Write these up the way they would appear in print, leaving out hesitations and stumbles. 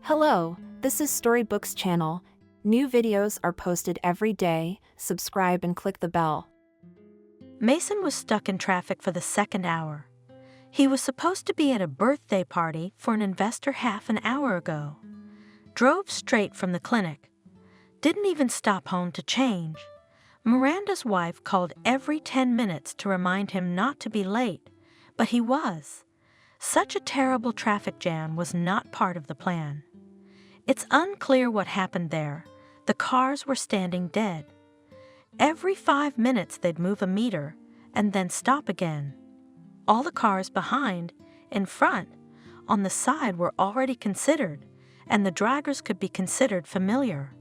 Hello, this is Storybooks channel. New videos are posted every day. Subscribe and click the bell. Mason was stuck in traffic for the second hour. He was supposed to be at a birthday party for an investor half an hour ago. Drove straight from the clinic. Didn't even stop home to change. Miranda's wife called every 10 minutes to remind him not to be late, but he was. Such a terrible traffic jam was not part of the plan. It's unclear what happened there. The cars were standing dead. Every 5 minutes they'd move a meter and then stop again. All the cars behind, in front, on the side were already considered, and the draggers could be considered familiar.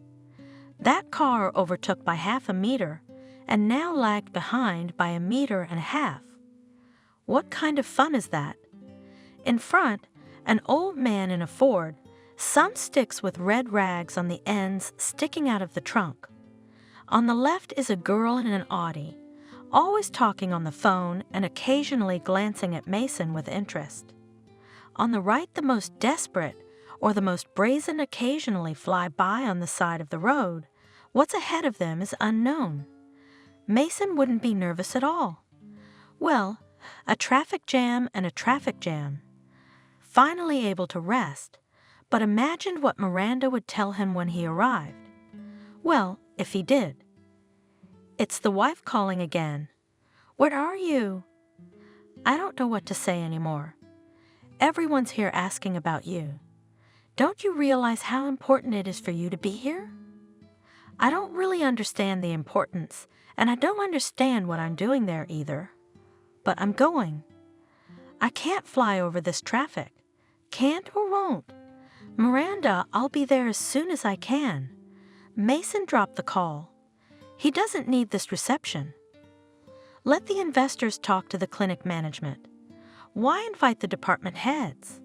That car overtook by half a meter and now lagged behind by 1.5 meters. What kind of fun is that? In front, an old man in a Ford, some sticks with red rags on the ends sticking out of the trunk. On the left is a girl in an Audi, always talking on the phone and occasionally glancing at Mason with interest. On the right, the most desperate or the most brazen occasionally fly by on the side of the road. What's ahead of them is unknown. Mason wouldn't be nervous at all. Well, a traffic jam and a traffic jam. Finally able to rest, but imagined what Miranda would tell him when he arrived. Well, if he did. It's the wife calling again. "Where are you?" "I don't know what to say anymore. Everyone's here asking about you. Don't you realize how important it is for you to be here?" "I don't really understand the importance, and I don't understand what I'm doing there either. But I'm going. I can't fly over this traffic. Can't or won't. Miranda, I'll be there as soon as I can." Mason dropped the call. He doesn't need this reception. Let the investors talk to the clinic management. Why invite the department heads?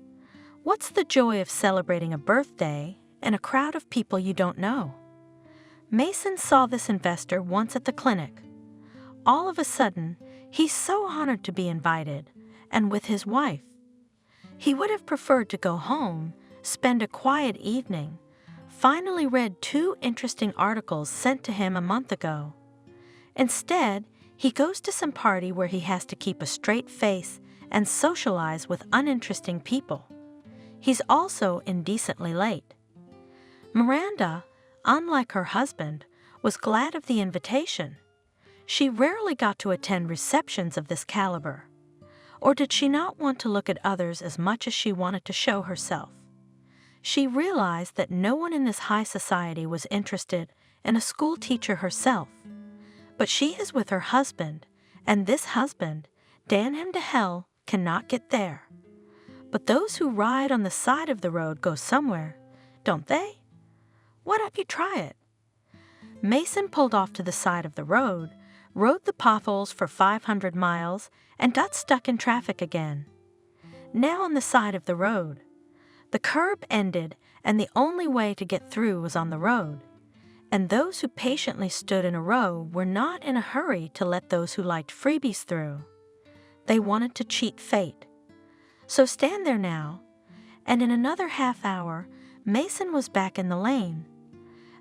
What's the joy of celebrating a birthday in a crowd of people you don't know? Mason saw this investor once at the clinic. All of a sudden, he's so honored to be invited, and with his wife. He would have preferred to go home, spend a quiet evening, finally read 2 interesting articles sent to him a month ago. Instead, he goes to some party where he has to keep a straight face and socialize with uninteresting people. He's also indecently late. Miranda, unlike her husband, was glad of the invitation. She rarely got to attend receptions of this caliber. Or did she not want to look at others as much as she wanted to show herself? She realized that no one in this high society was interested in a school teacher herself. But she is with her husband, and this husband, damn him to hell, cannot get there. But those who ride on the side of the road go somewhere, don't they? Why don't you try it? Mason pulled off to the side of the road, rode the potholes for 500 miles, and got stuck in traffic again. Now on the side of the road. The curb ended, and the only way to get through was on the road. And those who patiently stood in a row were not in a hurry to let those who liked freebies through. They wanted to cheat fate. So stand there now, and in another half hour, Mason was back in the lane.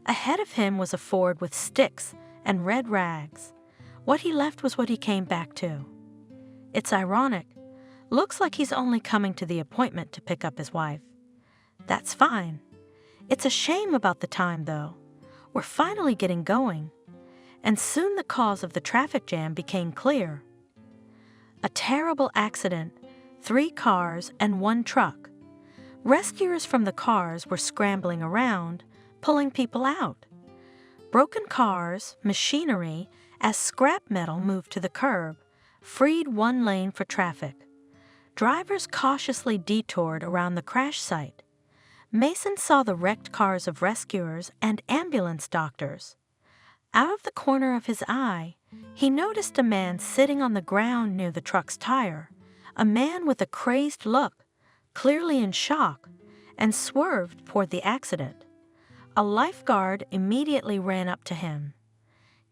Ahead of him was a Ford with sticks and red rags. What he left was what he came back to. It's ironic. Looks like he's only coming to the appointment to pick up his wife. That's fine. It's a shame about the time, though. We're finally getting going. And soon the cause of the traffic jam became clear. A terrible accident, 3 cars and 1 truck. Rescuers from the cars were scrambling around, pulling people out. Broken cars, machinery, as scrap metal moved to the curb, freed 1 lane for traffic. Drivers cautiously detoured around the crash site. Mason saw the wrecked cars of rescuers and ambulance doctors. Out of the corner of his eye, he noticed a man sitting on the ground near the truck's tire, a man with a crazed look, clearly in shock, and swerved toward the accident. A lifeguard immediately ran up to him.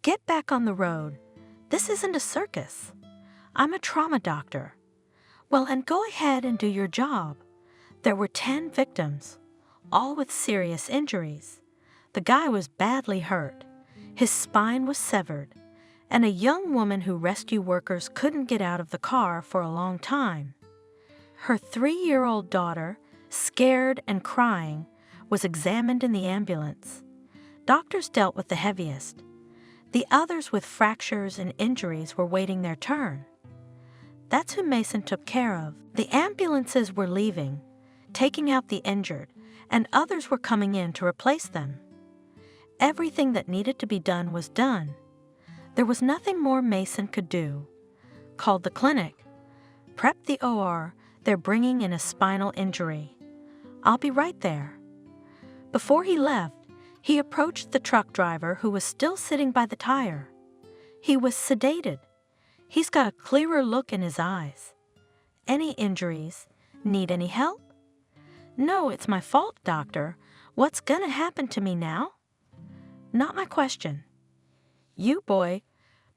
"Get back on the road. This isn't a circus. I'm a trauma doctor." "Well, and go ahead and do your job. There were 10 victims. all with serious injuries. The guy was badly hurt. His spine was severed, and a young woman who rescue workers couldn't get out of the car for a long time. Her 3-year-old daughter, scared and crying, was examined in the ambulance. Doctors dealt with the heaviest. The others with fractures and injuries were waiting their turn. That's who Mason took care of. The ambulances were leaving, taking out the injured, and others were coming in to replace them. Everything that needed to be done was done. There was nothing more Mason could do. Called the clinic. Prepped the OR. They're bringing in a spinal injury. I'll be right there. Before he left, he approached the truck driver who was still sitting by the tire. He was sedated. He's got a clearer look in his eyes. Any injuries? Need any help? No, it's my fault, doctor. What's gonna happen to me now? Not my question. You, boy,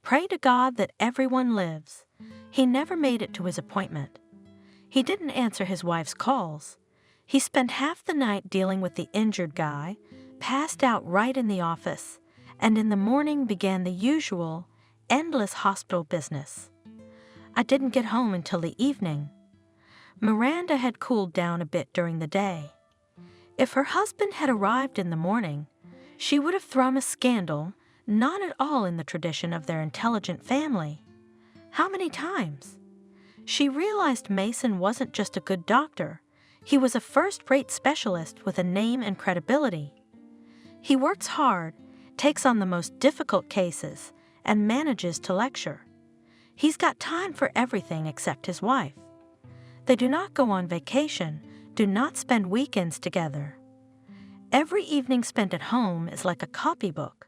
pray to God that everyone lives. He never made it to his appointment. He didn't answer his wife's calls. He spent half the night dealing with the injured guy, passed out right in the office, and in the morning began the usual, endless hospital business. I didn't get home until the evening. Miranda had cooled down a bit during the day. If her husband had arrived in the morning, she would have thrown a scandal, not at all in the tradition of their intelligent family. How many times? She realized Mason wasn't just a good doctor. He was a first-rate specialist with a name and credibility. He works hard, takes on the most difficult cases, and manages to lecture. He's got time for everything except his wife. They do not go on vacation, do not spend weekends together. Every evening spent at home is like a copybook.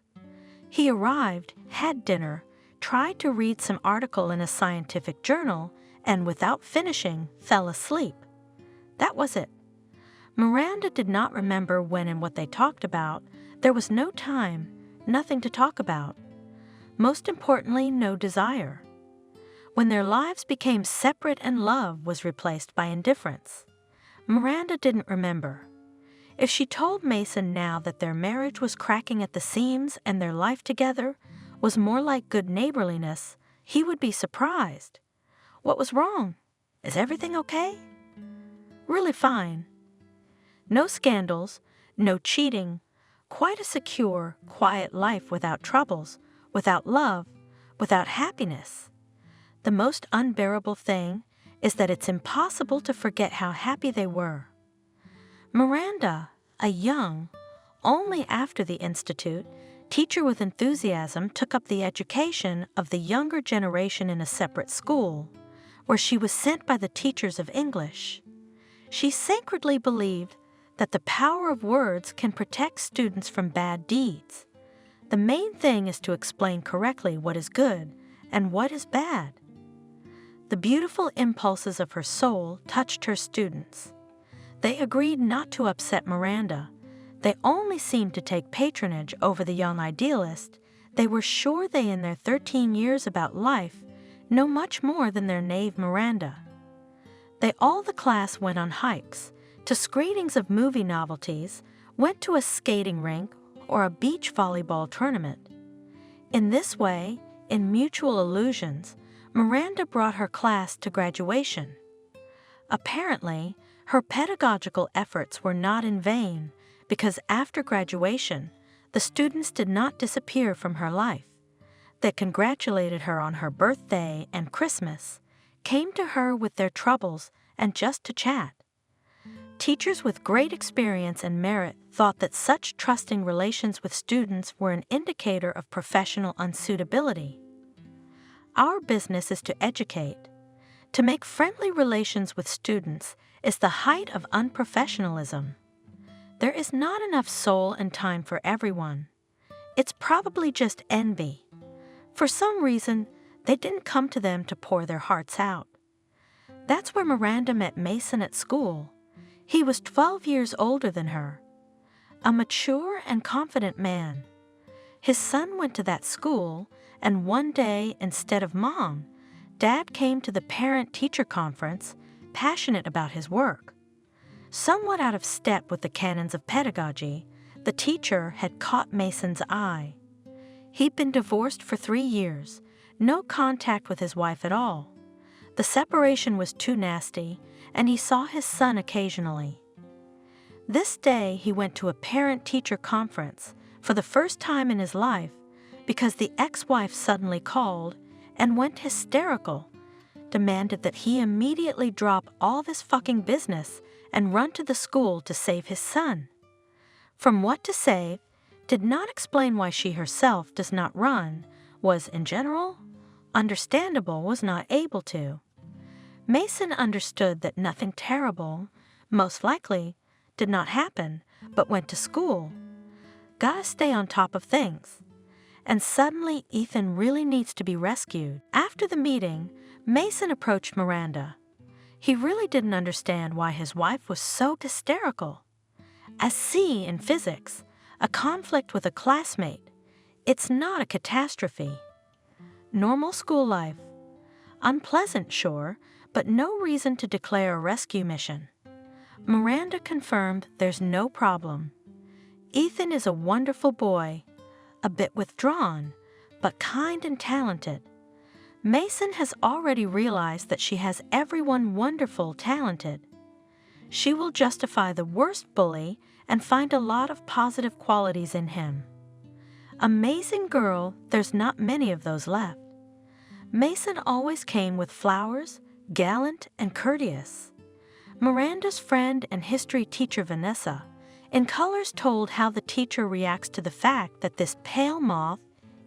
He arrived, had dinner, tried to read some article in a scientific journal, and without finishing, fell asleep. That was it. Miranda did not remember when and what they talked about. There was no time, nothing to talk about. Most importantly, no desire. When their lives became separate and love was replaced by indifference. Miranda didn't remember. If she told Mason now that their marriage was cracking at the seams and their life together was more like good neighborliness, he would be surprised. What was wrong? Is everything okay? Really fine. No scandals, no cheating, quite a secure, quiet life without troubles, without love, without happiness. The most unbearable thing is that it's impossible to forget how happy they were. Miranda, a young, only after the Institute, teacher with enthusiasm, took up the education of the younger generation in a separate school, where she was sent by the teachers of English. She sacredly believed that the power of words can protect students from bad deeds. The main thing is to explain correctly what is good and what is bad. The beautiful impulses of her soul touched her students. They agreed not to upset Miranda. They only seemed to take patronage over the young idealist. They were sure they, in their 13 years about life, know much more than their naive Miranda. All the class went on hikes, to screenings of movie novelties, went to a skating rink or a beach volleyball tournament. In this way, in mutual illusions, Miranda brought her class to graduation. Apparently, her pedagogical efforts were not in vain, because after graduation, the students did not disappear from her life. They congratulated her on her birthday and Christmas, came to her with their troubles and just to chat. Teachers with great experience and merit thought that such trusting relations with students were an indicator of professional unsuitability. Our business is to educate. To make friendly relations with students is the height of unprofessionalism. There is not enough soul and time for everyone. It's probably just envy. For some reason, they didn't come to them to pour their hearts out. That's where Miranda met Mason at school. He was 12 years older than her. A mature and confident man. His son went to that school, and one day, instead of Mom, Dad came to the parent-teacher conference, passionate about his work. Somewhat out of step with the canons of pedagogy, the teacher had caught Mason's eye. He'd been divorced for 3 years, no contact with his wife at all. The separation was too nasty, and he saw his son occasionally. This day he went to a parent-teacher conference for the first time in his life because the ex-wife suddenly called and went hysterical, demanded that he immediately drop all this fucking business and run to the school to save his son. From what to save, did not explain why she herself does not run, was, in general, understandable, was not able to. Mason understood that nothing terrible, most likely, did not happen, but went to school. Gotta stay on top of things. And suddenly Ethan really needs to be rescued. After the meeting, Mason approached Miranda. He really didn't understand why his wife was so hysterical. A C in physics, a conflict with a classmate. It's not a catastrophe. Normal school life. Unpleasant, sure, but no reason to declare a rescue mission. Miranda confirmed there's no problem. Ethan is a wonderful boy, a bit withdrawn, but kind and talented. Mason has already realized that she has everyone wonderful talented. She will justify the worst bully and find a lot of positive qualities in him. Amazing girl, there's not many of those left. Mason always came with flowers, gallant and courteous. Miranda's friend and history teacher Vanessa, in colors told how the teacher reacts to the fact that this pale moth,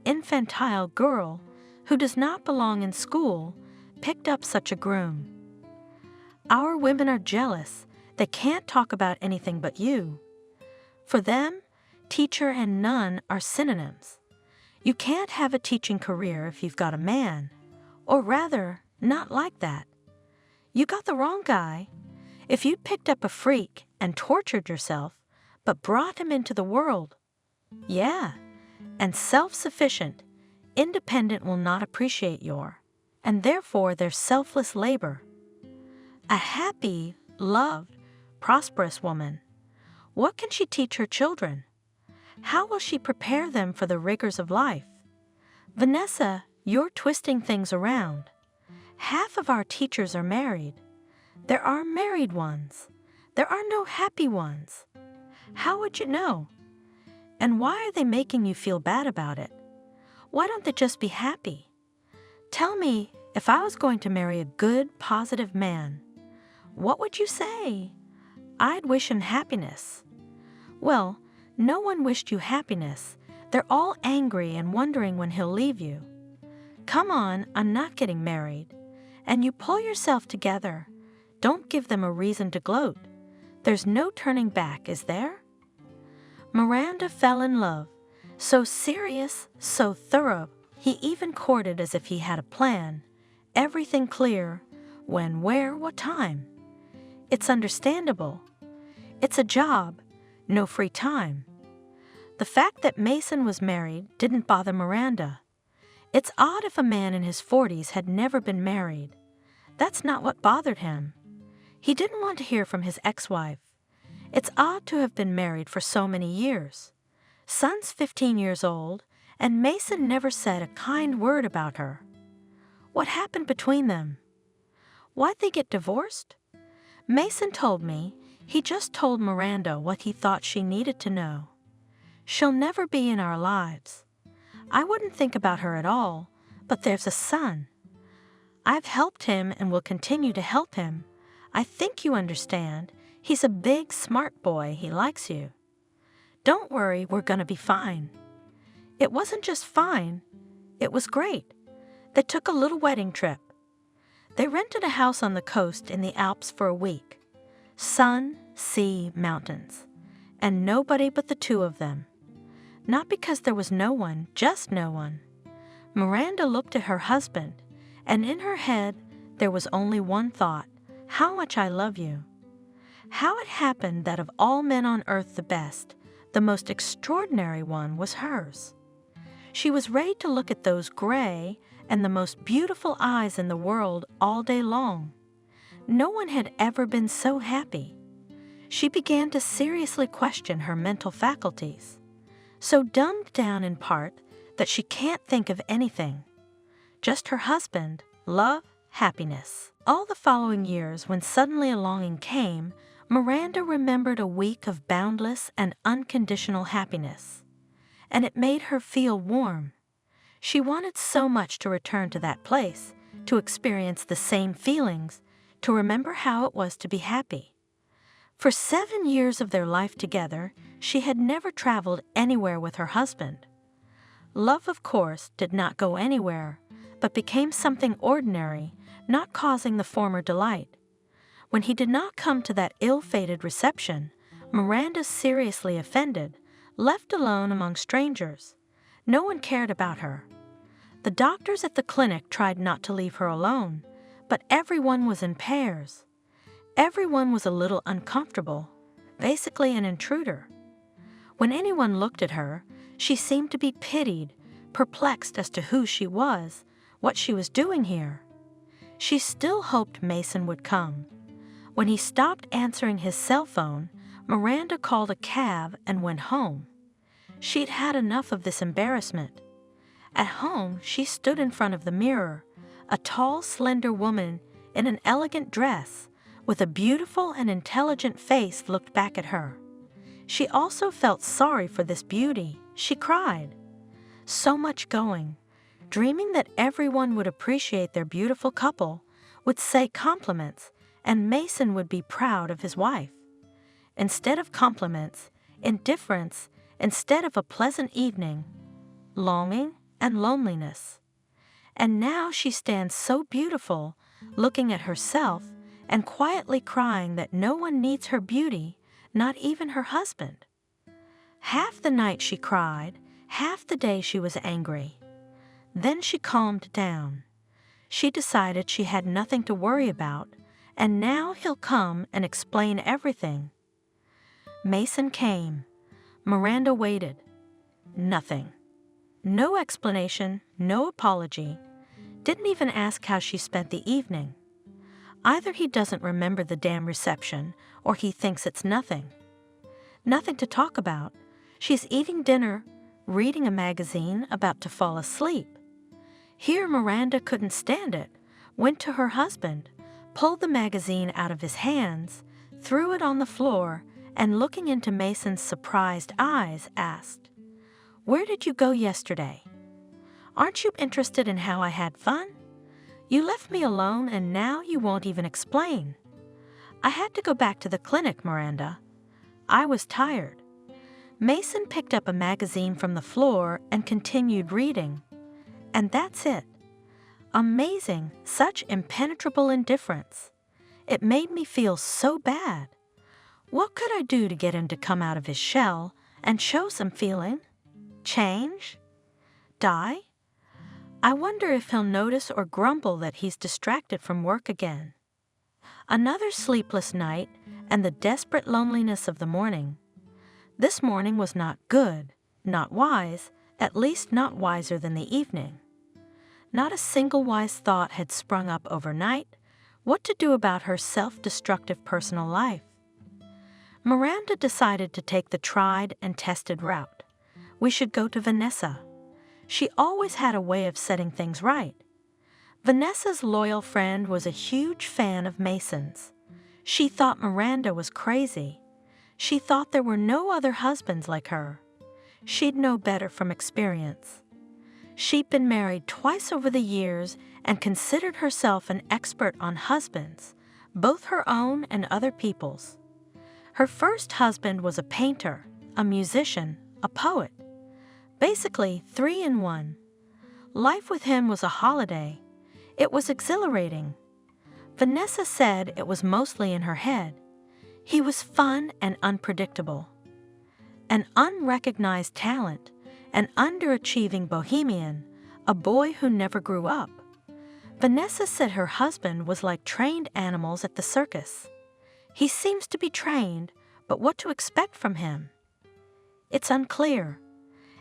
infantile girl, who does not belong in school, picked up such a groom. Our women are jealous. They can't talk about anything but you. For them, teacher and nun are synonyms. You can't have a teaching career if you've got a man, or rather, not like that. You got the wrong guy. If you'd picked up a freak and tortured yourself, but brought him into the world, yeah, and self-sufficient, independent will not appreciate your, and therefore their selfless labor. A happy, loved, prosperous woman. What can she teach her children? How will she prepare them for the rigors of life? Vanessa, you're twisting things around. Half of our teachers are married. There are married ones. There are no happy ones. How would you know? And why are they making you feel bad about it? Why don't they just be happy? Tell me, if I was going to marry a good, positive man, what would you say? I'd wish him happiness. Well, no one wished you happiness. They're all angry and wondering when he'll leave you. Come on, I'm not getting married. And you pull yourself together. Don't give them a reason to gloat. There's no turning back, is there? Miranda fell in love. So serious, so thorough, he even courted as if he had a plan. Everything clear. When, where, what time. It's understandable. It's a job, no free time. The fact that Mason was married didn't bother Miranda. It's odd if a man in his 40s had never been married. That's not what bothered him. He didn't want to hear from his ex-wife. It's odd to have been married for so many years. Son's 15 years old, and Mason never said a kind word about her. What happened between them? Why'd they get divorced? Mason told me he just told Miranda what he thought she needed to know. She'll never be in our lives. I wouldn't think about her at all, but there's a son. I've helped him and will continue to help him. I think you understand. He's a big, smart boy. He likes you. Don't worry, we're gonna be fine. It wasn't just fine. It was great. They took a little wedding trip. They rented a house on the coast in the Alps for a week. Sun, sea, mountains. And nobody but the two of them. Not because there was no one, just no one. Miranda looked at her husband, and in her head there was only one thought: how much I love you. How it happened that of all men on earth the best, the most extraordinary one was hers. She was ready to look at those gray and the most beautiful eyes in the world all day long. No one had ever been so happy. She began to seriously question her mental faculties, so dumbed down in part that she can't think of anything. Just her husband, love, happiness. All the following years, when suddenly a longing came, Miranda remembered a week of boundless and unconditional happiness, and it made her feel warm. She wanted so much to return to that place, to experience the same feelings, to remember how it was to be happy. For 7 years of their life together, she had never traveled anywhere with her husband. Love, of course, did not go anywhere, but became something ordinary, not causing the former delight. When he did not come to that ill-fated reception, Miranda, seriously offended, left alone among strangers. No one cared about her. The doctors at the clinic tried not to leave her alone, but everyone was in pairs. Everyone was a little uncomfortable, basically an intruder. When anyone looked at her, she seemed to be pitied, perplexed as to who she was, what she was doing here. She still hoped Mason would come. When he stopped answering his cell phone, Miranda called a cab and went home. She'd had enough of this embarrassment. At home, she stood in front of the mirror, a tall, slender woman in an elegant dress, with a beautiful and intelligent face looked back at her. She also felt sorry for this beauty. She cried. So much going, dreaming that everyone would appreciate their beautiful couple, would say compliments, and Mason would be proud of his wife. Instead of compliments, indifference, instead of a pleasant evening, longing and loneliness. And now she stands so beautiful, looking at herself, and quietly crying that no one needs her beauty, not even her husband. Half the night she cried, half the day she was angry. Then she calmed down. She decided she had nothing to worry about, and now he'll come and explain everything. Mason came. Miranda waited. Nothing. No explanation, no apology. Didn't even ask how she spent the evening. Either he doesn't remember the damn reception, or he thinks it's nothing. Nothing to talk about. She's eating dinner, reading a magazine, about to fall asleep. Here Miranda couldn't stand it, went to her husband, pulled the magazine out of his hands, threw it on the floor, and looking into Mason's surprised eyes, asked, "Where did you go yesterday? Aren't you interested in how I had fun? You left me alone and now you won't even explain." "I had to go back to the clinic, Miranda. I was tired." Mason picked up a magazine from the floor and continued reading. And that's it. Amazing, such impenetrable indifference. It made me feel so bad. What could I do to get him to come out of his shell and show some feeling? Change? Die? I wonder if he'll notice or grumble that he's distracted from work again. Another sleepless night and the desperate loneliness of the morning. This morning was not good, not wise, at least not wiser than the evening. Not a single wise thought had sprung up overnight, what to do about her self-destructive personal life. Miranda decided to take the tried and tested route. We should go to Vanessa. She always had a way of setting things right. Vanessa's loyal friend was a huge fan of Mason's. She thought Miranda was crazy. She thought there were no other husbands like her. She'd know better from experience. She'd been married twice over the years and considered herself an expert on husbands, both her own and other people's. Her first husband was a painter, a musician, a poet. Basically, 3 in 1. Life with him was a holiday. It was exhilarating. Vanessa said it was mostly in her head. He was fun and unpredictable. An unrecognized talent, an underachieving bohemian, a boy who never grew up. Vanessa said her husband was like trained animals at the circus. He seems to be trained, but what to expect from him? It's unclear.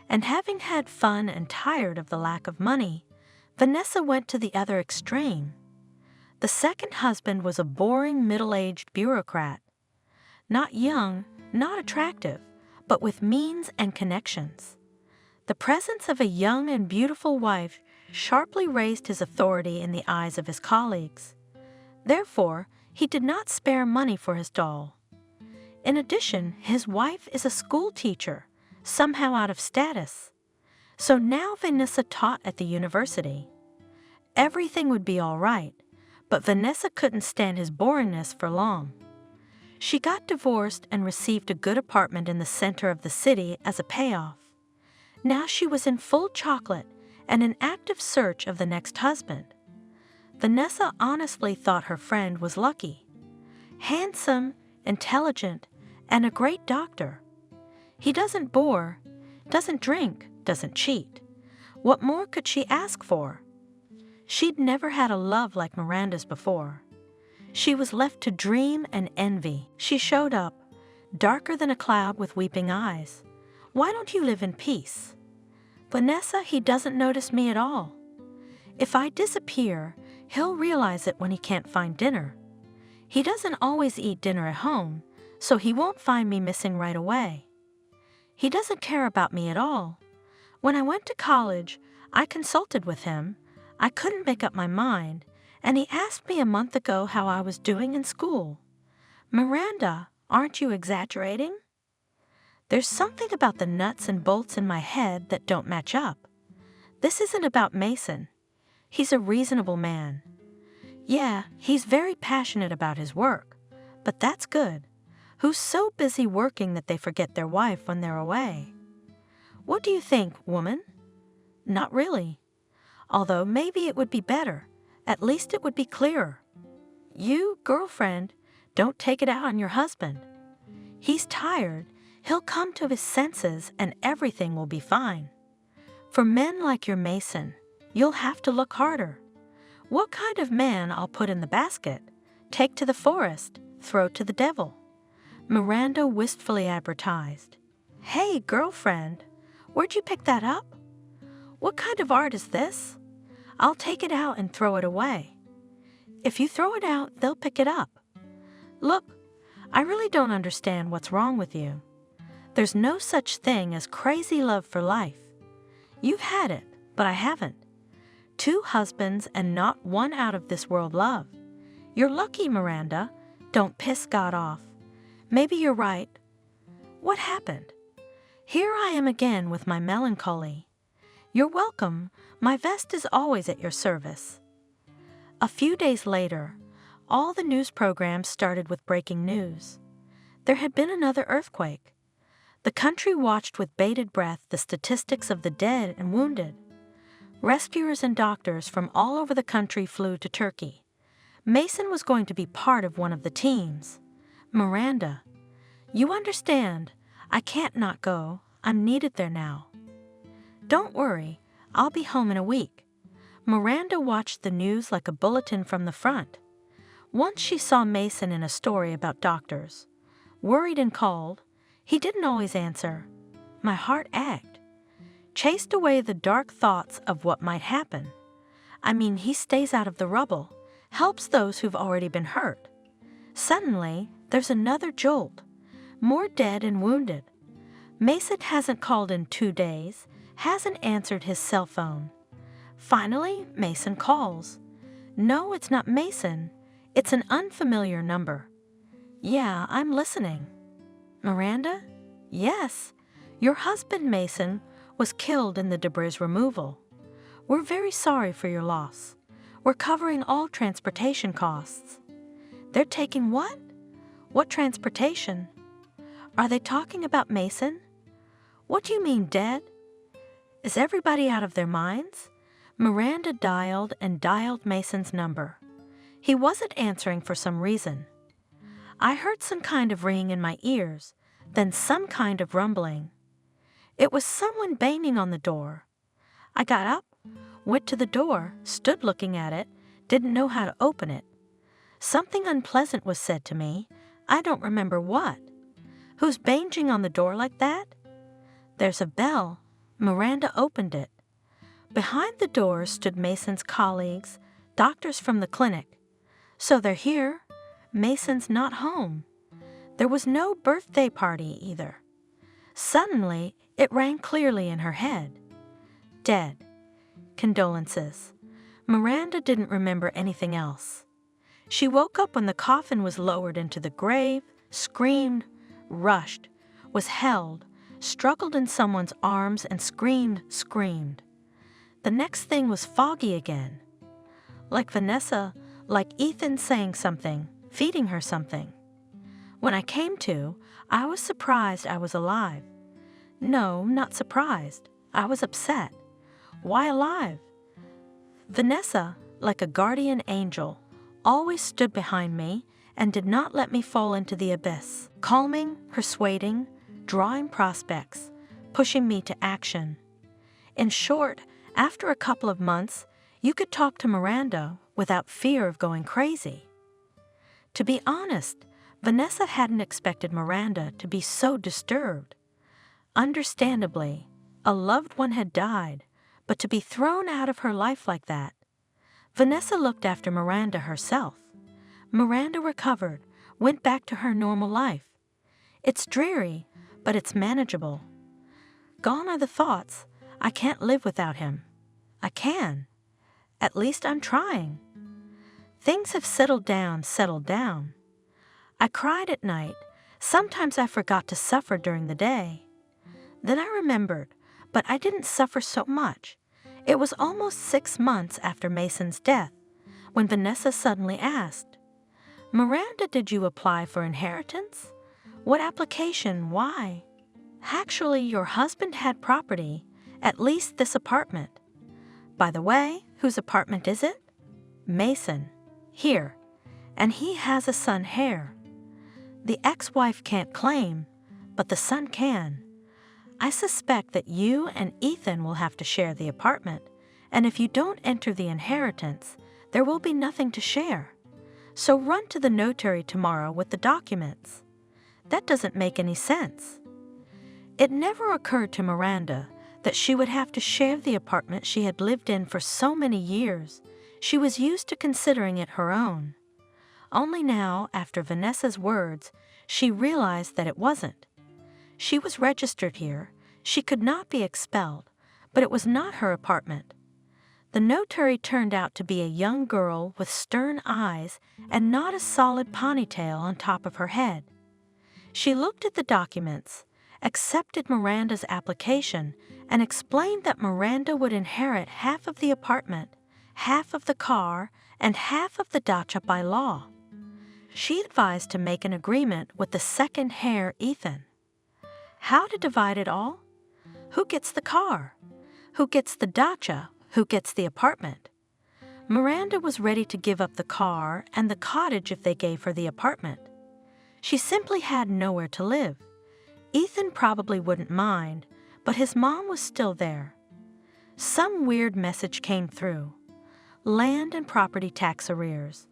And having had fun and tired of the lack of money, Vanessa went to the other extreme. The second husband was a boring middle-aged bureaucrat. Not young, not attractive, but with means and connections. The presence of a young and beautiful wife sharply raised his authority in the eyes of his colleagues. Therefore, he did not spare money for his doll. In addition, his wife is a school teacher, somehow out of status. So now Vanessa taught at the university. Everything would be all right, but Vanessa couldn't stand his boringness for long. She got divorced and received a good apartment in the center of the city as a payoff. Now she was in full chocolate and in active search of the next husband. Vanessa honestly thought her friend was lucky. Handsome, intelligent, and a great doctor. He doesn't bore, doesn't drink, doesn't cheat. What more could she ask for? She'd never had a love like Miranda's before. She was left to dream and envy. She showed up, darker than a cloud with weeping eyes. Why don't you live in peace? Vanessa, he doesn't notice me at all. If I disappear, he'll realize it when he can't find dinner. He doesn't always eat dinner at home, so he won't find me missing right away. He doesn't care about me at all. When I went to college, I consulted with him. I couldn't make up my mind, and he asked me a month ago how I was doing in school. Miranda, aren't you exaggerating? There's something about the nuts and bolts in my head that don't match up. This isn't about Mason. He's a reasonable man. Yeah, he's very passionate about his work, but that's good. Who's so busy working that they forget their wife when they're away? What do you think, woman? Not really. Although maybe it would be better. At least it would be clearer. You, girlfriend, don't take it out on your husband. He's tired. He'll come to his senses and everything will be fine. For men like your Mason, you'll have to look harder. What kind of man I'll put in the basket? Take to the forest, throw to the devil. Miranda wistfully advertised. Hey, girlfriend, where'd you pick that up? What kind of art is this? I'll take it out and throw it away. If you throw it out, they'll pick it up. Look, I really don't understand what's wrong with you. There's no such thing as crazy love for life. You've had it, but I haven't. 2 husbands and not one out of this world love. You're lucky, Miranda. Don't piss God off. Maybe you're right. What happened? Here I am again with my melancholy. You're welcome. My vest is always at your service. A few days later, all the news programs started with breaking news. There had been another earthquake. The country watched with bated breath the statistics of the dead and wounded. Rescuers and doctors from all over the country flew to Turkey. Mason was going to be part of one of the teams. Miranda, you understand, I can't not go. I'm needed there now. Don't worry, I'll be home in a week. Miranda watched the news like a bulletin from the front. Once she saw Mason in a story about doctors. Worried and called, he didn't always answer. My heart ached. Chased away the dark thoughts of what might happen. I mean, he stays out of the rubble, helps those who've already been hurt. Suddenly, there's another jolt. More dead and wounded. Mason hasn't called in 2 days, hasn't answered his cell phone. Finally, Mason calls. No, it's not Mason. It's an unfamiliar number. Yeah, I'm listening. Miranda? Yes. Your husband, Mason, was killed in the debris removal. We're very sorry for your loss. We're covering all transportation costs. They're taking what? What transportation? Are they talking about Mason? What do you mean, dead? Is everybody out of their minds? Miranda dialed and dialed Mason's number. He wasn't answering for some reason. I heard some kind of ringing in my ears, then some kind of rumbling. It was someone banging on the door. I got up, went to the door, stood looking at it, didn't know how to open it. Something unpleasant was said to me. I don't remember what. Who's banging on the door like that? There's a bell. Miranda opened it. Behind the door stood Mason's colleagues, doctors from the clinic. So they're here. Mason's not home. There was no birthday party either. Suddenly, it rang clearly in her head. Dead. Condolences. Miranda didn't remember anything else. She woke up when the coffin was lowered into the grave, screamed, rushed, was held, struggled in someone's arms and screamed. The next thing was foggy again. Like Vanessa, like Ethan saying something, feeding her something. When I came to, I was surprised I was alive. No, not surprised. I was upset. Why alive? Vanessa, like a guardian angel, always stood behind me and did not let me fall into the abyss, calming, persuading, drawing prospects, pushing me to action. In short, after a couple of months, you could talk to Miranda without fear of going crazy. To be honest, Vanessa hadn't expected Miranda to be so disturbed. Understandably, a loved one had died, but to be thrown out of her life like that. Vanessa looked after Miranda herself. Miranda recovered, went back to her normal life. It's dreary, but it's manageable. Gone are the thoughts, I can't live without him. I can. At least I'm trying. Things have settled down. I cried at night. Sometimes I forgot to suffer during the day. Then I remembered, but I didn't suffer so much. It was almost 6 months after Mason's death, when Vanessa suddenly asked, "Miranda, did you apply for inheritance? What application? Why?" Actually, your husband had property, at least this apartment. By the way, whose apartment is it? Mason. Here. And he has a son, Hare. The ex-wife can't claim, but the son can. I suspect that you and Ethan will have to share the apartment, and if you don't enter the inheritance, there will be nothing to share. So run to the notary tomorrow with the documents. That doesn't make any sense. It never occurred to Miranda that she would have to share the apartment she had lived in for so many years. She was used to considering it her own. Only now, after Vanessa's words, she realized that it wasn't. She was registered here. She could not be expelled, but it was not her apartment. The notary turned out to be a young girl with stern eyes and not a solid ponytail on top of her head. She looked at the documents, accepted Miranda's application, and explained that Miranda would inherit half of the apartment, half of the car, and half of the dacha by law. She advised to make an agreement with the second Hare, Ethan. How to divide it all? Who gets the car? Who gets the dacha? Who gets the apartment? Miranda was ready to give up the car and the cottage if they gave her the apartment. She simply had nowhere to live. Ethan probably wouldn't mind, but his mom was still there. Some weird message came through. Land and property tax arrears.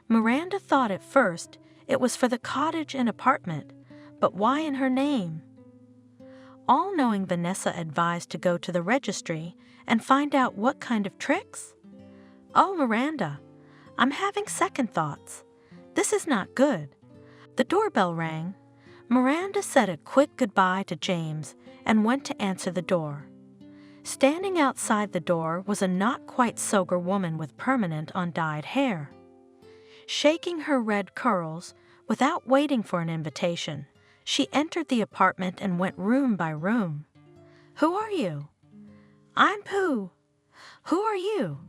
Miranda thought at first it was for the cottage and apartment, but why in her name? All-knowing Vanessa advised to go to the registry and find out what kind of tricks. Oh, Miranda, I'm having second thoughts. This is not good. The doorbell rang. Miranda said a quick goodbye to James and went to answer the door. Standing outside the door was a not quite sober woman with permanent undyed hair. Shaking her red curls, without waiting for an invitation, she entered the apartment and went room by room. Who are you? I'm Pooh. Who are you?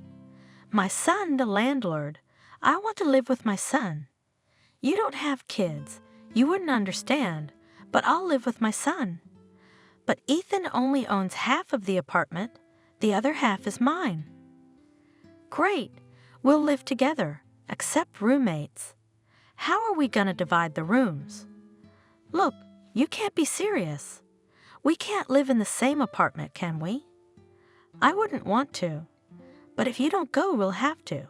My son, the landlord. I want to live with my son. You don't have kids. You wouldn't understand, but I'll live with my son. But Ethan only owns half of the apartment. The other half is mine. Great. We'll live together, except roommates. How are we going to divide the rooms? Look, you can't be serious. We can't live in the same apartment, can we? I wouldn't want to, but if you don't go, we'll have to.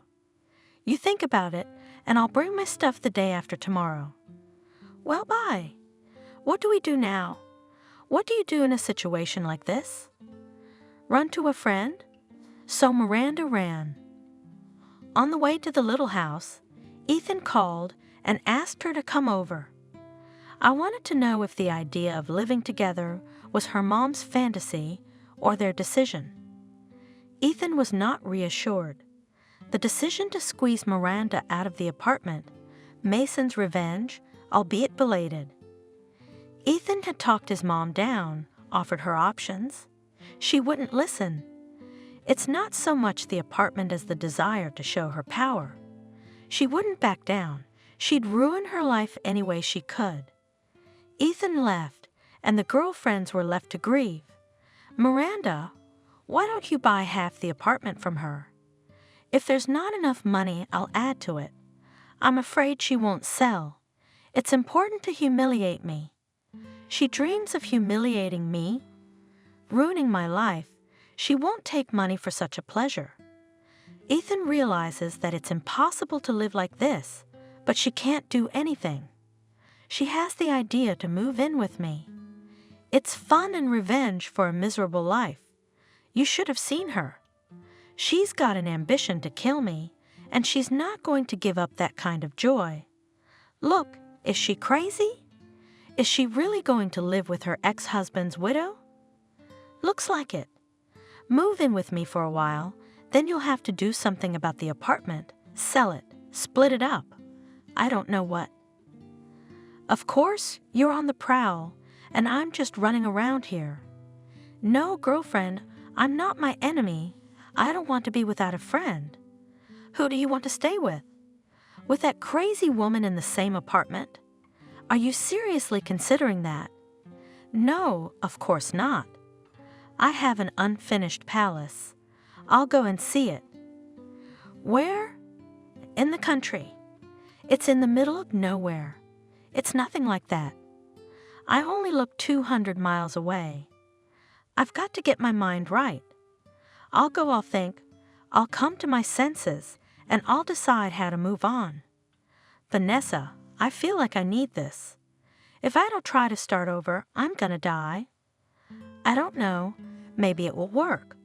You think about it, and I'll bring my stuff the day after tomorrow. Well, bye. What do we do now? What do you do in a situation like this? Run to a friend? So Miranda ran. On the way to the little house, Ethan called and asked her to come over. I wanted to know if the idea of living together was her mom's fantasy or their decision. Ethan was not reassured. The decision to squeeze Miranda out of the apartment, Mason's revenge, albeit belated. Ethan had talked his mom down, offered her options. She wouldn't listen. It's not so much the apartment as the desire to show her power. She wouldn't back down. She'd ruin her life any way she could. Ethan left, and the girlfriends were left to grieve. Miranda, why don't you buy half the apartment from her? If there's not enough money, I'll add to it. I'm afraid she won't sell. It's important to humiliate me. She dreams of humiliating me, ruining my life. She won't take money for such a pleasure. Ethan realizes that it's impossible to live like this, but she can't do anything. She has the idea to move in with me. It's fun and revenge for a miserable life. You should have seen her. She's got an ambition to kill me, and she's not going to give up that kind of joy. Look, is she crazy? Is she really going to live with her ex-husband's widow? Looks like it. Move in with me for a while, then you'll have to do something about the apartment, sell it, split it up. I don't know what. Of course, you're on the prowl, and I'm just running around here. No, girlfriend, I'm not my enemy. I don't want to be without a friend. Who do you want to stay with? With that crazy woman in the same apartment? Are you seriously considering that? No, of course not. I have an unfinished palace. I'll go and see it. Where? In the country. It's in the middle of nowhere. It's nothing like that. I only look 200 miles away. I've got to get my mind right. I'll go, I'll think, I'll come to my senses, and I'll decide how to move on. Vanessa, I feel like I need this. If I don't try to start over, I'm gonna die. I don't know. Maybe it will work.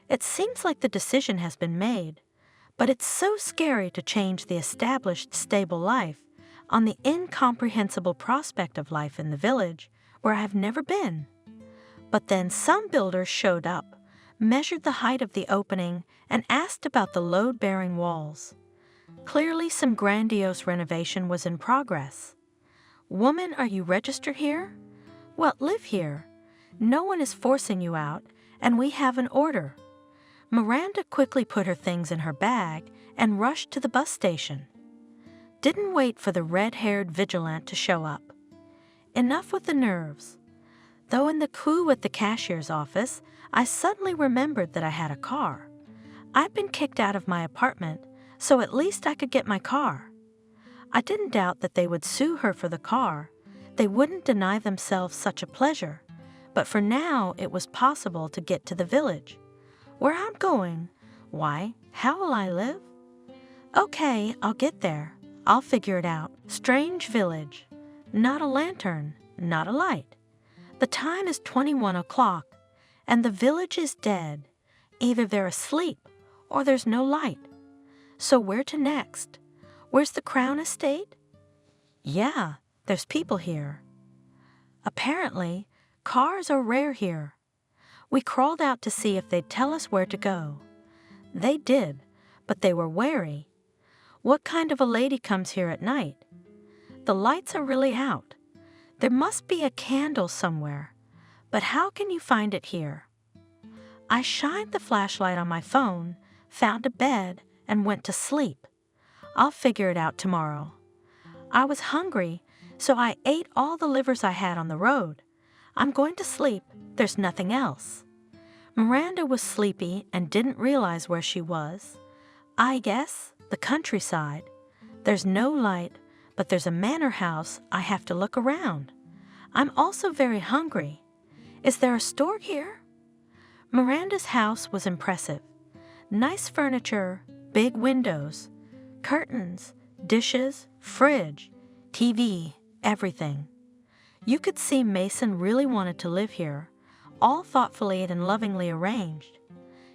It seems like the decision has been made, but it's so scary to change the established, stable life on the incomprehensible prospect of life in the village where I've never been. But then some builders showed up, measured the height of the opening, and asked about the load-bearing walls. Clearly some grandiose renovation was in progress. Woman, are you registered here? Well, live here. No one is forcing you out, and we have an order. Miranda quickly put her things in her bag and rushed to the bus station. Didn't wait for the red-haired vigilante to show up. Enough with the nerves. Though in the coup at the cashier's office, I suddenly remembered that I had a car. I'd been kicked out of my apartment, so at least I could get my car. I didn't doubt that they would sue her for the car. They wouldn't deny themselves such a pleasure. But for now, it was possible to get to the village. Where I'm going? Why, how will I live? Okay, I'll get there. I'll figure it out. Strange village. Not a lantern, not a light. The time is 21 o'clock, and the village is dead. Either they're asleep, or there's no light. So where to next? Where's the Crown Estate? Yeah, there's people here. Apparently, cars are rare here. We crawled out to see if they'd tell us where to go. They did, but they were wary. What kind of a lady comes here at night? The lights are really out. There must be a candle somewhere, but how can you find it here? I shined the flashlight on my phone, found a bed, and went to sleep. I'll figure it out tomorrow. I was hungry, so I ate all the livers I had on the road. I'm going to sleep. There's nothing else. Miranda was sleepy and didn't realize where she was. I guess the countryside. There's no light, but there's a manor house. I have to look around. I'm also very hungry. Is there a store here? Miranda's house was impressive. Nice furniture, big windows, curtains, dishes, fridge, TV, everything. You could see Mason really wanted to live here, all thoughtfully and lovingly arranged.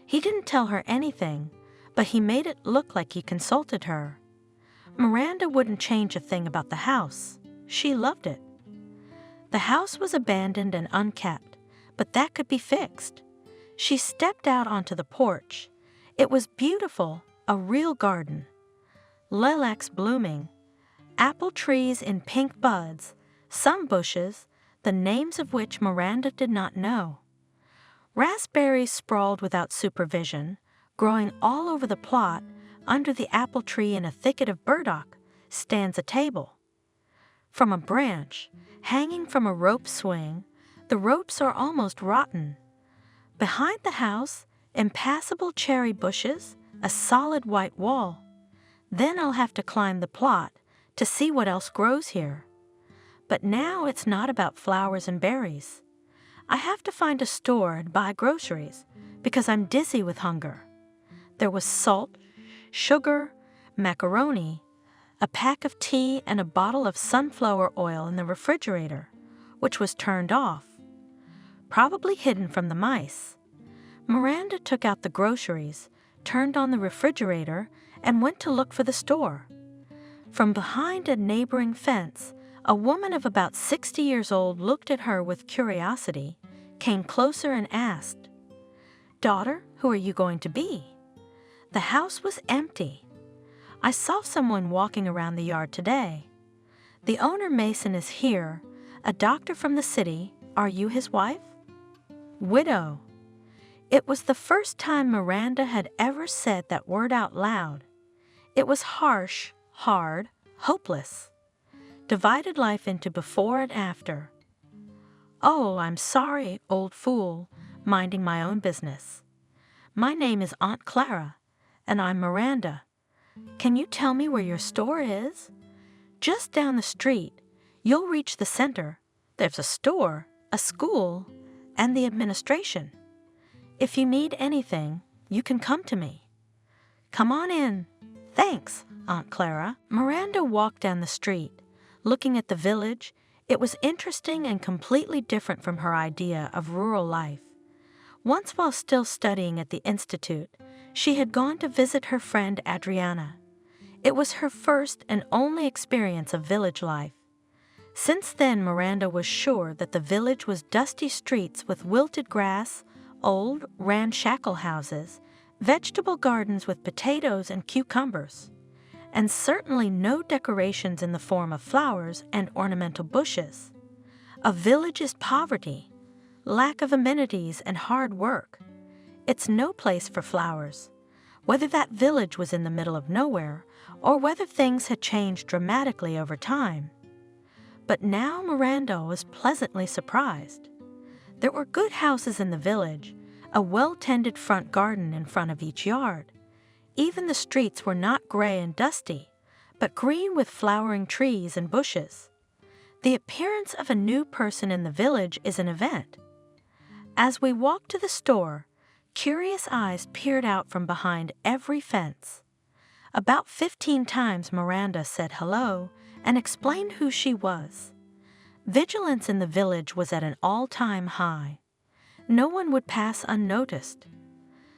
He didn't tell her anything, but he made it look like he consulted her. Miranda wouldn't change a thing about the house. She loved it. The house was abandoned and unkept, but that could be fixed. She stepped out onto the porch. It was beautiful, a real garden. Lilacs blooming, apple trees in pink buds, some bushes, the names of which Miranda did not know. Raspberries sprawled without supervision, growing all over the plot. Under the apple tree in a thicket of burdock stands a table. From a branch, hanging from a rope swing, the ropes are almost rotten. Behind the house, impassable cherry bushes, a solid white wall. Then I'll have to climb the plot to see what else grows here. But now it's not about flowers and berries. I have to find a store and buy groceries because I'm dizzy with hunger. There was salt, sugar, macaroni, a pack of tea, and a bottle of sunflower oil in the refrigerator, which was turned off, probably hidden from the mice. Miranda took out the groceries, turned on the refrigerator, and went to look for the store. From behind a neighboring fence, a woman of about 60 years old looked at her with curiosity, came closer and asked, "Daughter, who are you going to be?" The house was empty. "I saw someone walking around the yard today. The owner, Mason, is here, a doctor from the city. Are you his wife?" Widow. It was the first time Miranda had ever said that word out loud. It was harsh, hard, hopeless. Divided life into before and after. "Oh, I'm sorry, old fool, minding my own business. My name is Aunt Clara, and I'm Miranda. Can you tell me where your store is?" "Just down the street. You'll reach the center. There's a store, a school, and the administration. If you need anything, you can come to me." "Come on in." "Thanks, Aunt Clara." Miranda walked down the street, looking at the village. It was interesting and completely different from her idea of rural life. Once, while still studying at the institute, she had gone to visit her friend Adriana. It was her first and only experience of village life. Since then, Miranda was sure that the village was dusty streets with wilted grass, old, ramshackle houses, vegetable gardens with potatoes and cucumbers, and certainly no decorations in the form of flowers and ornamental bushes. A village is poverty, lack of amenities, and hard work. It's no place for flowers, whether that village was in the middle of nowhere or whether things had changed dramatically over time. But now Miranda was pleasantly surprised. There were good houses in the village, a well-tended front garden in front of each yard. Even the streets were not gray and dusty, but green with flowering trees and bushes. The appearance of a new person in the village is an event. As we walked to the store, curious eyes peered out from behind every fence. About 15 times Miranda said hello and explained who she was. Vigilance in the village was at an all-time high. No one would pass unnoticed.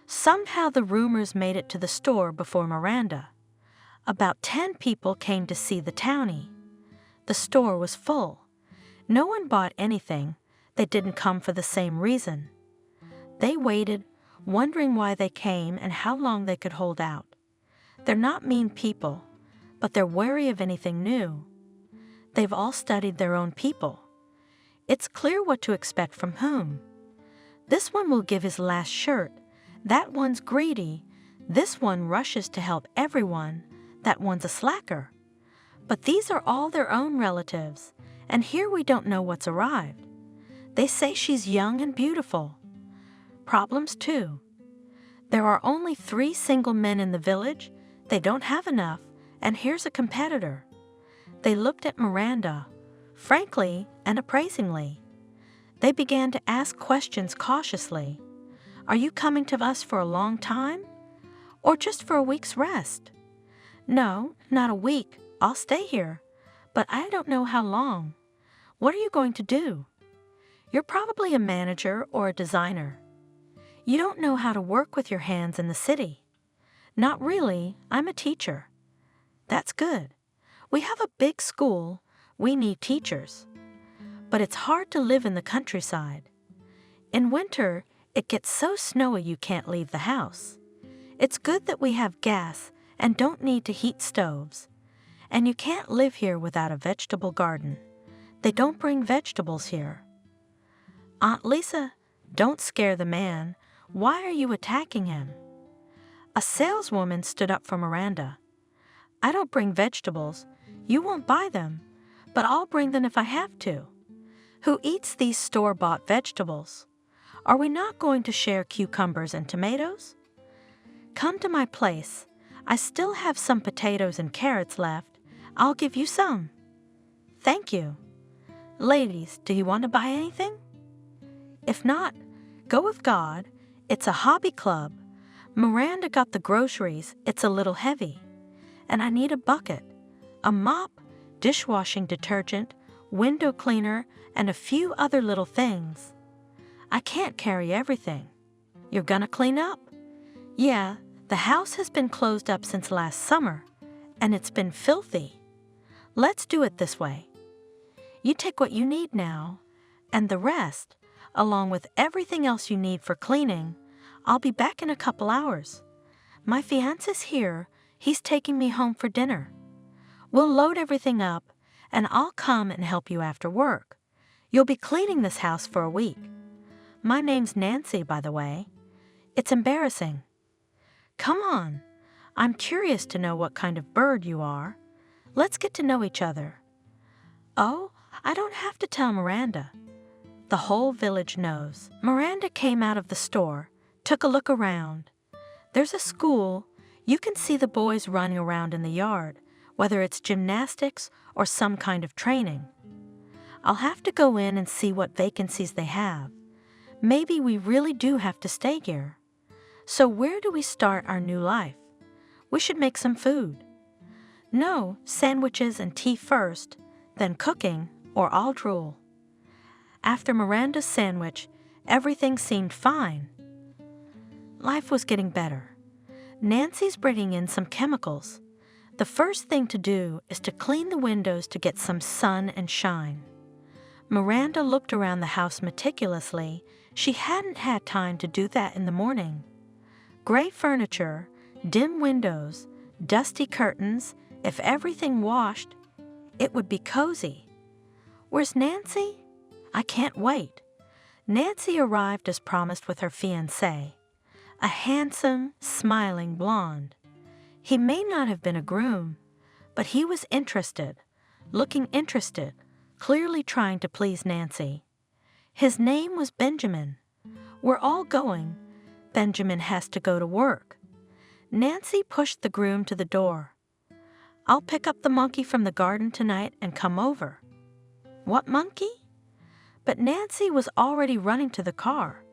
Somehow the rumors made it to the store before Miranda. About 10 people came to see the townie. The store was full. No one bought anything. They didn't come for the same reason. They waited, wondering why they came and how long they could hold out. They're not mean people, but they're wary of anything new. They've all studied their own people. It's clear what to expect from whom. This one will give his last shirt. That one's greedy. This one rushes to help everyone. That one's a slacker. But these are all their own relatives, and here we don't know what's arrived. They say she's young and beautiful. Problems too. There are only 3 single men in the village. They don't have enough, and here's a competitor. They looked at Miranda, frankly and appraisingly. They began to ask questions cautiously. "Are you coming to us for a long time? Or just for a week's rest?" "No, not a week. I'll stay here. But I don't know how long." "What are you going to do?" "You're probably a manager or a designer." "You don't know how to work with your hands in the city." "Not really. I'm a teacher." "That's good. We have a big school. We need teachers." but it's hard to live in the countryside. In winter, it gets so snowy you can't leave the house. It's good that we have gas and don't need to heat stoves. And you can't live here without a vegetable garden. They don't bring vegetables here. Aunt Lisa, don't scare the man. Why are you attacking him? A saleswoman stood up for Miranda. I don't bring vegetables. You won't buy them, but I'll bring them if I have to. Who eats these store-bought vegetables? Are we not going to share cucumbers and tomatoes? Come to my place. I still have some potatoes and carrots left. I'll give you some. Thank you. Ladies, do you want to buy anything? If not, go with God. It's a hobby club. Miranda got the groceries. It's a little heavy. And I need a bucket, a mop, dishwashing detergent, window cleaner, and a few other little things. I can't carry everything. You're gonna clean up? Yeah, the house has been closed up since last summer, and it's been filthy. Let's do it this way. You take what you need now, and the rest, along with everything else you need for cleaning, I'll be back in a couple hours. My fiance's here. He's taking me home for dinner. We'll load everything up, and I'll come and help you after work. You'll be cleaning this house for a week. My name's Nancy, by the way. It's embarrassing. Come on. I'm curious to know what kind of bird you are. Let's get to know each other. Oh, I don't have to tell Miranda. The whole village knows. Miranda came out of the store, took a look around. There's a school. You can see the boys running around in the yard, whether it's gymnastics or some kind of training. I'll have to go in and see what vacancies they have. Maybe we really do have to stay here. So where do we start our new life? We should make some food. No, sandwiches and tea first, then cooking, or I'll drool. After Miranda's sandwich, everything seemed fine. Life was getting better. Nancy's bringing in some chemicals. The first thing to do is to clean the windows to get some sun and shine. Miranda looked around the house meticulously. She hadn't had time to do that in the morning. Gray furniture, dim windows, dusty curtains. If everything washed, it would be cozy. Where's Nancy? I can't wait. Nancy arrived as promised with her fiancé, a handsome, smiling blonde. He may not have been a groom, but he was interested, looking interested, clearly trying to please Nancy. His name was Benjamin. We're all going. Benjamin has to go to work. Nancy pushed the groom to the door. I'll pick up the monkey from the garden tonight and come over. What monkey? But Nancy was already running to the car.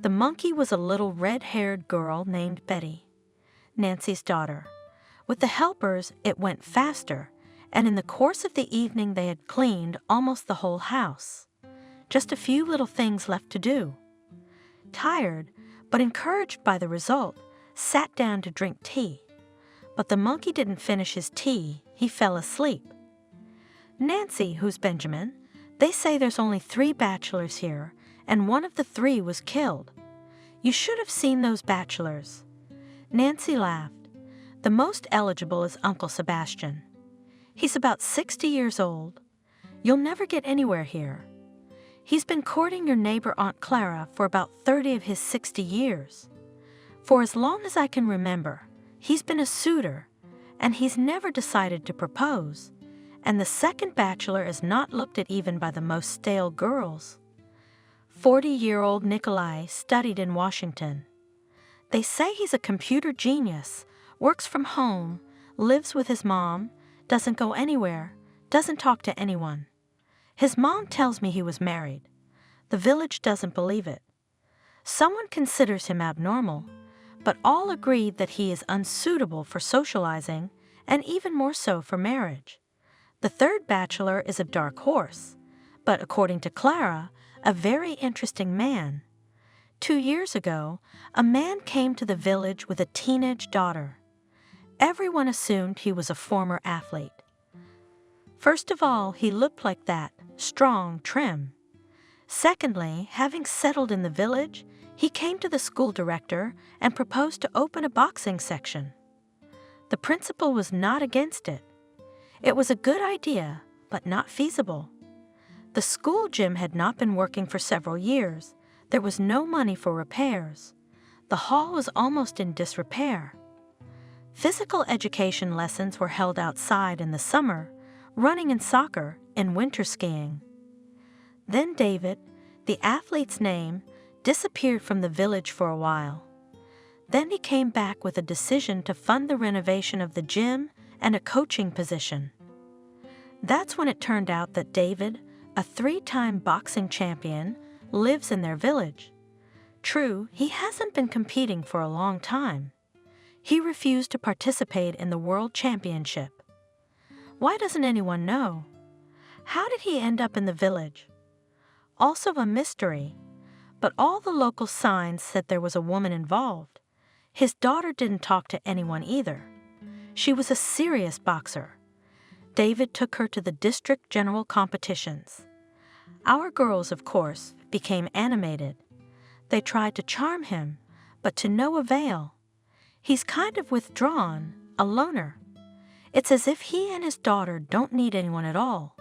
The monkey was a little red-haired girl named Betty, Nancy's daughter. With the helpers, it went faster, and in the course of the evening they had cleaned almost the whole house. Just a few little things left to do. Tired, but encouraged by the result, sat down to drink tea. But the monkey didn't finish his tea. He fell asleep. Nancy, who's Benjamin, they say there's only 3 bachelors here, and one of the 3 was killed. You should have seen those bachelors. Nancy laughed. The most eligible is Uncle Sebastian. He's about 60 years old. You'll never get anywhere here. He's been courting your neighbor Aunt Clara for about 30 of his 60 years. For as long as I can remember, he's been a suitor, and he's never decided to propose. And the second bachelor is not looked at even by the most stale girls. 40-year-old Nikolai studied in Washington. They say he's a computer genius, works from home, lives with his mom, doesn't go anywhere, doesn't talk to anyone. His mom tells me he was married. The village doesn't believe it. Someone considers him abnormal, but all agreed that he is unsuitable for socializing and even more so for marriage. The third bachelor is a dark horse, but according to Clara, a very interesting man. 2 years ago, a man came to the village with a teenage daughter. Everyone assumed he was a former athlete. First of all, he looked like that, strong, trim. Secondly, having settled in the village, he came to the school director and proposed to open a boxing section. The principal was not against it. It was a good idea, but not feasible. The school gym had not been working for several years. There was no money for repairs. The hall was almost in disrepair. Physical education lessons were held outside in the summer, running and soccer, and winter skiing. Then David, the athlete's name, disappeared from the village for a while. Then he came back with a decision to fund the renovation of the gym and a coaching position. That's when it turned out that David, a 3-time boxing champion, lives in their village. True, he hasn't been competing for a long time. He refused to participate in the World Championship. Why doesn't anyone know? How did he end up in the village? Also a mystery, but all the local signs said there was a woman involved. His daughter didn't talk to anyone either. She was a serious boxer. David took her to the district general competitions. Our girls, of course, became animated. They tried to charm him, but to no avail. He's kind of withdrawn, a loner. It's as if he and his daughter don't need anyone at all.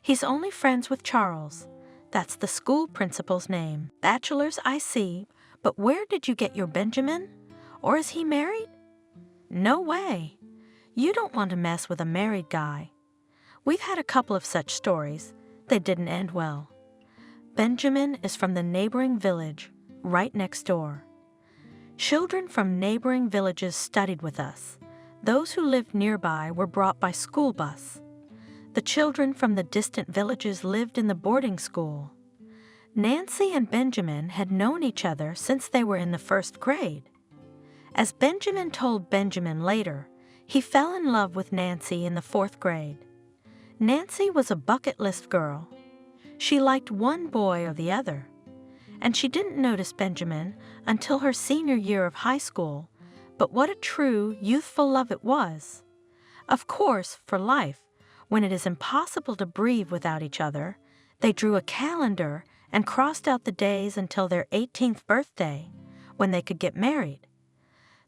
He's only friends with Charles. That's the school principal's name. Bachelors, I see, but where did you get your Benjamin? Or is he married? No way. You don't want to mess with a married guy. We've had a couple of such stories. They didn't end well. Benjamin is from the neighboring village, right next door. Children from neighboring villages studied with us. Those who lived nearby were brought by school bus. The children from the distant villages lived in the boarding school. Nancy and Benjamin had known each other since they were in the 1st grade. As Benjamin told Benjamin later, he fell in love with Nancy in the 4th grade. Nancy was a bucket list girl. She liked one boy or the other, and she didn't notice Benjamin until her senior year of high school, but what a true, youthful love it was. Of course, for life, when it is impossible to breathe without each other, they drew a calendar and crossed out the days until their 18th birthday, when they could get married.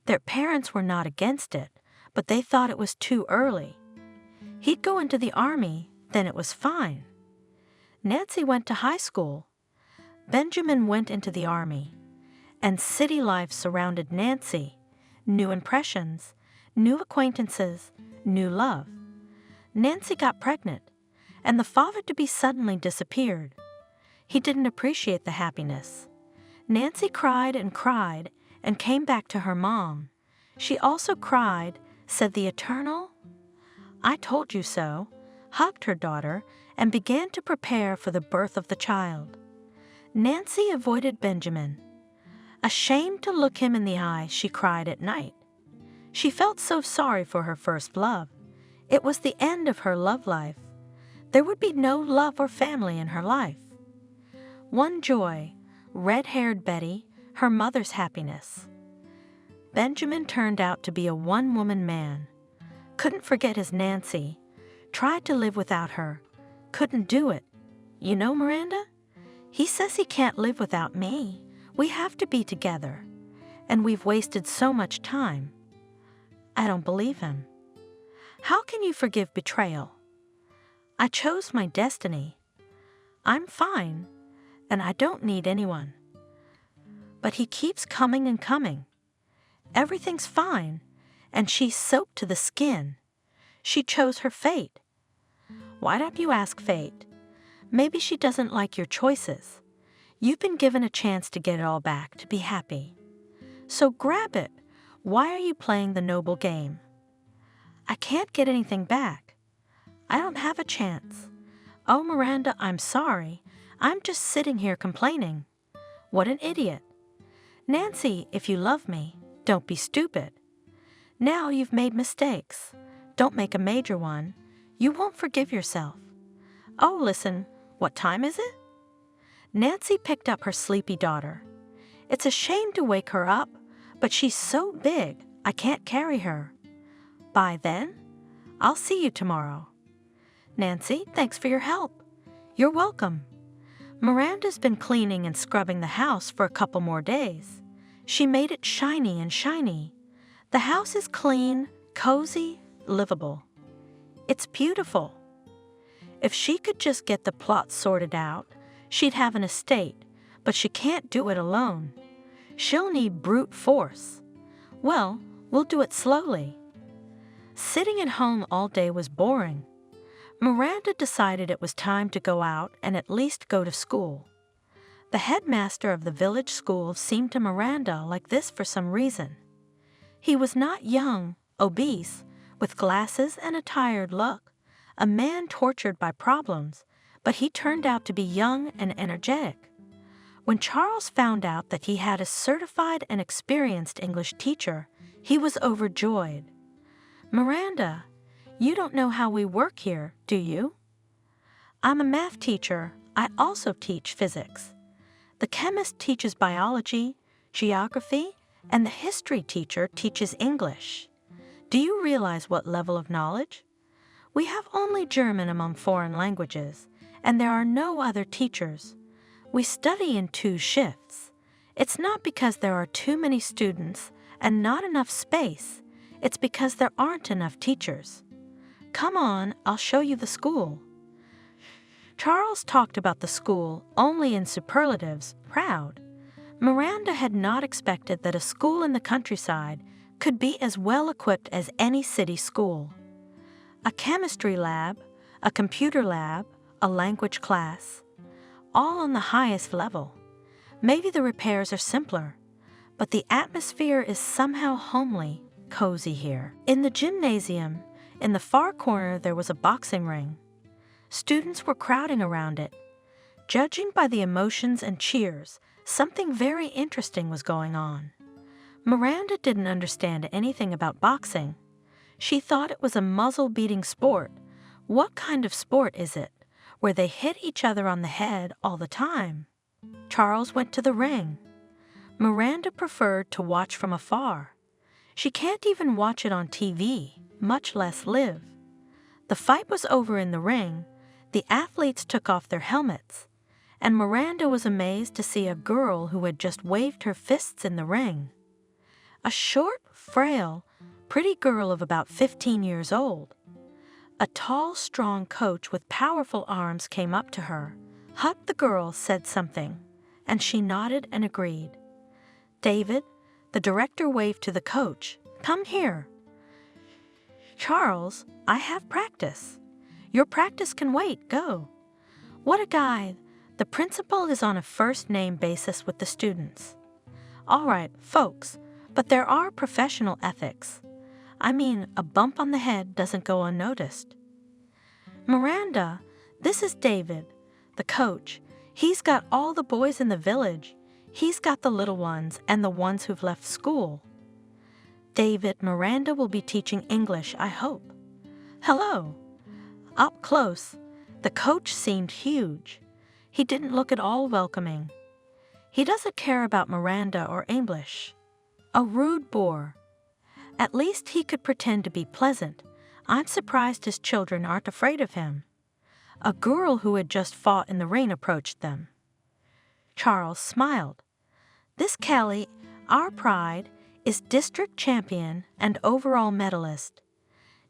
Their parents were not against it, but they thought it was too early. He'd go into the army, then it was fine. Nancy went to high school. Benjamin went into the army, and city life surrounded Nancy. New impressions, new acquaintances, new love. Nancy got pregnant, and the father-to-be suddenly disappeared. He didn't appreciate the happiness. Nancy cried and came back to her mom. She also cried, said the eternal, "I told you so," hugged her daughter, and began to prepare for the birth of the child. Nancy avoided Benjamin. Ashamed to look him in the eye, she cried at night. She felt so sorry for her first love. It was the end of her love life. There would be no love or family in her life. One joy, red-haired Betty, her mother's happiness. Benjamin turned out to be a one-woman man. Couldn't forget his Nancy. Tried to live without her. Couldn't do it. You know, Miranda? He says he can't live without me. We have to be together. And we've wasted so much time. I don't believe him. How can you forgive betrayal? I chose my destiny. I'm fine, and I don't need anyone. But he keeps coming and coming. Everything's fine, and she's soaked to the skin. She chose her fate. Why don't you ask fate? Maybe she doesn't like your choices. You've been given a chance to get it all back, to be happy. So grab it. Why are you playing the noble game? I can't get anything back. I don't have a chance. Oh, Miranda, I'm sorry. I'm just sitting here complaining. What an idiot. Nancy, if you love me, don't be stupid. Now you've made mistakes. Don't make a major one. You won't forgive yourself. Oh, listen, what time is it? Nancy picked up her sleepy daughter. It's a shame to wake her up, but she's so big, I can't carry her. Bye then. I'll see you tomorrow. Nancy, thanks for your help. You're welcome. Miranda's been cleaning and scrubbing the house for a couple more days. She made it shiny and shiny. The house is clean, cozy, livable. It's beautiful. If she could just get the plot sorted out, she'd have an estate, but she can't do it alone. She'll need brute force. Well, we'll do it slowly. Sitting at home all day was boring. Miranda decided it was time to go out and at least go to school. The headmaster of the village school seemed to Miranda like this for some reason. He was not young, obese, with glasses and a tired look, a man tortured by problems, but he turned out to be young and energetic. When Charles found out that he had a certified and experienced English teacher, he was overjoyed. Miranda, you don't know how we work here, do you? I'm a math teacher. I also teach physics. The chemist teaches biology, geography, and the history teacher teaches English. Do you realize what level of knowledge? We have only German among foreign languages, and there are no other teachers. We study in 2 shifts. It's not because there are too many students and not enough space. It's because there aren't enough teachers. Come on, I'll show you the school. Charles talked about the school only in superlatives, proud. Miranda had not expected that a school in the countryside could be as well equipped as any city school. A chemistry lab, a computer lab, a language class, all on the highest level. Maybe the repairs are simpler, but the atmosphere is somehow homely, cozy here. In the gymnasium, in the far corner, there was a boxing ring. Students were crowding around it. Judging by the emotions and cheers, something very interesting was going on. Miranda didn't understand anything about boxing. She thought it was a muzzle-beating sport. What kind of sport is it, where they hit each other on the head all the time? Charles went to the ring. Miranda preferred to watch from afar. She can't even watch it on TV, much less live. The fight was over in the ring. The athletes took off their helmets, and Miranda was amazed to see a girl who had just waved her fists in the ring. A short, frail, pretty girl of about 15 years old. A tall, strong coach with powerful arms came up to her, hugged the girl, said something, and she nodded and agreed. David, the director, waved to the coach. Come here. Charles, I have practice. Your practice can wait. Go. What a guy. The principal is on a first-name basis with the students. All right, folks, but there are professional ethics. I mean, a bump on the head doesn't go unnoticed. Miranda, this is David, the coach. He's got all the boys in the village. He's got the little ones and the ones who've left school. David, Miranda will be teaching English, I hope. Hello. Up close, the coach seemed huge. He didn't look at all welcoming. He doesn't care about Miranda or English. A rude bore. At least he could pretend to be pleasant. I'm surprised his children aren't afraid of him. A girl who had just fought in the ring approached them. Charles smiled. This Kelly, our pride, is district champion and overall medalist.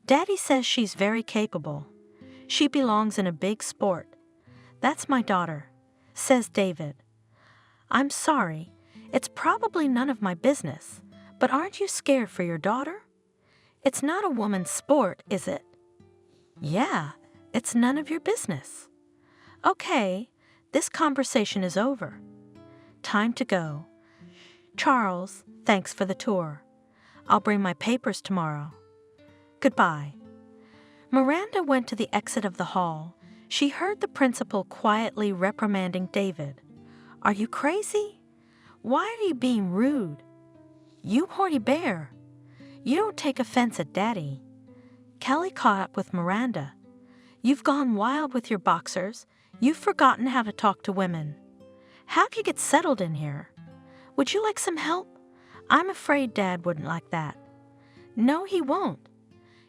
Daddy says she's very capable. She belongs in a big sport. That's my daughter, says David. I'm sorry, it's probably none of my business, but aren't you scared for your daughter? It's not a woman's sport, is it? Yeah, it's none of your business. Okay, this conversation is over. Time to go. Charles, thanks for the tour. I'll bring my papers tomorrow. Goodbye. Miranda went to the exit of the hall. She heard the principal quietly reprimanding David. Are you crazy? Why are you being rude? You horny bear. You don't take offense at Daddy. Kelly caught up with Miranda. You've gone wild with your boxers. You've forgotten how to talk to women. How'd you get settled in here? Would you like some help? I'm afraid Dad wouldn't like that. No, he won't.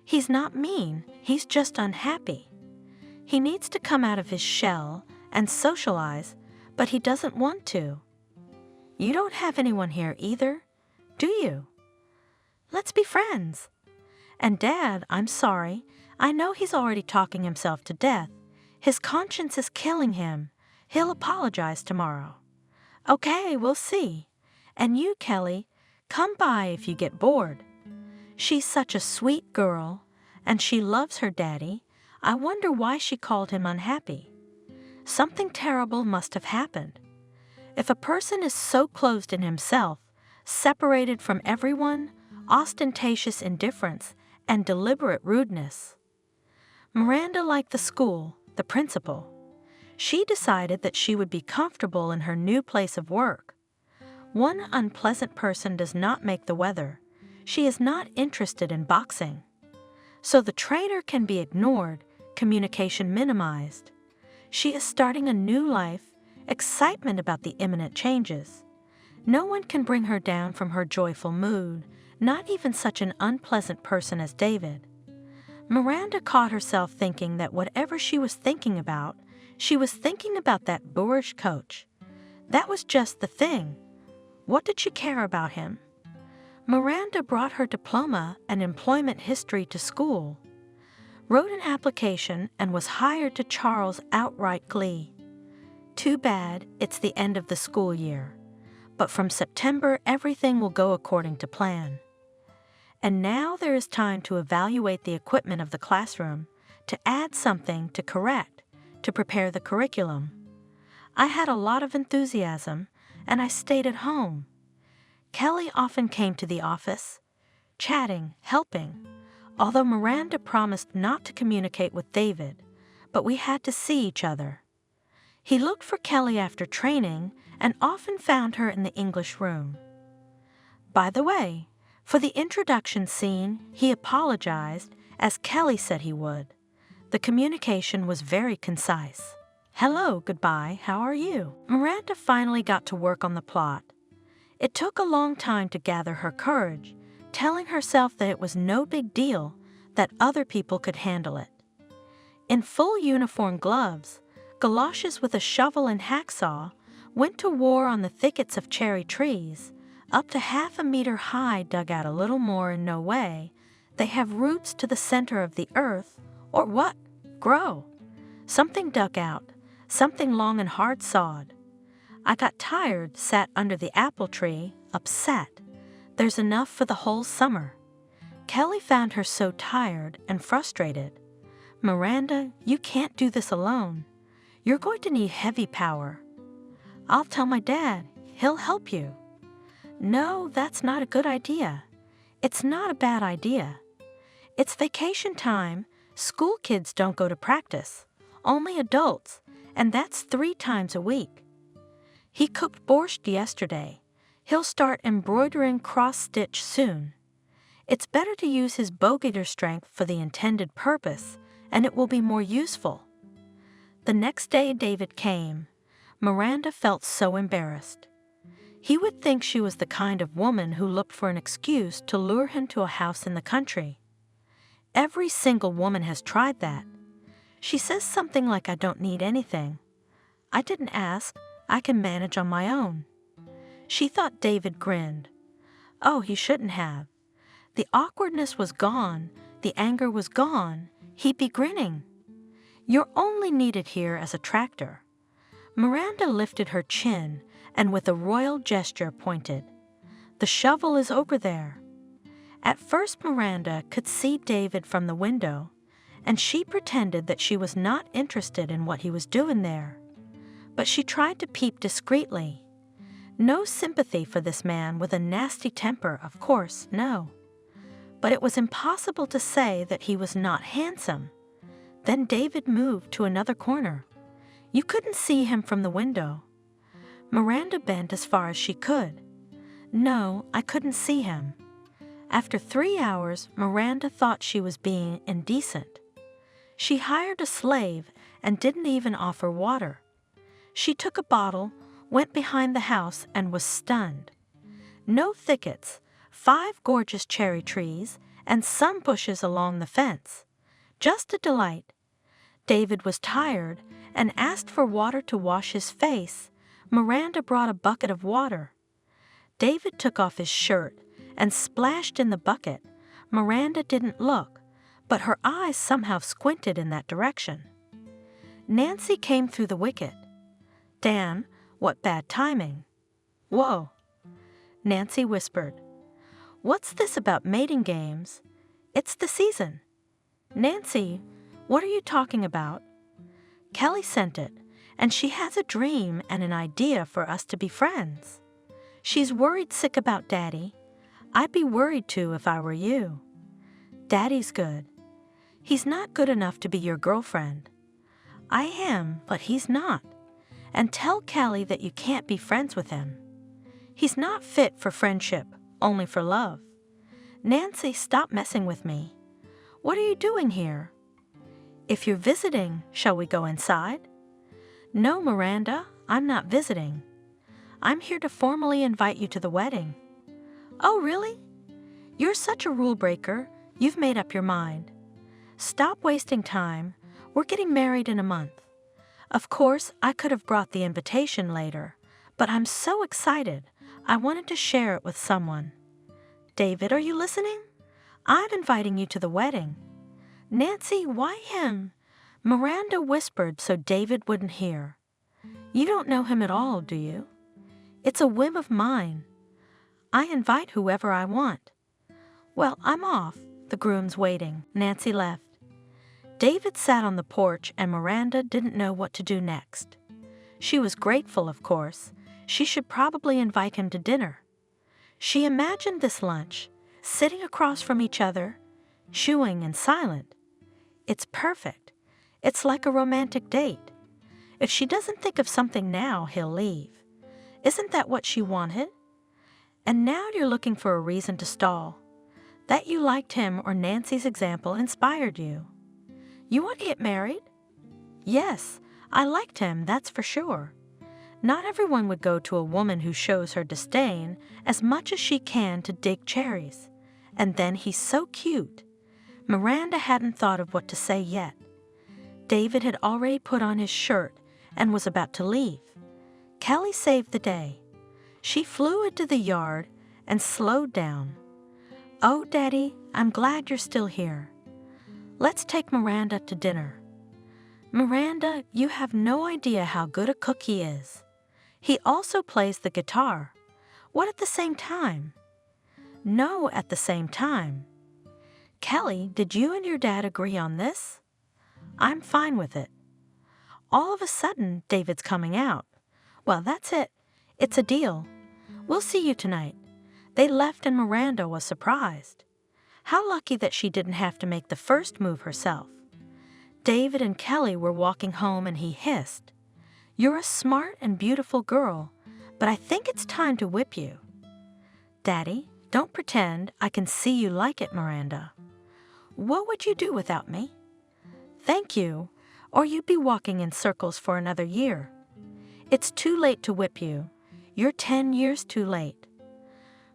He's not mean. He's just unhappy. He needs to come out of his shell and socialize, but he doesn't want to. You don't have anyone here either, do you? Let's be friends. And Dad, I'm sorry. I know he's already talking himself to death. His conscience is killing him. He'll apologize tomorrow. Okay, we'll see. And you, Kelly, come by if you get bored. She's such a sweet girl, and she loves her daddy. I wonder why she called him unhappy. Something terrible must have happened. If a person is so closed in himself, separated from everyone, ostentatious indifference, and deliberate rudeness. Miranda liked the school, the principal. She decided that she would be comfortable in her new place of work. One unpleasant person does not make the weather. She is not interested in boxing. So the trainer can be ignored, communication minimized. She is starting a new life, excitement about the imminent changes. No one can bring her down from her joyful mood, not even such an unpleasant person as David. Miranda caught herself thinking that whatever she was thinking about that boorish coach. That was just the thing. What did she care about him? Miranda brought her diploma and employment history to school, wrote an application, and was hired to Charles' outright glee. Too bad it's the end of the school year, but from September everything will go according to plan. And now there is time to evaluate the equipment of the classroom, to add something, to correct, to prepare the curriculum. I had a lot of enthusiasm, and I stayed at home. Kelly often came to the office, chatting, helping, although Miranda promised not to communicate with David, but we had to see each other. He looked for Kelly after training and often found her in the English room. By the way, for the introduction scene, he apologized, as Kelly said he would. The communication was very concise. Hello, goodbye, how are you? Miranda finally got to work on the plot. It took a long time to gather her courage, telling herself that it was no big deal, that other people could handle it. In full uniform gloves, galoshes with a shovel and hacksaw, went to war on the thickets of cherry trees, up to 1/2 meter high, dug out a little more in no way. They have roots to the center of the earth, or what? Grow. Something dug out, something long and hard sawed. I got tired, sat under the apple tree, upset. There's enough for the whole summer. Kelly found her so tired and frustrated. Miranda, you can't do this alone. You're going to need heavy power. I'll tell my dad. He'll help you. No, that's not a good idea. It's not a bad idea. It's vacation time. School kids don't go to practice. Only adults, and that's 3 times a week. He cooked borscht yesterday. He'll start embroidering cross-stitch soon. It's better to use his bowgator strength for the intended purpose, and it will be more useful. The next day David came. Miranda felt so embarrassed. He would think she was the kind of woman who looked for an excuse to lure him to a house in the country. Every single woman has tried that. She says something like, I don't need anything. I didn't ask. I can manage on my own. She thought David grinned. Oh, he shouldn't have. The awkwardness was gone. The anger was gone. He'd be grinning. You're only needed here as a tractor. Miranda lifted her chin and with a royal gesture pointed. The shovel is over there. At first Miranda could see David from the window, and she pretended that she was not interested in what he was doing there. But she tried to peep discreetly. No sympathy for this man with a nasty temper, of course, no. But it was impossible to say that he was not handsome. Then David moved to another corner. You couldn't see him from the window. Miranda bent as far as she could. No, I couldn't see him. After 3 hours, Miranda thought she was being indecent. She hired a slave and didn't even offer water. She took a bottle, went behind the house, and was stunned. No thickets, 5 gorgeous cherry trees, and some bushes along the fence. Just a delight. David was tired and asked for water to wash his face. Miranda brought a bucket of water. David took off his shirt and splashed in the bucket. Miranda didn't look, but her eyes somehow squinted in that direction. Nancy came through the wicket. Dan, what bad timing. Whoa. Nancy whispered. What's this about mating games? It's the season. Nancy, what are you talking about? Kelly sent it, and she has a dream and an idea for us to be friends. She's worried sick about Daddy. I'd be worried too if I were you. Daddy's good. He's not good enough to be your girlfriend. I am, but he's not. And tell Kelly that you can't be friends with him. He's not fit for friendship, only for love. Nancy, stop messing with me. What are you doing here? If you're visiting, shall we go inside? No, Miranda, I'm not visiting. I'm here to formally invite you to the wedding. Oh, really? You're such a rule breaker. You've made up your mind. Stop wasting time. We're getting married in a month. Of course, I could have brought the invitation later, but I'm so excited. I wanted to share it with someone. David, are you listening? I'm inviting you to the wedding. Nancy, why him? Miranda whispered so David wouldn't hear. You don't know him at all, do you? It's a whim of mine. I invite whoever I want. Well, I'm off. The groom's waiting. Nancy left. David sat on the porch and Miranda didn't know what to do next. She was grateful, of course. She should probably invite him to dinner. She imagined this lunch, sitting across from each other, chewing and silent. It's perfect. It's like a romantic date. If she doesn't think of something now, he'll leave. Isn't that what she wanted? And now you're looking for a reason to stall. That you liked him or Nancy's example inspired you. You want to get married? Yes, I liked him, that's for sure. Not everyone would go to a woman who shows her disdain as much as she can to dig cherries. And then he's so cute. Miranda hadn't thought of what to say yet. David had already put on his shirt and was about to leave. Kelly saved the day. She flew into the yard and slowed down. Oh, Daddy, I'm glad you're still here. Let's take Miranda to dinner. Miranda, you have no idea how good a cook he is. He also plays the guitar. What at the same time? No, at the same time. Kelly, did you and your dad agree on this? I'm fine with it. All of a sudden, David's coming out. Well, that's it. It's a deal. We'll see you tonight. They left and Miranda was surprised. How lucky that she didn't have to make the first move herself. David and Kelly were walking home and he hissed, You're a smart and beautiful girl, but I think it's time to whip you. Daddy, don't pretend. I can see you like it, Miranda. What would you do without me? Thank you, or you'd be walking in circles for another year. It's too late to whip you. You're 10 years too late.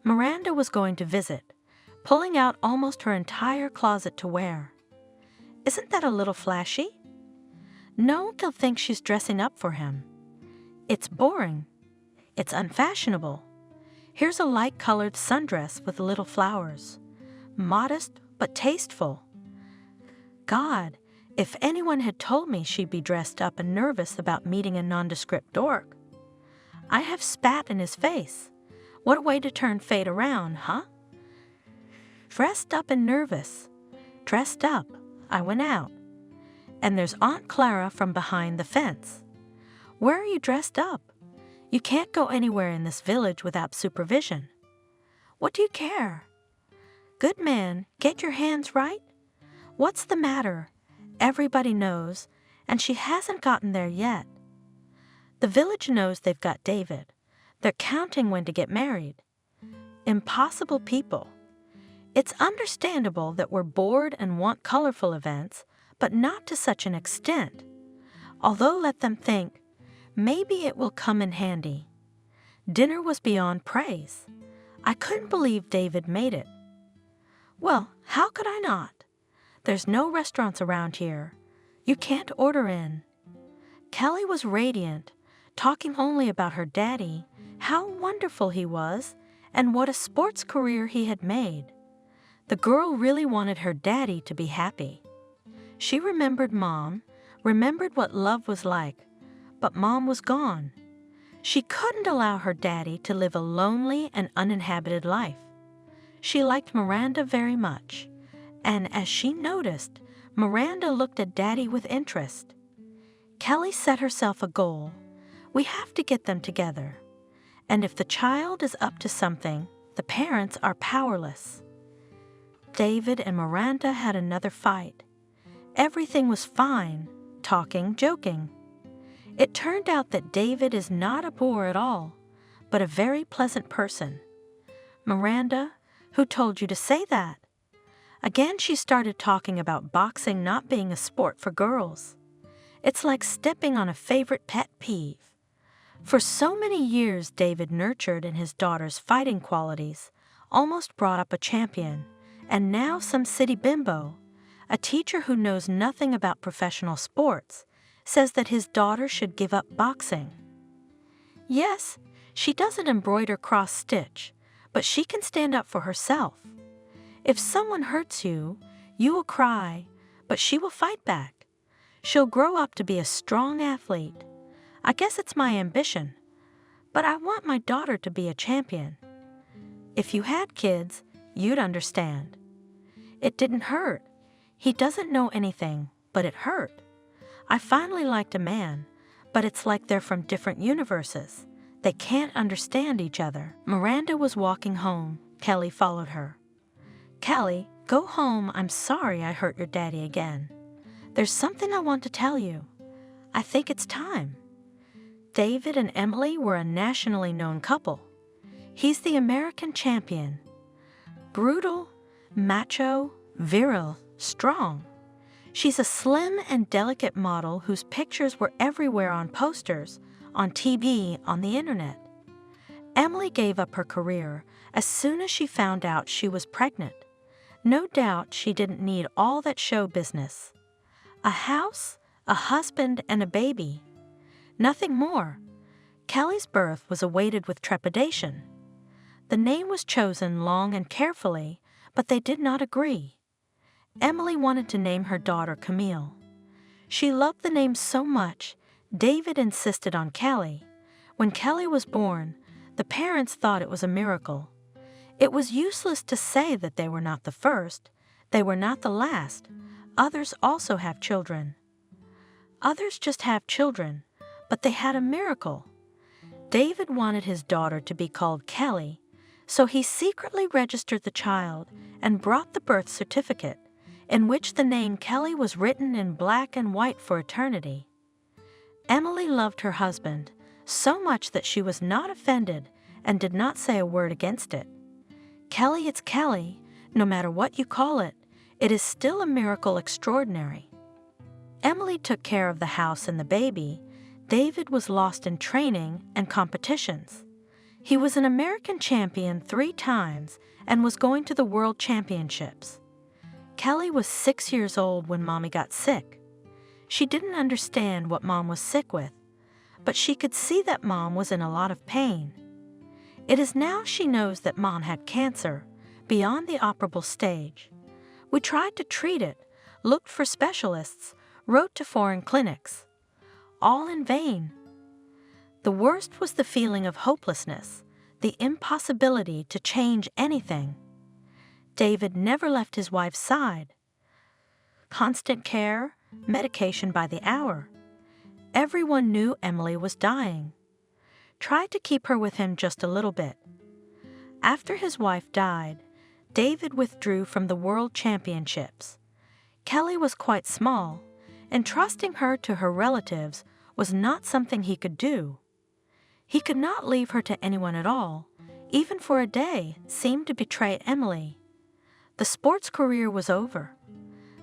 Miranda was going to visit, pulling out almost her entire closet to wear. Isn't that a little flashy? No one will think she's dressing up for him. It's boring. It's unfashionable. Here's a light-colored sundress with little flowers. Modest but tasteful. God, if anyone had told me she'd be dressed up and nervous about meeting a nondescript dork. I have spat in his face. What a way to turn fate around, huh? Dressed up and nervous. Dressed up. I went out. And there's Aunt Clara from behind the fence. Where are you dressed up? You can't go anywhere in this village without supervision. What do you care? Good man, get your hands right. What's the matter? Everybody knows, and she hasn't gotten there yet. The village knows they've got David. They're counting when to get married. Impossible people. It's understandable that we're bored and want colorful events, but not to such an extent. Although let them think, maybe it will come in handy. Dinner was beyond praise. I couldn't believe David made it. Well, how could I not? There's no restaurants around here. You can't order in." Kelly was radiant, talking only about her daddy, how wonderful he was, and what a sports career he had made. The girl really wanted her daddy to be happy. She remembered Mom, remembered what love was like, but Mom was gone. She couldn't allow her daddy to live a lonely and uninhabited life. She liked Miranda very much, and as she noticed, Miranda looked at Daddy with interest. Kelly set herself a goal. We have to get them together. And if the child is up to something, the parents are powerless. David and Miranda had another fight. Everything was fine, talking, joking. It turned out that David is not a bore at all, but a very pleasant person. "Miranda, who told you to say that?" Again she started talking about boxing not being a sport for girls. It's like stepping on a favorite pet peeve. For so many years David nurtured in his daughter's fighting qualities, almost brought up a champion, and now some city bimbo, a teacher who knows nothing about professional sports, says that his daughter should give up boxing. Yes, she doesn't embroider cross-stitch, but she can stand up for herself. If someone hurts you, you will cry, but she will fight back. She'll grow up to be a strong athlete. I guess it's my ambition, but I want my daughter to be a champion. If you had kids, you'd understand. It didn't hurt. He doesn't know anything, but it hurt. I finally liked a man, but it's like they're from different universes. They can't understand each other. Miranda was walking home. Kelly followed her. "Kelly, go home. I'm sorry I hurt your daddy again. There's something I want to tell you. I think it's time." David and Emily were a nationally known couple. He's the American champion. Brutal, macho, virile, strong. She's a slim and delicate model whose pictures were everywhere on posters, on TV, on the internet. Emily gave up her career as soon as she found out she was pregnant. No doubt she didn't need all that show business. A house, a husband, and a baby. Nothing more. Kelly's birth was awaited with trepidation. The name was chosen long and carefully, but they did not agree. Emily wanted to name her daughter Camille. She loved the name so much, David insisted on Kelly. When Kelly was born, the parents thought it was a miracle. It was useless to say that they were not the first, they were not the last. Others also have children. Others just have children, but they had a miracle. David wanted his daughter to be called Kelly, so he secretly registered the child and brought the birth certificate, in which the name Kelly was written in black and white for eternity. Emily loved her husband so much that she was not offended and did not say a word against it. Kelly, it's Kelly, no matter what you call it, it is still a miracle extraordinary. Emily took care of the house and the baby. David was lost in training and competitions. He was an American champion 3 times and was going to the World Championships. Kelly was 6 years old when Mommy got sick. She didn't understand what Mom was sick with, but she could see that Mom was in a lot of pain. It is now she knows that Mom had cancer, beyond the operable stage. We tried to treat it, looked for specialists, wrote to foreign clinics. All in vain. The worst was the feeling of hopelessness, the impossibility to change anything. David never left his wife's side. Constant care, medication by the hour. Everyone knew Emily was dying. Tried to keep her with him just a little bit. After his wife died, David withdrew from the World Championships. Kelly was quite small, and trusting her to her relatives was not something he could do. He could not leave her to anyone at all, even for a day, seemed to betray Emily. The sports career was over.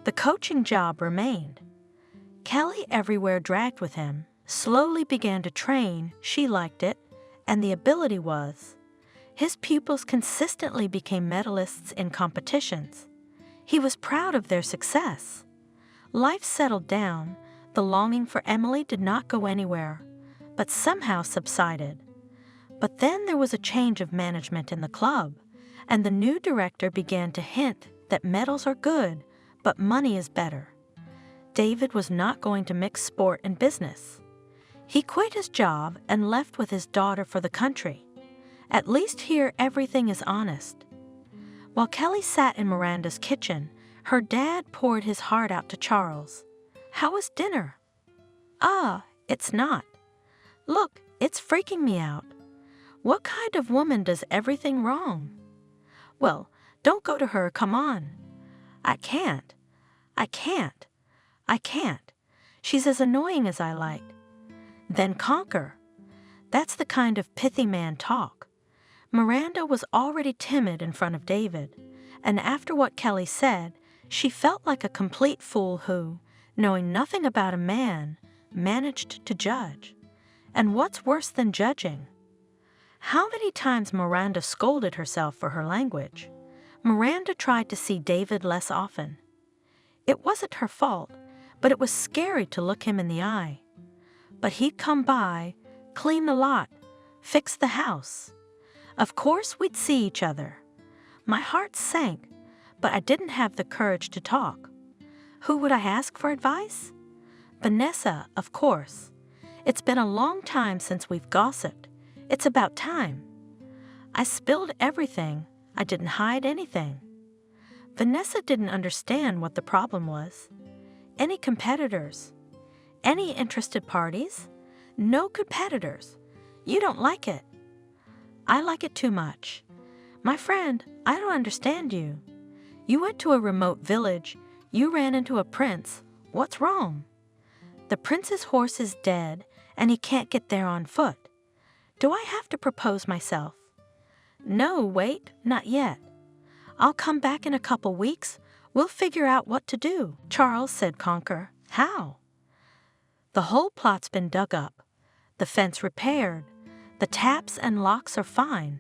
The coaching job remained. Kelly everywhere dragged with him, slowly began to train, she liked it, and the ability was. His pupils consistently became medalists in competitions. He was proud of their success. Life settled down. The longing for Emily did not go anywhere, but somehow subsided. But then there was a change of management in the club, and the new director began to hint that medals are good, but money is better. David was not going to mix sport and business. He quit his job and left with his daughter for the country. At least here everything is honest. While Kelly sat in Miranda's kitchen, her dad poured his heart out to Charles. "How was dinner?" "Ah, it's not. Look, it's freaking me out. What kind of woman does everything wrong?" "Well, don't go to her, come on." I can't. She's as annoying as I like." "Then conquer." That's the kind of pithy man talk. Miranda was already timid in front of David, and after what Kelly said, she felt like a complete fool who, knowing nothing about a man, managed to judge. And what's worse than judging? How many times Miranda scolded herself for her language. Miranda tried to see David less often. It wasn't her fault, but it was scary to look him in the eye. But he'd come by, clean the lot, fix the house. Of course we'd see each other. My heart sank, but I didn't have the courage to talk. Who would I ask for advice? Vanessa, of course. It's been a long time since we've gossiped. It's about time. I spilled everything. I didn't hide anything. Vanessa didn't understand what the problem was. Any competitors? Any interested parties? No competitors. You don't like it. I like it too much. My friend, I don't understand you. You went to a remote village. You ran into a prince. What's wrong? The prince's horse is dead, and he can't get there on foot. Do I have to propose myself? No, wait, not yet. I'll come back in a couple weeks. We'll figure out what to do. Charles said conquer. How? The whole plot's been dug up. The fence repaired. The taps and locks are fine.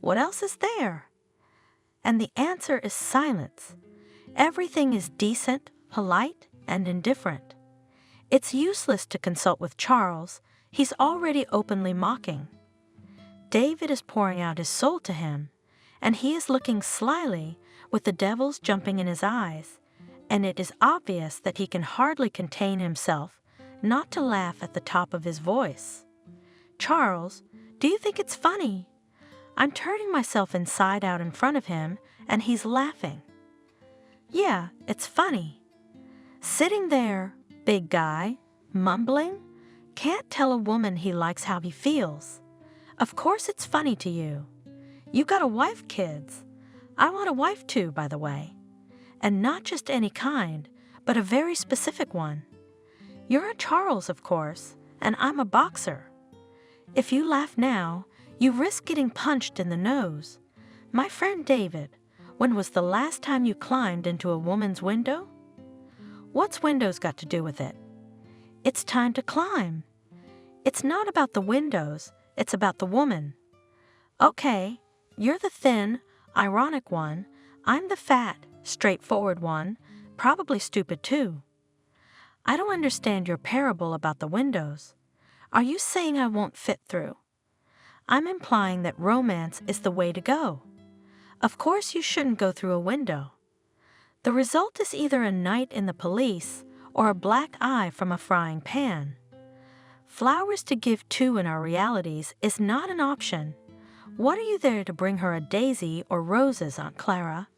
What else is there? And the answer is silence. Everything is decent, polite, and indifferent. It's useless to consult with Charles. He's already openly mocking. David is pouring out his soul to him, and he is looking slyly with the devils jumping in his eyes, and it is obvious that he can hardly contain himself not to laugh at the top of his voice. Charles, do you think it's funny? I'm turning myself inside out in front of him, and he's laughing. Yeah, it's funny. Sitting there, big guy, mumbling, can't tell a woman he likes how he feels. Of course it's funny to you. You got a wife, kids. I want a wife too, by the way. And not just any kind, but a very specific one. You're a Charles, of course, and I'm a boxer. If you laugh now, you risk getting punched in the nose. My friend David, when was the last time you climbed into a woman's window? What's windows got to do with it? It's time to climb. It's not about the windows, it's about the woman. Okay, you're the thin, ironic one. I'm the fat, straightforward one, probably stupid too. I don't understand your parable about the windows. Are you saying I won't fit through? I'm implying that romance is the way to go. Of course you shouldn't go through a window. The result is either a night in the police or a black eye from a frying pan. Flowers to give to in our realities is not an option. What are you there to bring her a daisy or roses, Aunt Clara?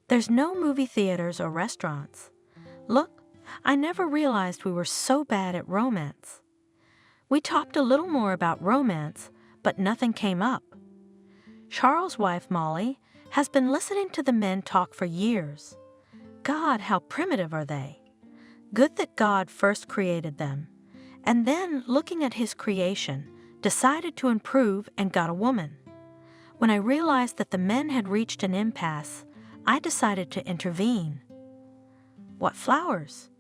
There's no movie theaters or restaurants. Look, I never realized we were so bad at romance. We talked a little more about romance, but nothing came up. Charles' wife, Molly, has been listening to the men talk for years. God, how primitive are they? Good that God first created them, and then, looking at his creation, decided to improve and got a woman. When I realized that the men had reached an impasse, I decided to intervene. What flowers?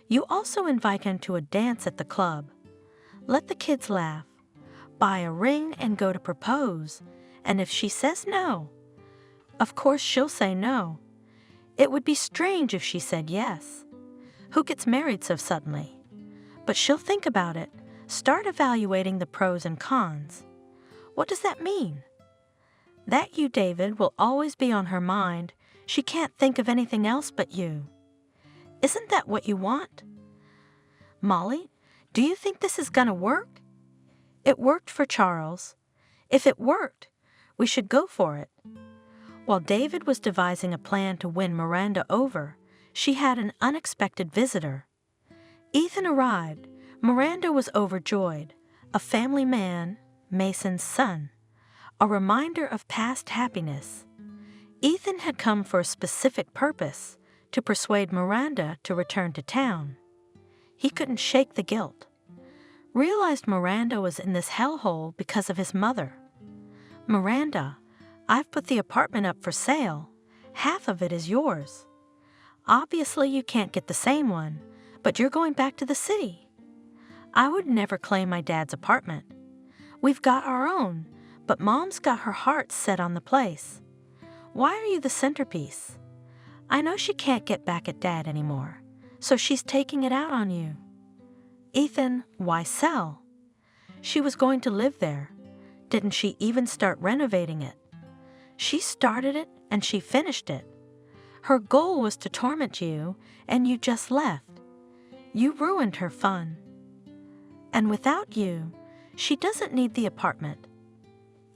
You also invite him to a dance at the club. Let the kids laugh. Buy a ring and go to propose, and if she says no, of course she'll say no. It would be strange if she said yes. Who gets married so suddenly? But she'll think about it, start evaluating the pros and cons. What does that mean? That you, David, will always be on her mind. She can't think of anything else but you. Isn't that what you want? Molly, do you think this is gonna work? It worked for Charles. If it worked, we should go for it. While David was devising a plan to win Miranda over, she had an unexpected visitor. Ethan arrived. Miranda was overjoyed. A family man, Mason's son. A reminder of past happiness. Ethan had come for a specific purpose, to persuade Miranda to return to town. He couldn't shake the guilt. Realized Miranda was in this hellhole because of his mother. Miranda, I've put the apartment up for sale. Half of it is yours. Obviously you can't get the same one, but you're going back to the city. I would never claim my dad's apartment. We've got our own, but Mom's got her heart set on the place. Why are you the centerpiece? I know she can't get back at Dad anymore, so she's taking it out on you. Ethan, why sell? She was going to live there. Didn't she even start renovating it? She started it and she finished it. Her goal was to torment you, and you just left. You ruined her fun. And without you, she doesn't need the apartment.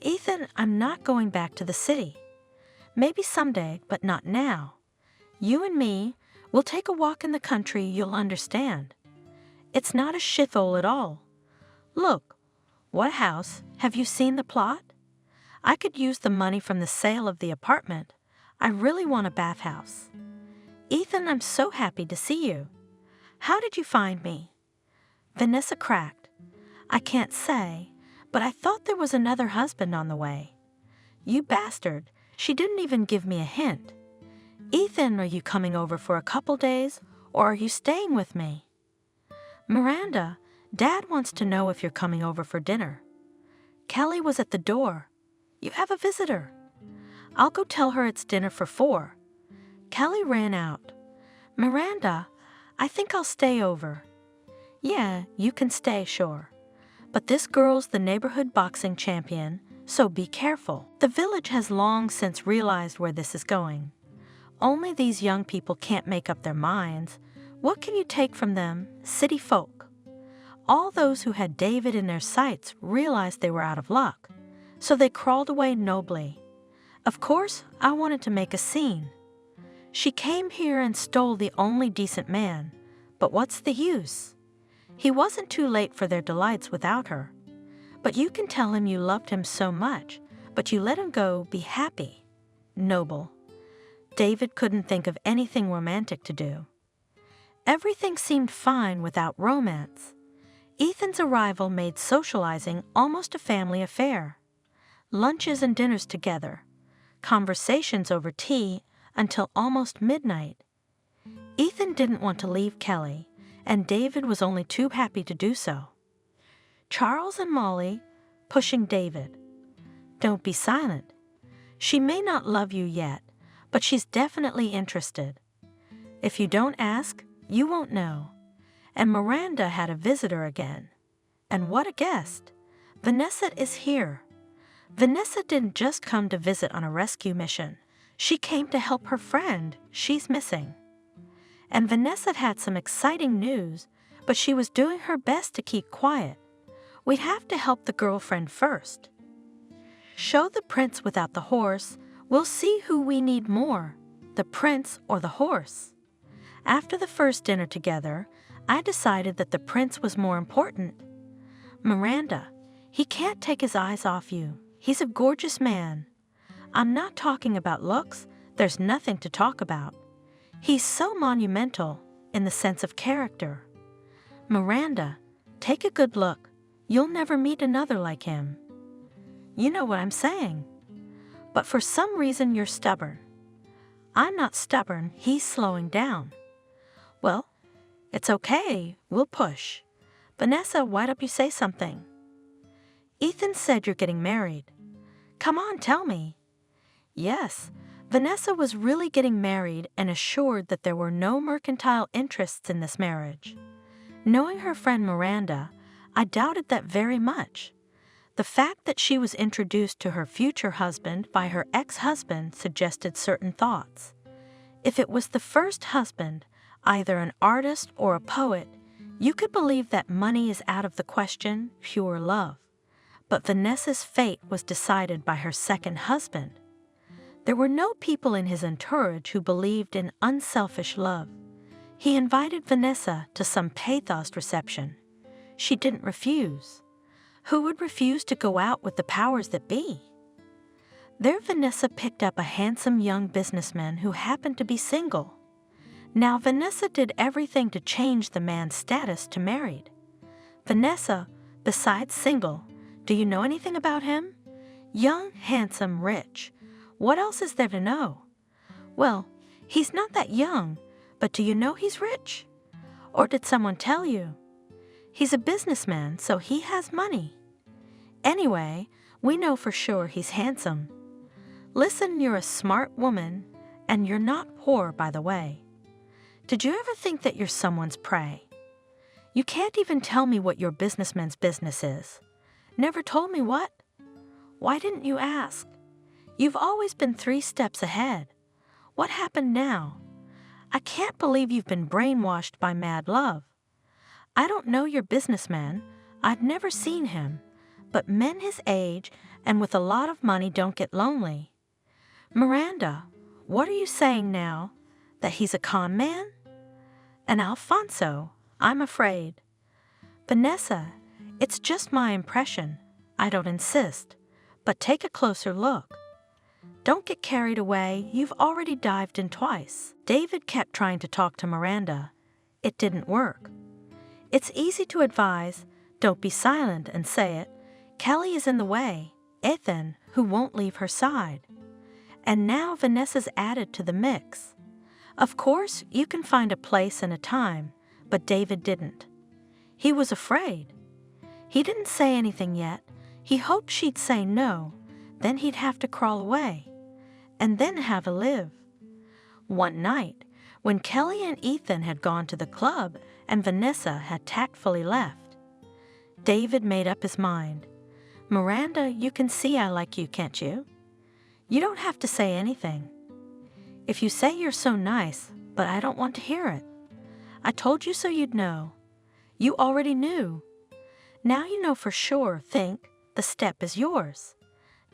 Ethan, I'm not going back to the city. Maybe someday, but not now. You and me, we'll take a walk in the country, you'll understand. It's not a shithole at all. Look, what house? Have you seen the plot? I could use the money from the sale of the apartment. I really want a bathhouse. Ethan, I'm so happy to see you. How did you find me? Vanessa cracked. I can't say, but I thought there was another husband on the way. You bastard, she didn't even give me a hint. Ethan, are you coming over for a couple days, or are you staying with me? Miranda, Dad wants to know if you're coming over for dinner. Kelly was at the door. You have a visitor. I'll go tell her it's dinner for 4. Kelly ran out. Miranda, I think I'll stay over. Yeah, you can stay, sure. But this girl's the neighborhood boxing champion, so be careful. The village has long since realized where this is going. Only these young people can't make up their minds. What can you take from them, city folk? All those who had David in their sights realized they were out of luck, so they crawled away nobly. Of course, I wanted to make a scene. She came here and stole the only decent man, but what's the use? He wasn't too late for their delights without her. But you can tell him you loved him so much, but you let him go be happy. Noble. David couldn't think of anything romantic to do. Everything seemed fine without romance. Ethan's arrival made socializing almost a family affair. Lunches and dinners together. Conversations over tea until almost midnight. Ethan didn't want to leave Kelly, and David was only too happy to do so. Charles and Molly pushing David. Don't be silent. She may not love you yet, but she's definitely interested. If you don't ask, you won't know. And Miranda had a visitor again. And what a guest. Vanessa is here. Vanessa didn't just come to visit on a rescue mission. She came to help her friend she's missing. And Vanessa had some exciting news, but she was doing her best to keep quiet. We'd have to help the girlfriend first. Show the prince without the horse. We'll see who we need more, the prince or the horse. After the first dinner together, I decided that the prince was more important. Miranda, he can't take his eyes off you. He's a gorgeous man. I'm not talking about looks. There's nothing to talk about. He's so monumental in the sense of character. Miranda, take a good look. You'll never meet another like him. You know what I'm saying. But for some reason you're stubborn. I'm not stubborn, he's slowing down. Well, it's okay, we'll push. Vanessa, why don't you say something? Ethan said you're getting married. Come on, tell me. Yes, Vanessa was really getting married and assured that there were no mercantile interests in this marriage. Knowing her friend Miranda, I doubted that very much. The fact that she was introduced to her future husband by her ex-husband suggested certain thoughts. If it was the first husband, either an artist or a poet, you could believe that money is out of the question, pure love. But Vanessa's fate was decided by her second husband. There were no people in his entourage who believed in unselfish love. He invited Vanessa to some pathos reception. She didn't refuse. Who would refuse to go out with the powers that be? There Vanessa picked up a handsome young businessman who happened to be single. Now Vanessa did everything to change the man's status to married. Vanessa, besides single, do you know anything about him? Young, handsome, rich. What else is there to know? Well, he's not that young, but do you know he's rich? Or did someone tell you? He's a businessman, so he has money. Anyway, we know for sure he's handsome. Listen, you're a smart woman, and you're not poor, by the way. Did you ever think that you're someone's prey? You can't even tell me what your businessman's business is. Never told me what? Why didn't you ask? You've always been 3 steps ahead. What happened now? I can't believe you've been brainwashed by mad love. I don't know your businessman. I've never seen him. But men his age and with a lot of money don't get lonely. Miranda, what are you saying now? That he's a con man? And Alfonso, I'm afraid. Vanessa, it's just my impression. I don't insist. But take a closer look. Don't get carried away. You've already dived in twice. David kept trying to talk to Miranda. It didn't work. It's easy to advise, don't be silent and say it. Kelly is in the way, Ethan, who won't leave her side. And now Vanessa's added to the mix. Of course, you can find a place and a time, but David didn't. He was afraid. He didn't say anything yet. He hoped she'd say no, then he'd have to crawl away, and then have a live. One night, when Kelly and Ethan had gone to the club and Vanessa had tactfully left, David made up his mind. Miranda, you can see I like you, can't you? You don't have to say anything. If you say you're so nice, but I don't want to hear it. I told you so you'd know. You already knew. Now you know for sure, think, the step is yours.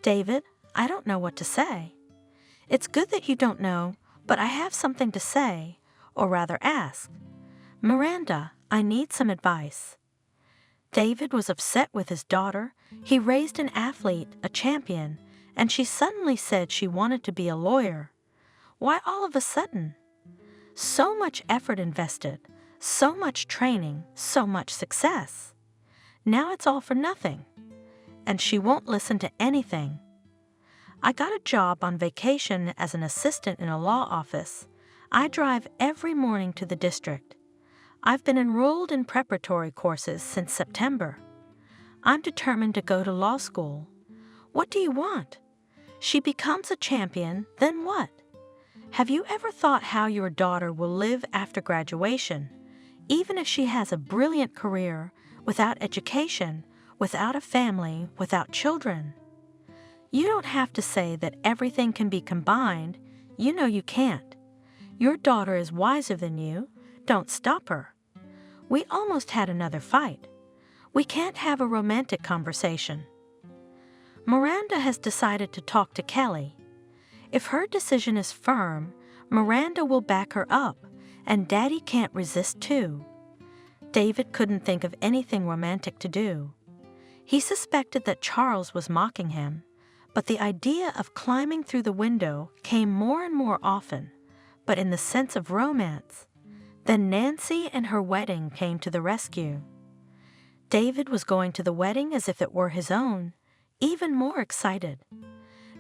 David, I don't know what to say. It's good that you don't know, but I have something to say, or rather ask. Miranda, I need some advice. David was upset with his daughter. He raised an athlete, a champion, and she suddenly said she wanted to be a lawyer. Why all of a sudden? So much effort invested, so much training, so much success. Now it's all for nothing. And she won't listen to anything. I got a job on vacation as an assistant in a law office. I drive every morning to the district. I've been enrolled in preparatory courses since September. I'm determined to go to law school. What do you want? She becomes a champion, then what? Have you ever thought how your daughter will live after graduation, even if she has a brilliant career, without education, without a family, without children? You don't have to say that everything can be combined. You know you can't. Your daughter is wiser than you. Don't stop her. We almost had another fight. We can't have a romantic conversation. Miranda has decided to talk to Kelly. If her decision is firm, Miranda will back her up, and Daddy can't resist too. David couldn't think of anything romantic to do. He suspected that Charles was mocking him, but the idea of climbing through the window came more and more often, but in the sense of romance. Then Nancy and her wedding came to the rescue. David was going to the wedding as if it were his own, even more excited.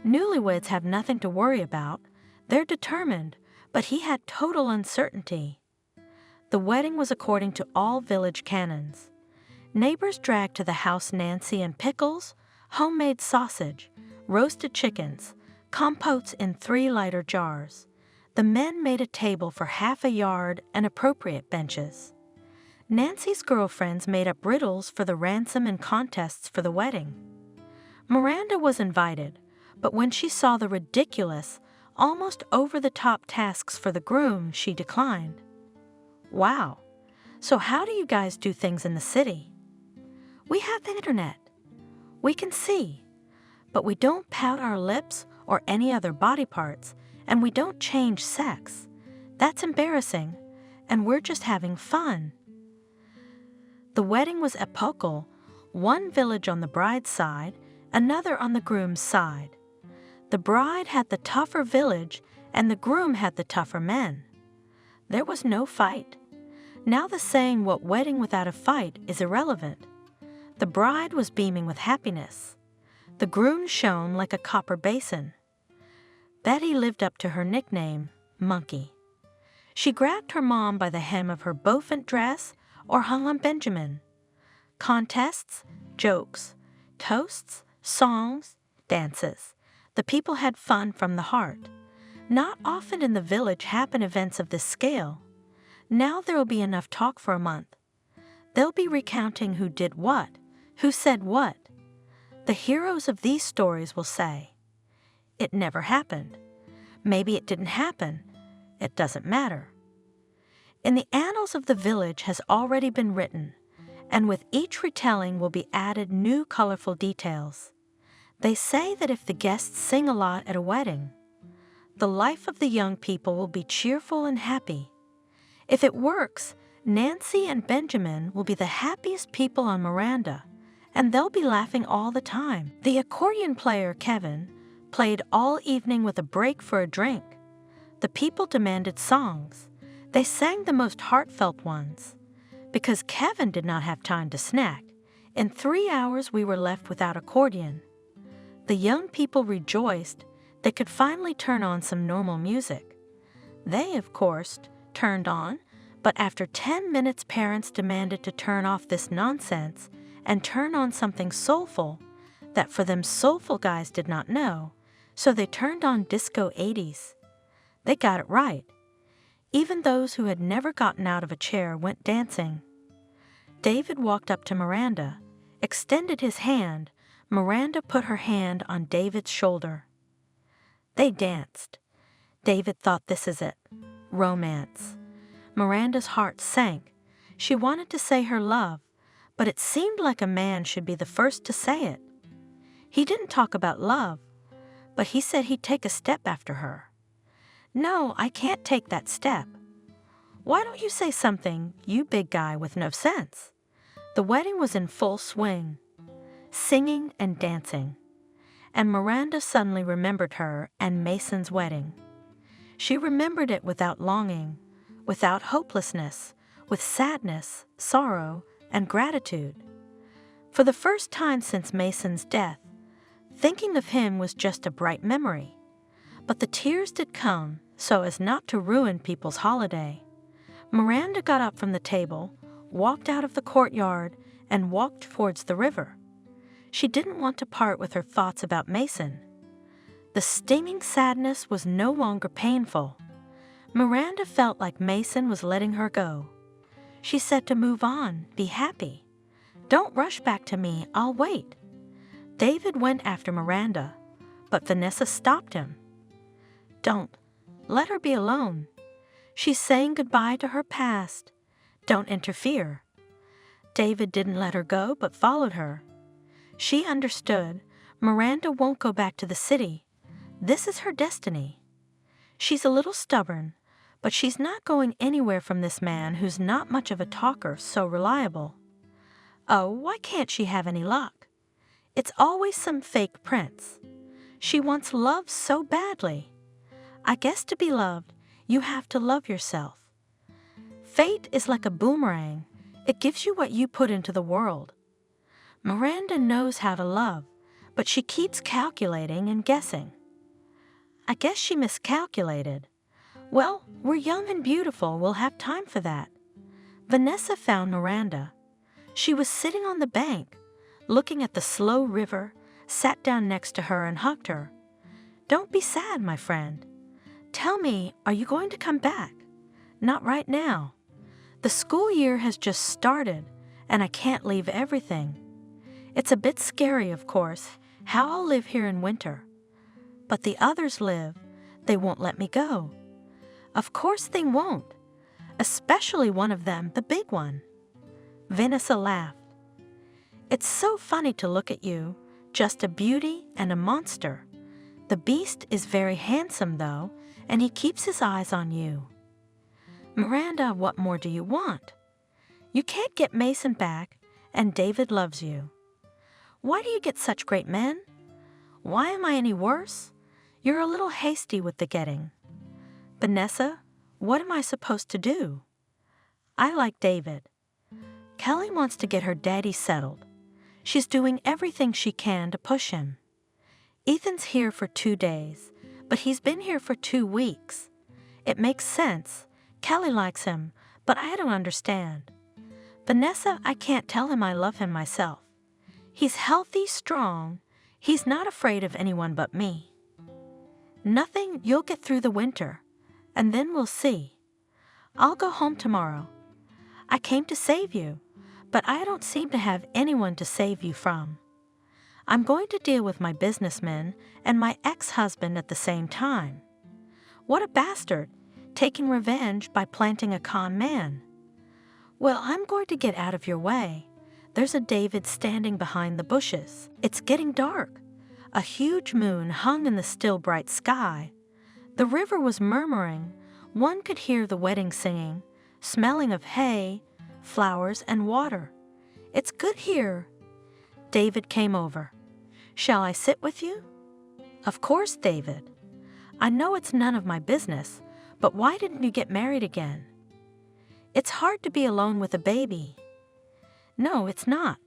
Newlyweds have nothing to worry about. They're determined, but he had total uncertainty. The wedding was according to all village canons. Neighbors dragged to the house Nancy and pickles, homemade sausage, roasted chickens, compotes in 3 lighter jars. The men made a table for half a yard and appropriate benches. Nancy's girlfriends made up riddles for the ransom and contests for the wedding. Miranda was invited, but when she saw the ridiculous, almost over-the-top tasks for the groom, she declined. Wow, so how do you guys do things in the city? We have the internet. We can see, but we don't pout our lips or any other body parts, and we don't change sex. That's embarrassing, and we're just having fun. The wedding was epochal, one village on the bride's side, another on the groom's side. The bride had the tougher village, and the groom had the tougher men. There was no fight. Now the saying, "what wedding without a fight," is irrelevant. The bride was beaming with happiness. The groom shone like a copper basin. Betty lived up to her nickname, Monkey. She grabbed her mom by the hem of her beaufant dress or hung on Benjamin. Contests, jokes, toasts, songs, dances. The people had fun from the heart. Not often in the village happen events of this scale. Now there will be enough talk for a month. They'll be recounting who did what, who said what. The heroes of these stories will say, "It never happened." Maybe it didn't happen. It doesn't matter. In the annals of the village has already been written, and with each retelling will be added new colorful details. They say that if the guests sing a lot at a wedding, the life of the young people will be cheerful and happy. If it works, Nancy and Benjamin will be the happiest people on Miranda, and they'll be laughing all the time. The accordion player, Kevin, played all evening with a break for a drink. The people demanded songs. They sang the most heartfelt ones. Because Kevin did not have time to snack, in 3 hours we were left without accordion. The young people rejoiced they could finally turn on some normal music. They, of course, turned on, but after 10 minutes parents demanded to turn off this nonsense and turn on something soulful that for them soulful guys did not know, so they turned on Disco 80s. They got it right. Even those who had never gotten out of a chair went dancing. David walked up to Miranda, extended his hand. Miranda put her hand on David's shoulder. They danced. David thought, this is it. Romance. Miranda's heart sank. She wanted to say her love, but it seemed like a man should be the first to say it. He didn't talk about love, but he said he'd take a step after her. No, I can't take that step. Why don't you say something, you big guy with no sense? The wedding was in full swing, singing and dancing, and Miranda suddenly remembered her and Mason's wedding. She remembered it without longing, without hopelessness, with sadness, sorrow, and gratitude. For the first time since Mason's death, thinking of him was just a bright memory. But the tears did come so as not to ruin people's holiday. Miranda got up from the table, walked out of the courtyard, and walked towards the river. She didn't want to part with her thoughts about Mason. The stinging sadness was no longer painful. Miranda felt like Mason was letting her go. She said to move on, be happy. Don't rush back to me, I'll wait. David went after Miranda, but Vanessa stopped him. Don't. Let her be alone. She's saying goodbye to her past. Don't interfere. David didn't let her go, but followed her. She understood. Miranda won't go back to the city. This is her destiny. She's a little stubborn, but she's not going anywhere from this man who's not much of a talker, so reliable. Oh, why can't she have any luck? It's always some fake prince. She wants love so badly. I guess to be loved, you have to love yourself. Fate is like a boomerang. It gives you what you put into the world. Miranda knows how to love, but she keeps calculating and guessing. I guess she miscalculated. Well, we're young and beautiful. We'll have time for that. Vanessa found Miranda. She was sitting on the bank, looking at the slow river, sat down next to her and hugged her. Don't be sad, my friend. Tell me, are you going to come back? Not right now. The school year has just started, and I can't leave everything. It's a bit scary, of course, how I'll live here in winter. But the others live. They won't let me go. Of course they won't, especially one of them, the big one. Vanessa laughed. It's so funny to look at you, just a beauty and a monster. The beast is very handsome, though, and he keeps his eyes on you. Miranda, what more do you want? You can't get Mason back, and David loves you. Why do you get such great men? Why am I any worse? You're a little hasty with the getting. Vanessa, what am I supposed to do? I like David. Kelly wants to get her daddy settled. She's doing everything she can to push him. Ethan's here for 2 days, but he's been here for 2 weeks. It makes sense. Kelly likes him, but I don't understand. Vanessa, I can't tell him I love him myself. He's healthy, strong. He's not afraid of anyone but me. Nothing, you'll get through the winter, and then we'll see. I'll go home tomorrow. I came to save you, but I don't seem to have anyone to save you from. I'm going to deal with my businessmen and my ex-husband at the same time. What a bastard, taking revenge by planting a con man. Well, I'm going to get out of your way. There's a David standing behind the bushes. It's getting dark. A huge moon hung in the still bright sky. The river was murmuring. One could hear the wedding singing, smelling of hay, flowers, and water. It's good here. David came over. Shall I sit with you? Of course, David. I know it's none of my business, but why didn't you get married again? It's hard to be alone with a baby. No, it's not.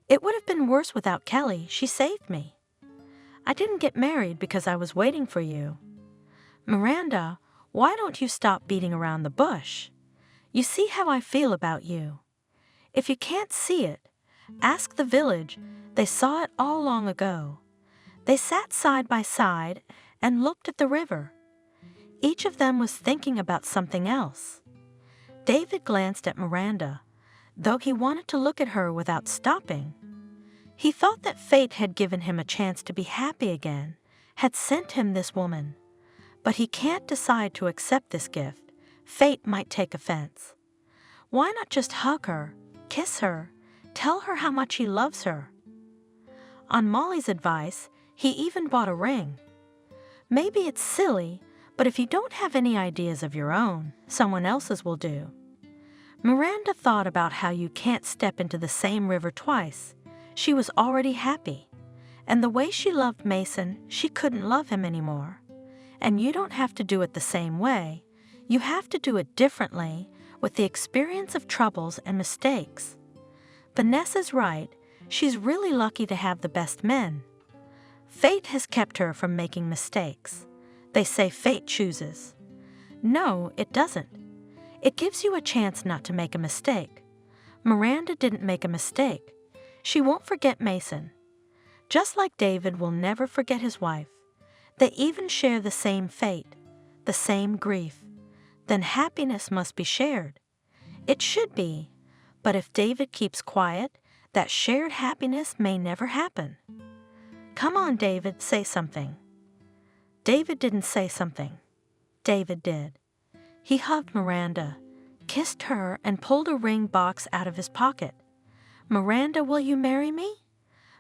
It would have been worse without Kelly. She saved me. I didn't get married because I was waiting for you. Miranda, why don't you stop beating around the bush? You see how I feel about you. If you can't see it, ask the village. They saw it all long ago. They sat side by side and looked at the river. Each of them was thinking about something else. David glanced at Miranda, though he wanted to look at her without stopping. He thought that fate had given him a chance to be happy again, had sent him this woman. But he can't decide to accept this gift. Fate might take offense. Why not just hug her, kiss her, tell her how much he loves her? On Molly's advice, he even bought a ring. Maybe it's silly, but if you don't have any ideas of your own, someone else's will do. Miranda thought about how you can't step into the same river twice. She was already happy. And the way she loved Mason, she couldn't love him anymore. And you don't have to do it the same way. You have to do it differently, with the experience of troubles and mistakes. Vanessa's right. She's really lucky to have the best men. Fate has kept her from making mistakes. They say fate chooses. No, it doesn't. It gives you a chance not to make a mistake. Miranda didn't make a mistake. She won't forget Mason. Just like David will never forget his wife. They even share the same fate, the same grief. Then happiness must be shared. It should be, but if David keeps quiet, that shared happiness may never happen. Come on, David, say something. David didn't say something. David did. He hugged Miranda, kissed her, and pulled a ring box out of his pocket. Miranda, will you marry me?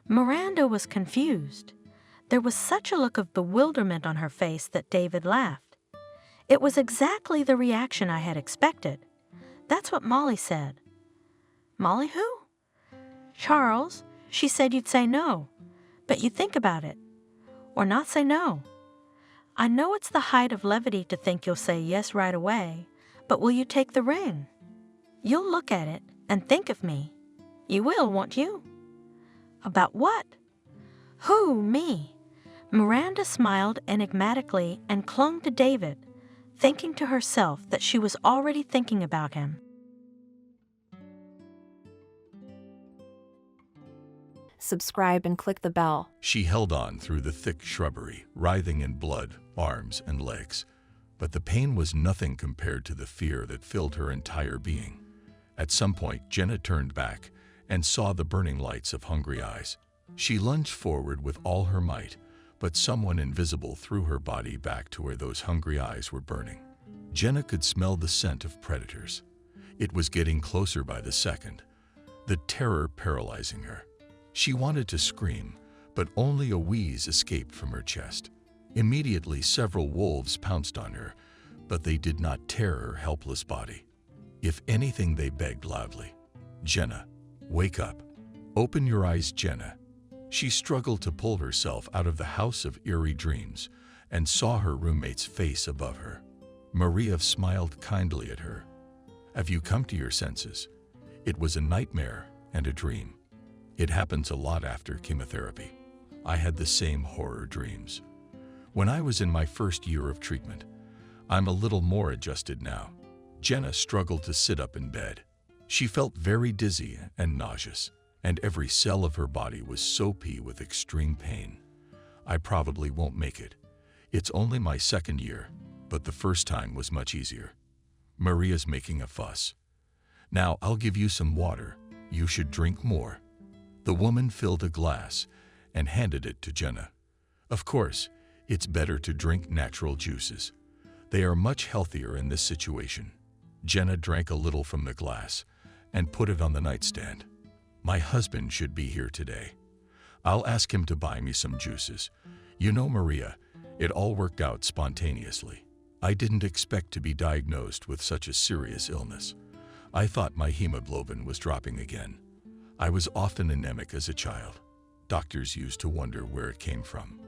Miranda was confused. There was such a look of bewilderment on her face that David laughed. It was exactly the reaction I had expected. That's what Molly said. Molly who? Charles. She said you'd say no, but you'd think about it. Or not say no. I know it's the height of levity to think you'll say yes right away, but will you take the ring? You'll look at it and think of me. You will, won't you? About what? Who, me? Miranda smiled enigmatically and clung to David, thinking to herself that she was already thinking about him. subscribe, and click the bell. She held on through the thick shrubbery, writhing in blood, arms, and legs. But the pain was nothing compared to the fear that filled her entire being. At some point, Jenna turned back and saw the burning lights of hungry eyes. She lunged forward with all her might, but someone invisible threw her body back to where those hungry eyes were burning. Jenna could smell the scent of predators. It was getting closer by the second, the terror paralyzing her. She wanted to scream, but only a wheeze escaped from her chest. Immediately, several wolves pounced on her, but they did not tear her helpless body. If anything, they begged loudly, "Jenna, wake up. Open your eyes, Jenna." She struggled to pull herself out of the house of eerie dreams and saw her roommate's face above her. Maria smiled kindly at her. "Have you come to your senses? It was a nightmare and a dream. It happens a lot after chemotherapy. I had the same horror dreams. When I was in my first year of treatment, I'm a little more adjusted now." Jenna struggled to sit up in bed. She felt very dizzy and nauseous, and every cell of her body was soapy with extreme pain. "I probably won't make it. It's only my second year, but the first time was much easier." Maria's making a fuss. "Now I'll give you some water. You should drink more." The woman filled a glass and handed it to Jenna. "Of course, it's better to drink natural juices. They are much healthier in this situation." Jenna drank a little from the glass and put it on the nightstand. "My husband should be here today. I'll ask him to buy me some juices. You know, Maria, it all worked out spontaneously. I didn't expect to be diagnosed with such a serious illness. I thought my hemoglobin was dropping again. I was often anemic as a child. Doctors used to wonder where it came from.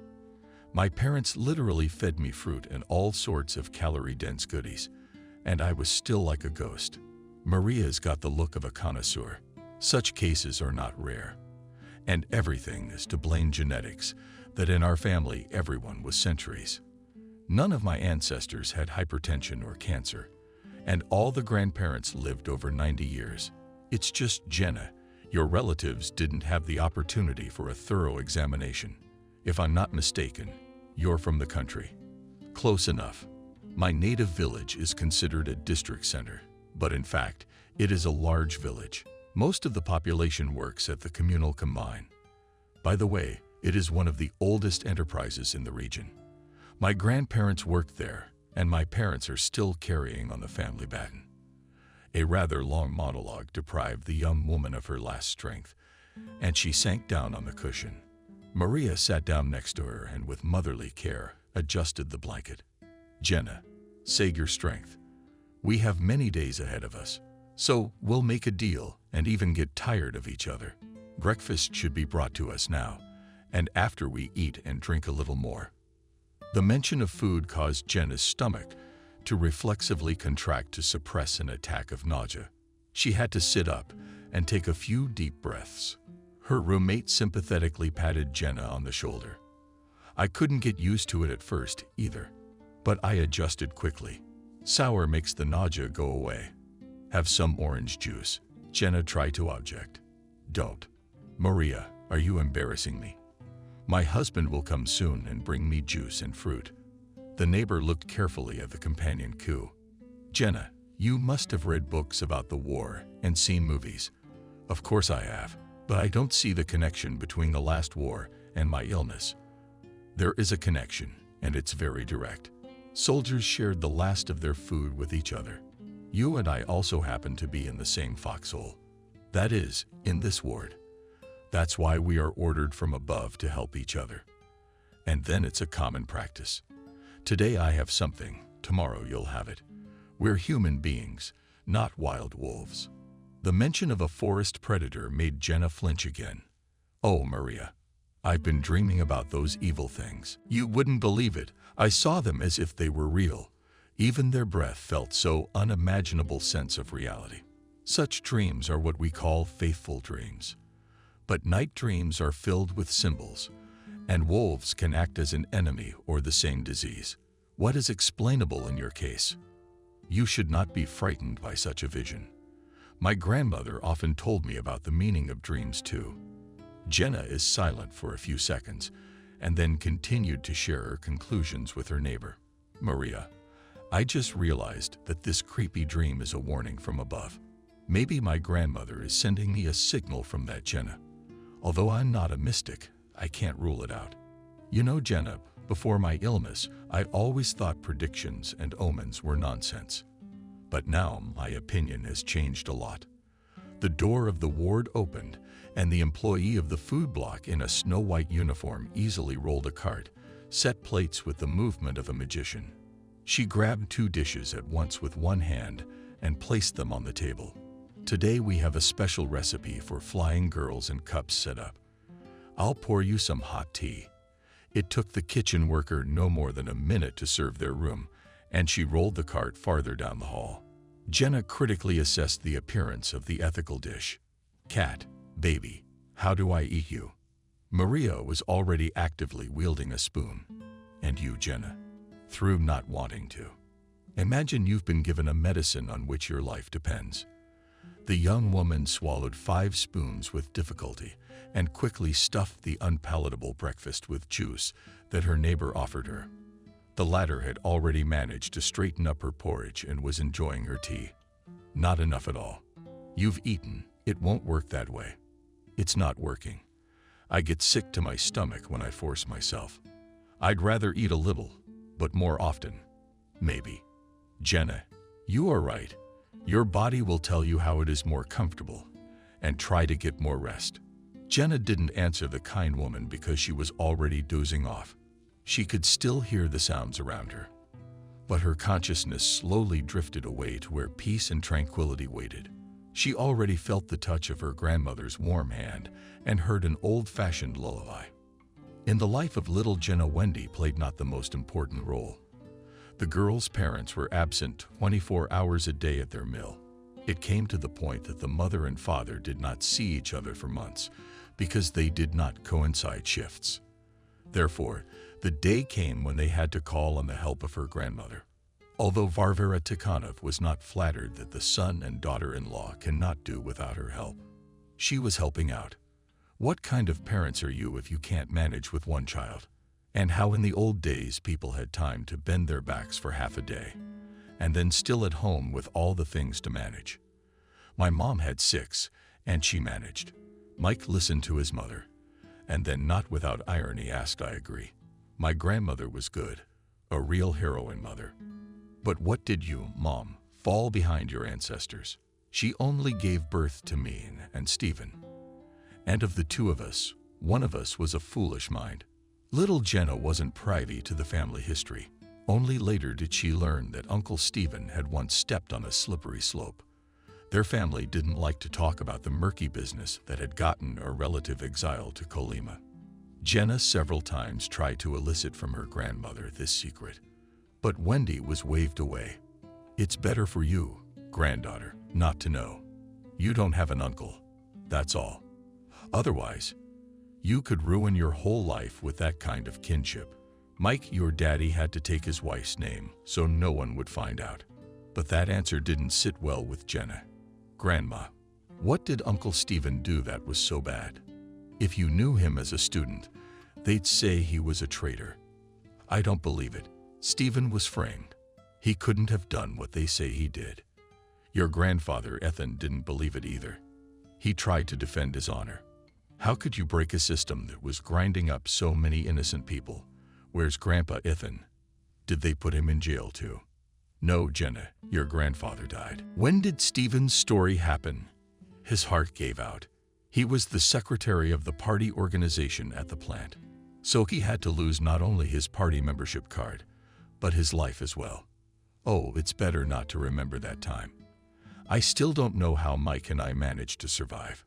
My parents literally fed me fruit and all sorts of calorie-dense goodies, and I was still like a ghost." Maria's got the look of a connoisseur. Such cases are not rare. And everything is to blame genetics, that in our family everyone was centuries. None of my ancestors had hypertension or cancer, and all the grandparents lived over 90 years. It's just Jenna. Your relatives didn't have the opportunity for a thorough examination. If I'm not mistaken, you're from the country. Close enough. My native village is considered a district center, but in fact, it is a large village. Most of the population works at the communal combine. By the way, it is one of the oldest enterprises in the region. My grandparents worked there, and my parents are still carrying on the family baton." A rather long monologue deprived the young woman of her last strength, and she sank down on the cushion. Maria sat down next to her and with motherly care adjusted the blanket. "Jenna, save your strength. We have many days ahead of us, so we'll make a deal and even get tired of each other. Breakfast should be brought to us now, and after we eat and drink a little more." The mention of food caused Jenna's stomach to reflexively contract to suppress an attack of nausea. She had to sit up and take a few deep breaths. Her roommate sympathetically patted Jenna on the shoulder. "I couldn't get used to it at first either, but I adjusted quickly. Sour makes the nausea go away. Have some orange juice." Jenna tried to object. "Don't. Maria, are you embarrassing me? My husband will come soon and bring me juice and fruit." The neighbor looked carefully at the companion coup. "Jenna, you must have read books about the war and seen movies." "Of course I have, but I don't see the connection between the last war and my illness." "There is a connection, and it's very direct. Soldiers shared the last of their food with each other. You and I also happen to be in the same foxhole. That is, in this ward. That's why we are ordered from above to help each other. And then it's a common practice. Today I have something, tomorrow you'll have it. We're human beings, not wild wolves." The mention of a forest predator made Jenna flinch again. "Oh, Maria, I've been dreaming about those evil things. You wouldn't believe it. I saw them as if they were real. Even their breath felt so unimaginable sense of reality. Such dreams are what we call faithful dreams. But night dreams are filled with symbols, and wolves can act as an enemy or the same disease. What is explainable in your case? You should not be frightened by such a vision. My grandmother often told me about the meaning of dreams too. Jenna is silent for a few seconds and then continued to share her conclusions with her neighbor. Maria, I just realized that this creepy dream is a warning from above. Maybe my grandmother is sending me a signal from that Jenna. Although I'm not a mystic, I can't rule it out. You know, Jenna, before my illness, I always thought predictions and omens were nonsense. But now my opinion has changed a lot. The door of the ward opened, and the employee of the food block in a snow-white uniform easily rolled a cart, set plates with the movement of a magician. She grabbed 2 dishes at once with one hand and placed them on the table. Today we have a special recipe for flying girls and cups set up. I'll pour you some hot tea. It took the kitchen worker no more than a minute to serve their room, and she rolled the cart farther down the hall. Jenna critically assessed the appearance of the ethical dish. Cat, baby, how do I eat you? Maria was already actively wielding a spoon. And you, Jenna? Through not wanting to. Imagine you've been given a medicine on which your life depends. The young woman swallowed 5 spoons with difficulty and quickly stuffed the unpalatable breakfast with juice that her neighbor offered her. The latter had already managed to straighten up her porridge and was enjoying her tea. Not enough at all. You've eaten. It won't work that way. It's not working. I get sick to my stomach when I force myself. I'd rather eat a little, but more often. Maybe. Jenna, you are right. Your body will tell you how it is more comfortable, and try to get more rest. Jenna didn't answer the kind woman because she was already dozing off. She could still hear the sounds around her, but her consciousness slowly drifted away to where peace and tranquility waited. She already felt the touch of her grandmother's warm hand and heard an old-fashioned lullaby. In the life of little Jenna, Wendy played not the most important role. The girl's parents were absent 24 hours a day at their mill. It came to the point that the mother and father did not see each other for months because they did not coincide shifts. Therefore, the day came when they had to call on the help of her grandmother. Although Varvara Tikhonov was not flattered that the son and daughter-in-law cannot do without her help, she was helping out. What kind of parents are you if you can't manage with one child? And how in the old days people had time to bend their backs for half a day, and then still at home with all the things to manage. My mom had 6, and she managed. Mike listened to his mother, and then not without irony asked, I agree. My grandmother was good, a real heroine mother. But what did you, Mom, fall behind your ancestors? She only gave birth to me and Stephen. And of the 2 of us, one of us was a foolish mind. Little Jenna wasn't privy to the family history. Only later did she learn that Uncle Stephen had once stepped on a slippery slope. Their family didn't like to talk about the murky business that had gotten a relative exiled to Kolyma. Jenna several times tried to elicit from her grandmother this secret, but Wendy was waved away. It's better for you, granddaughter, not to know. You don't have an uncle, that's all. Otherwise, you could ruin your whole life with that kind of kinship. Mike, your daddy, had to take his wife's name so no one would find out. But that answer didn't sit well with Jenna. Grandma, what did Uncle Stephen do that was so bad? If you knew him as a student, they'd say he was a traitor. I don't believe it. Stephen was framed. He couldn't have done what they say he did. Your grandfather, Ethan, didn't believe it either. He tried to defend his honor. How could you break a system that was grinding up so many innocent people? Where's Grandpa Ethan? Did they put him in jail too? No, Jenna, your grandfather died. When did Stephen's story happen? His heart gave out. He was the secretary of the party organization at the plant. So he had to lose not only his party membership card, but his life as well. Oh, it's better not to remember that time. I still don't know how Mike and I managed to survive.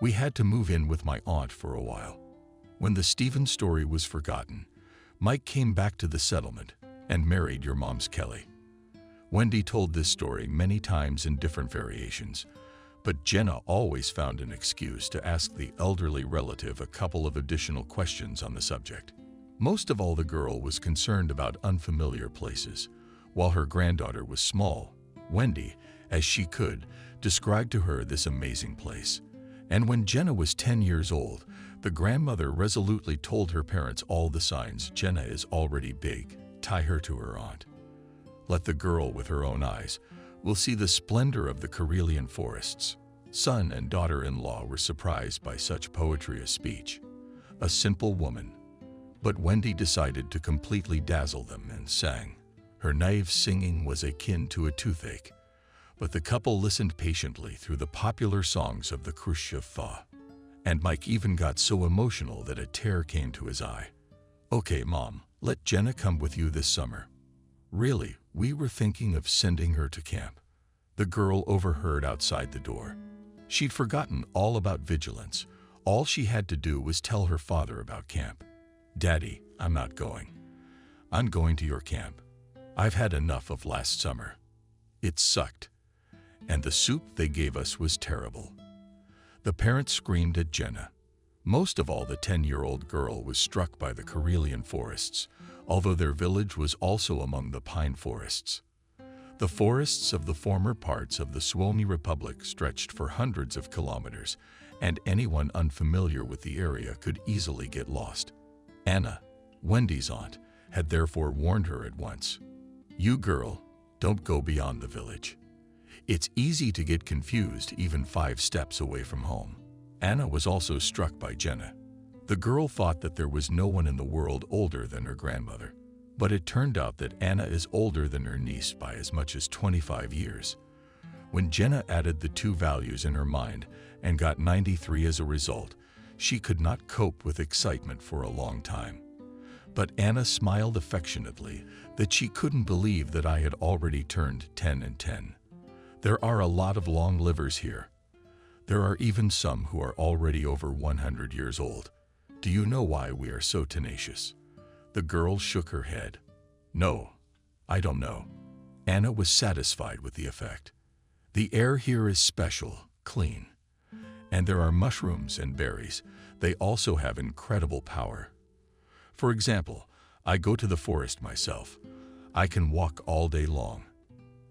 We had to move in with my aunt for a while. When the Stephen story was forgotten, Mike came back to the settlement and married your mom's Kelly. Wendy told this story many times in different variations, but Jenna always found an excuse to ask the elderly relative a couple of additional questions on the subject. Most of all, the girl was concerned about unfamiliar places. While her granddaughter was small, Wendy, as she could, described to her this amazing place, And when Jenna was 10 years old, the grandmother resolutely told her parents all the signs. Jenna is already big. Tie her to her aunt. Let the girl with her own eyes will see the splendor of the Karelian forests. Son and daughter-in-law were surprised by such poetry of speech. A simple woman. But Wendy decided to completely dazzle them and sang. Her naive singing was akin to a toothache, but the couple listened patiently through the popular songs of the Khrushchev thaw. And Mike even got so emotional that a tear came to his eye. Okay, Mom, let Jenna come with you this summer. Really, we were thinking of sending her to camp. The girl overheard outside the door. She'd forgotten all about vigilance. All she had to do was tell her father about camp. Daddy, I'm not going. I'm going to your camp. I've had enough of last summer. It sucked. And the soup they gave us was terrible. The parents screamed at Jenna. Most of all, the 10-year-old girl was struck by the Karelian forests, although their village was also among the pine forests. The forests of the former parts of the Suomi Republic stretched for hundreds of kilometers, and anyone unfamiliar with the area could easily get lost. Anna, Wendy's aunt, had therefore warned her at once. You girl, don't go beyond the village. It's easy to get confused even 5 steps away from home. Anna was also struck by Jenna. The girl thought that there was no one in the world older than her grandmother. But it turned out that Anna is older than her niece by as much as 25 years. When Jenna added the 2 values in her mind and got 93 as a result, she could not cope with excitement for a long time. But Anna smiled affectionately that she couldn't believe that I had already turned 10 and 10. There are a lot of long livers here. There are even some who are already over 100 years old. Do you know why we are so tenacious? The girl shook her head. No, I don't know. Anna was satisfied with the effect. The air here is special, clean. And there are mushrooms and berries. They also have incredible power. For example, I go to the forest myself. I can walk all day long.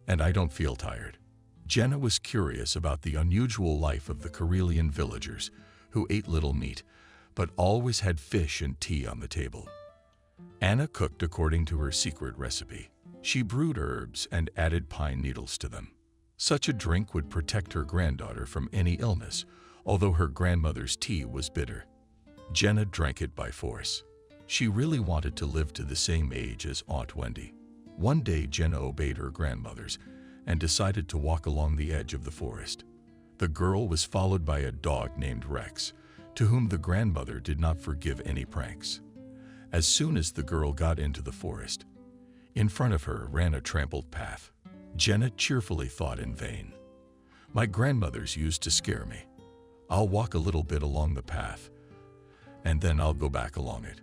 And I don't feel tired. Jenna was curious about the unusual life of the Karelian villagers, who ate little meat, but always had fish and tea on the table. Anna cooked according to her secret recipe. She brewed herbs and added pine needles to them. Such a drink would protect her granddaughter from any illness, although her grandmother's tea was bitter. Jenna drank it by force. She really wanted to live to the same age as Aunt Wendy. One day, Jenna obeyed her grandmother's and decided to walk along the edge of the forest. The girl was followed by a dog named Rex, to whom the grandmother did not forgive any pranks. As soon as the girl got into the forest, in front of her ran a trampled path. Jenna cheerfully thought in vain. My grandmother's used to scare me. I'll walk a little bit along the path, and then I'll go back along it.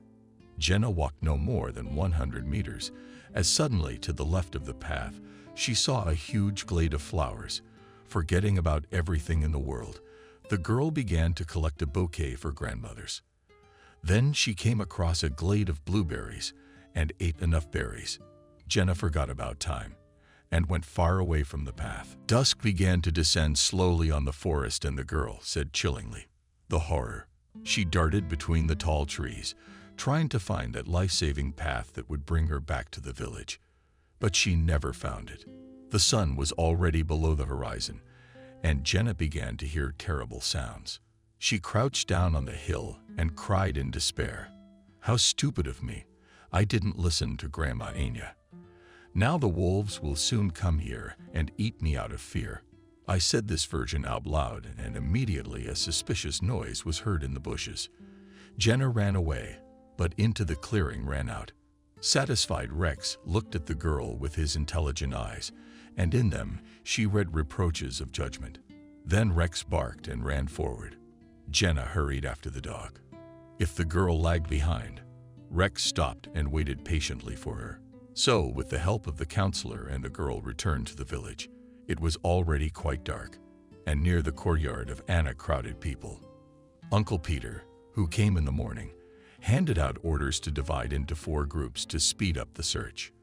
Jenna walked no more than 100 meters, as suddenly to the left of the path, she saw a huge glade of flowers. Forgetting about everything in the world, the girl began to collect a bouquet for grandmothers. Then she came across a glade of blueberries and ate enough berries. Jenna forgot about time and went far away from the path. Dusk began to descend slowly on the forest, and the girl said chillingly, "The horror." She darted between the tall trees, trying to find that life-saving path that would bring her back to the village. But she never found it. The sun was already below the horizon, and Jenna began to hear terrible sounds. She crouched down on the hill and cried in despair. How stupid of me. I didn't listen to Grandma Anya. Now the wolves will soon come here and eat me out of fear. I said this version out loud, and immediately a suspicious noise was heard in the bushes. Jenna ran away, but into the clearing ran out. Satisfied, Rex looked at the girl with his intelligent eyes, and in them she read reproaches of judgment. Then Rex barked and ran forward. Jenna hurried after the dog. If the girl lagged behind, Rex stopped and waited patiently for her. So, with the help of the counselor and the girl returned to the village. It was already quite dark, and near the courtyard of Anna crowded people. Uncle Peter, who came in the morning, handed out orders to divide into 4 groups to speed up the search.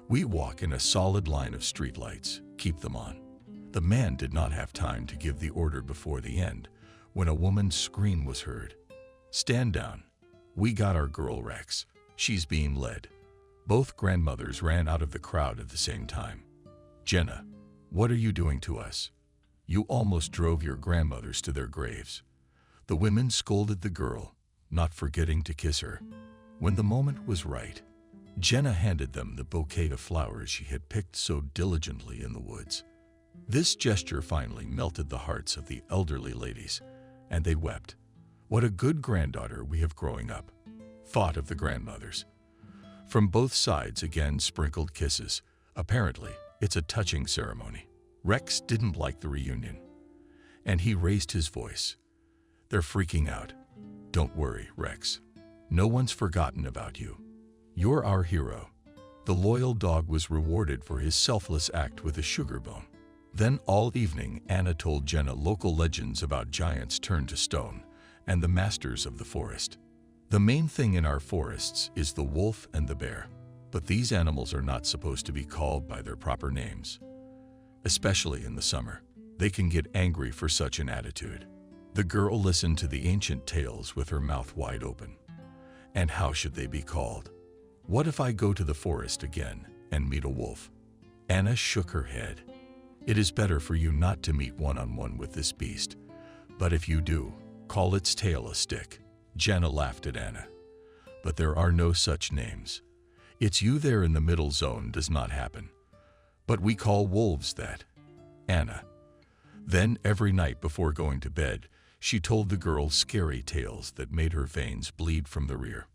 We walk in a solid line of streetlights. Keep them on. The man did not have time to give the order before the end. when a woman's scream was heard. "Stand down. We got our girl Rex. She's being led." Both grandmothers ran out of the crowd at the same time. "Jenna, what are you doing to us? You almost drove your grandmothers to their graves." The women scolded the girl, not forgetting to kiss her. When the moment was right, Jenna handed them the bouquet of flowers she had picked so diligently in the woods. This gesture finally melted the hearts of the elderly ladies, and they wept. "What a good granddaughter we have growing up," thought of the grandmothers. From both sides again sprinkled kisses. Apparently, it's a touching ceremony. Rex didn't like the reunion, and he raised his voice. "They're freaking out. Don't worry, Rex. No one's forgotten about you. You're our hero." The loyal dog was rewarded for his selfless act with a sugar bone. Then all evening, Anna told Jenna local legends about giants turned to stone and the masters of the forest. "The main thing in our forests is the wolf and the bear, but these animals are not supposed to be called by their proper names. Especially in the summer, they can get angry for such an attitude." The girl listened to the ancient tales with her mouth wide open. "And how should they be called? What if I go to the forest again and meet a wolf?" Anna shook her head. "It is better for you not to meet one-on-one with this beast, but if you do, call its tail a stick." Jenna laughed at Anna. "But there are no such names. It's you there in the middle zone does not happen. But we call wolves that, Anna." Then every night before going to bed, she told the girl scary tales that made her veins bleed from the rear.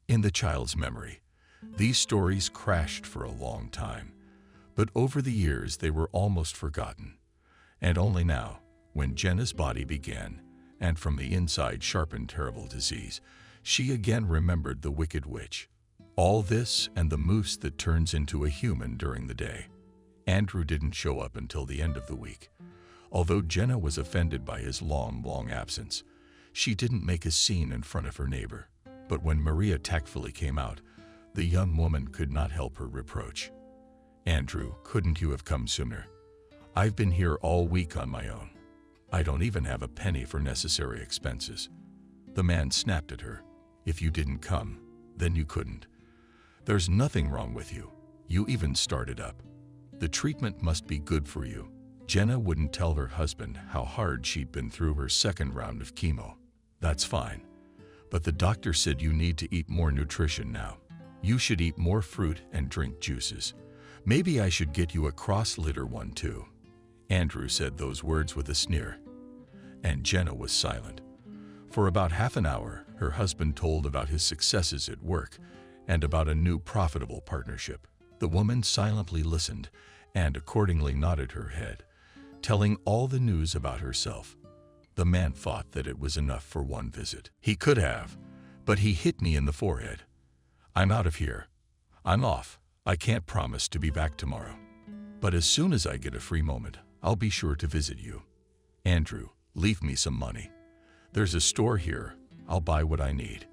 In the child's memory, these stories crashed for a long time, but over the years they were almost forgotten. And only now, when Jenna's body began, and from the inside sharpened terrible disease, she again remembered the wicked witch. All this and the moose that turns into a human during the day. Andrew didn't show up until the end of the week. Although Jenna was offended by his long absence, she didn't make a scene in front of her neighbor. But when Maria tactfully came out, the young woman could not help her reproach. "Andrew, couldn't you have come sooner? I've been here all week on my own. I don't even have a penny for necessary expenses." The man snapped at her. "If you didn't come, then you couldn't. There's nothing wrong with you. You even started up. The treatment must be good for you." Jenna wouldn't tell her husband how hard she'd been through her second round of chemo. "That's fine. But the doctor said you need to eat more nutrition now. You should eat more fruit and drink juices. Maybe I should get you a cross-litter one too." Andrew said those words with a sneer, and Jenna was silent. For about half an hour, her husband told about his successes at work and about a new profitable partnership. The woman silently listened and accordingly nodded her head, telling all the news about herself. The man thought that it was enough for one visit. He could have, but he hit me in the forehead. "I'm out of here. I'm off. I can't promise to be back tomorrow. But as soon as I get a free moment, I'll be sure to visit you. Andrew, leave me some money. There's a store here. I'll buy what I need."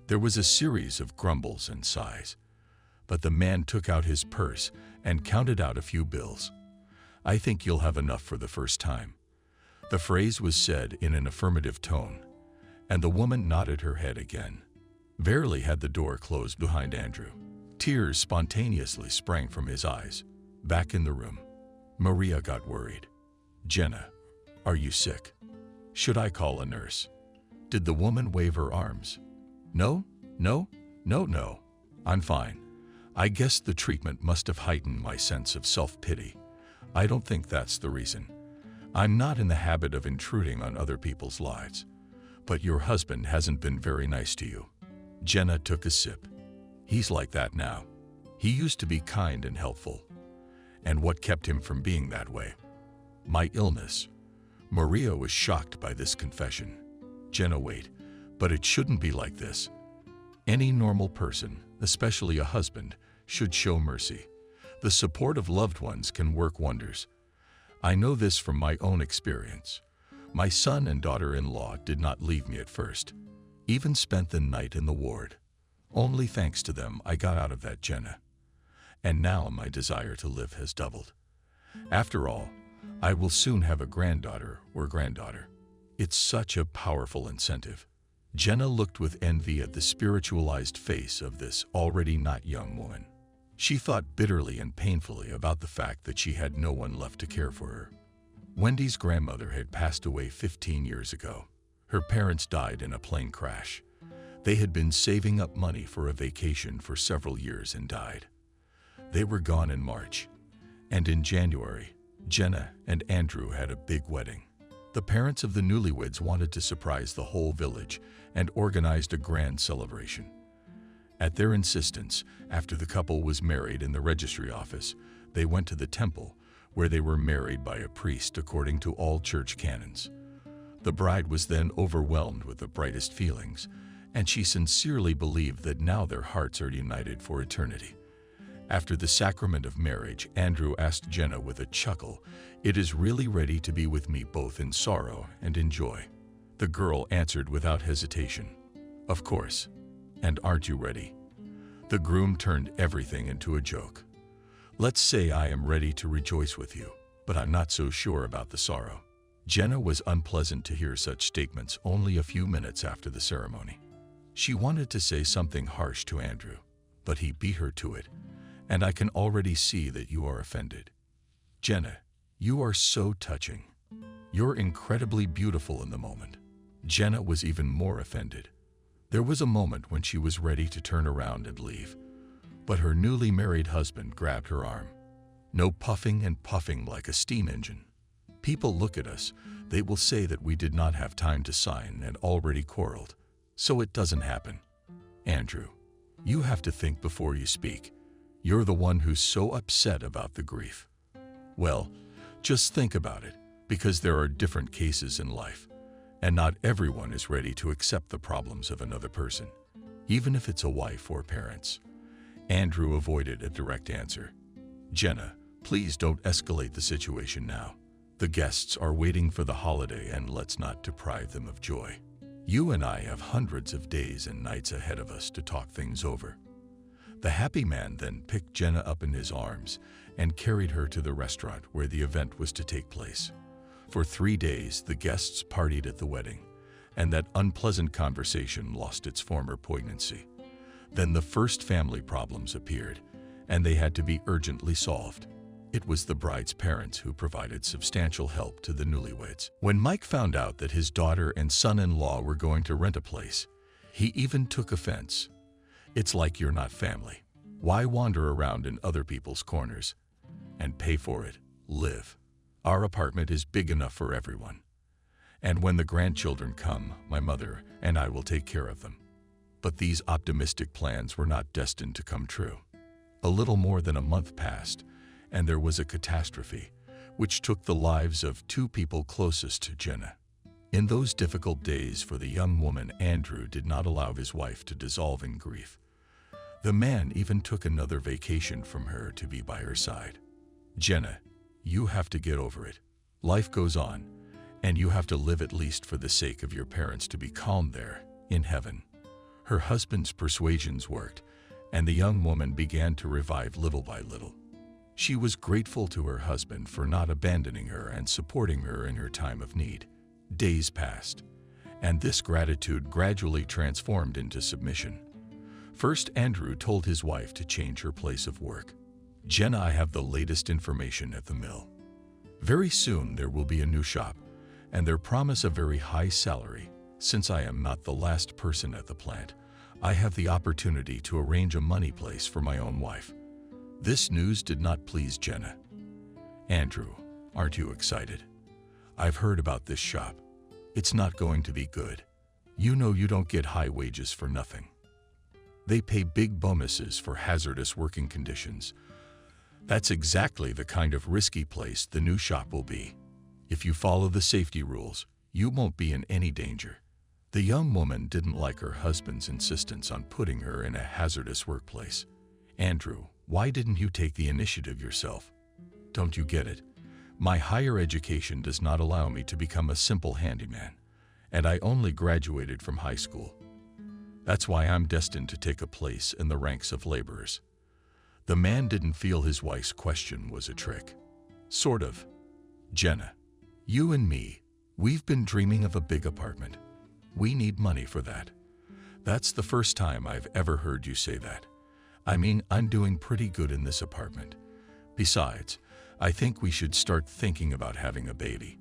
There was a series of grumbles and sighs, but the man took out his purse and counted out a few bills. "I think you'll have enough for the first time." The phrase was said in an affirmative tone, and the woman nodded her head again. Barely had the door closed behind Andrew, tears spontaneously sprang from his eyes. Back in the room, Maria got worried. "Jenna, are you sick? Should I call a nurse?" Did the woman wave her arms? No, I'm fine. I guess the treatment must have heightened my sense of self-pity. I don't think that's the reason. I'm not in the habit of intruding on other people's lives. But your husband hasn't been very nice to you." Jenna took a sip. "He's like that now. He used to be kind and helpful. And what kept him from being that way? My illness." Maria was shocked by this confession. "Jenna, wait, but it shouldn't be like this. Any normal person, especially a husband, should show mercy. The support of loved ones can work wonders. I know this from my own experience. My son and daughter-in-law did not leave me at first, even spent the night in the ward. Only thanks to them I got out of that, Jenna. And now my desire to live has doubled. After all, I will soon have a granddaughter or granddaughter." It's such a powerful incentive. Jenna looked with envy at the spiritualized face of this already not young woman. She thought bitterly and painfully about the fact that she had no one left to care for her. Wendy's grandmother had passed away 15 years ago. Her parents died in a plane crash. They had been saving up money for a vacation for several years and died. They were gone in March, and in January, Jenna and Andrew had a big wedding. The parents of the newlyweds wanted to surprise the whole village and organized a grand celebration. At their insistence, after the couple was married in the registry office, they went to the temple, where they were married by a priest according to all church canons. The bride was then overwhelmed with the brightest feelings, and she sincerely believed that now their hearts are united for eternity. After the sacrament of marriage, Andrew asked Jenna with a chuckle, "It is really ready to be with me both in sorrow and in joy." The girl answered without hesitation, "Of course. And aren't you ready?" The groom turned everything into a joke. "Let's say I am ready to rejoice with you, but I'm not so sure about the sorrow." Jenna was unpleasant to hear such statements only a few minutes after the ceremony. She wanted to say something harsh to Andrew, but he beat her to it. "And I can already see that you are offended. Jenna, you are so touching. You're incredibly beautiful in the moment." Jenna was even more offended. There was a moment when she was ready to turn around and leave, but her newly married husband grabbed her arm. "No puffing and puffing like a steam engine. People look at us, they will say that we did not have time to sign and already quarreled, so it doesn't happen. Andrew, you have to think before you speak. You're the one who's so upset about the grief. Well, just think about it, because there are different cases in life, and not everyone is ready to accept the problems of another person, even if it's a wife or parents." Andrew avoided a direct answer. "Jenna, please don't escalate the situation now. The guests are waiting for the holiday, and let's not deprive them of joy. You and I have hundreds of days and nights ahead of us to talk things over." The happy man then picked Jenna up in his arms and carried her to the restaurant where the event was to take place. For 3 days, the guests partied at the wedding, and that unpleasant conversation lost its former poignancy. Then the first family problems appeared, and they had to be urgently solved. It was the bride's parents who provided substantial help to the newlyweds. When Mike found out that his daughter and son-in-law were going to rent a place, he even took offense. "It's like you're not family. Why wander around in other people's corners? And pay for it. Live. Our apartment is big enough for everyone. And when the grandchildren come, my mother and I will take care of them." But these optimistic plans were not destined to come true. A little more than a month passed, and there was a catastrophe, which took the lives of 2 people closest to Jenna. In those difficult days for the young woman, Andrew did not allow his wife to dissolve in grief. The man even took another vacation from her to be by her side. "Jenna, you have to get over it. Life goes on, and you have to live at least for the sake of your parents to be calm there, in heaven." Her husband's persuasions worked, and the young woman began to revive little by little. She was grateful to her husband for not abandoning her and supporting her in her time of need. Days passed, and this gratitude gradually transformed into submission. First, Andrew told his wife to change her place of work. "Jenna, I have the latest information at the mill. Very soon there will be a new shop, and they promise a very high salary. Since I am not the last person at the plant, I have the opportunity to arrange a money place for my own wife." This news did not please Jenna. "Andrew, aren't you excited? I've heard about this shop. It's not going to be good. You know you don't get high wages for nothing. They pay big bonuses for hazardous working conditions. That's exactly the kind of risky place the new shop will be. If you follow the safety rules, you won't be in any danger." The young woman didn't like her husband's insistence on putting her in a hazardous workplace. "Andrew, why didn't you take the initiative yourself? Don't you get it? My higher education does not allow me to become a simple handyman, and I only graduated from high school. That's why I'm destined to take a place in the ranks of laborers." The man didn't feel his wife's question was a trick. "Sort of. Jenna, you and me, We've been dreaming of a big apartment. We need money for that. That's the first time I've ever heard you say that. I mean, I'm doing pretty good in this apartment. Besides, I think we should start thinking about having a baby.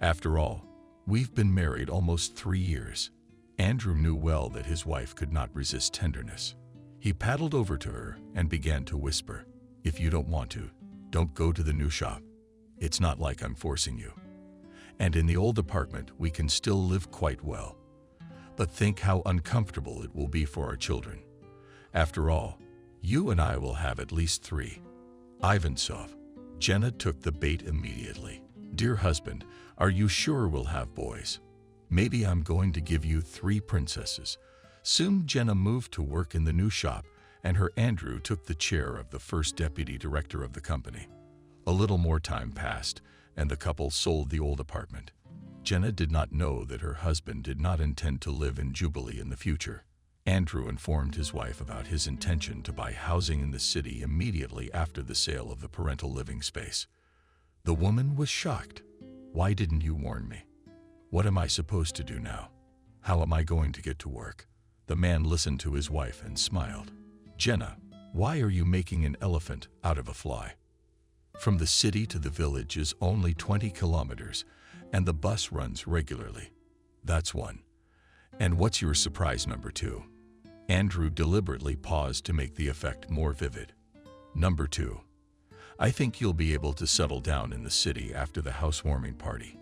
After all, we've been married almost 3 years. Andrew knew well that his wife could not resist tenderness. He paddled over to her and began to whisper, "If you don't want to, don't go to the new shop. It's not like I'm forcing you. And in the old apartment, we can still live quite well. But think how uncomfortable it will be for our children. After all, you and I will have at least 3. Ivansov." Jenna took the bait immediately. "Dear husband, are you sure we'll have boys? Maybe I'm going to give you 3 princesses." Soon Jenna moved to work in the new shop, and her Andrew took the chair of the first deputy director of the company. A little more time passed, and the couple sold the old apartment. Jenna did not know that her husband did not intend to live in Jubilee in the future. Andrew informed his wife about his intention to buy housing in the city immediately after the sale of the parental living space. The woman was shocked. "Why didn't you warn me? What am I supposed to do now? How am I going to get to work?" The man listened to his wife and smiled. "Jenna, why are you making an elephant out of a fly? From the city to the village is only 20 kilometers, and the bus runs regularly. That's one. And what's your surprise number 2? Andrew deliberately paused to make the effect more vivid. "Number 2. I think you'll be able to settle down in the city after the housewarming party.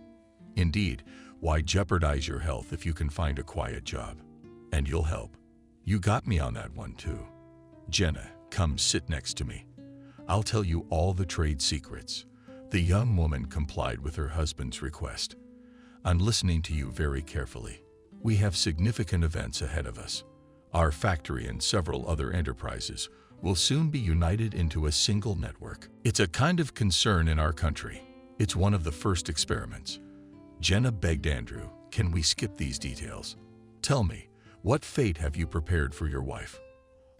Indeed, why jeopardize your health if you can find a quiet job? And you'll help. You got me on that one too. Jenna, come sit next to me. I'll tell you all the trade secrets." The young woman complied with her husband's request. "I'm listening to you very carefully. We have significant events ahead of us. Our factory and several other enterprises will soon be united into a single network. It's a kind of concern in our country. It's one of the first experiments." Jenna begged Andrew, "Can we skip these details? Tell me, what fate have you prepared for your wife?"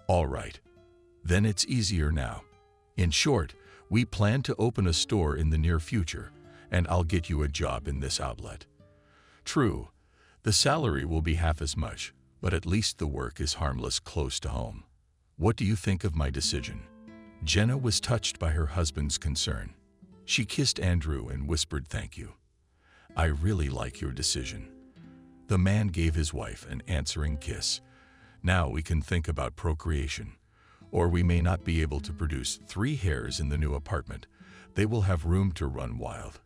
"All right. Then it's easier now. In short, we plan to open a store in the near future, and I'll get you a job in this outlet. True, the salary will be half as much, but at least the work is harmless close to home. What do you think of my decision?" Jenna was touched by her husband's concern. She kissed Andrew and whispered thank you. "I really like your decision." The man gave his wife an answering kiss. "Now we can think about procreation. Or we may not be able to produce 3 hares in the new apartment. They will have room to run wild."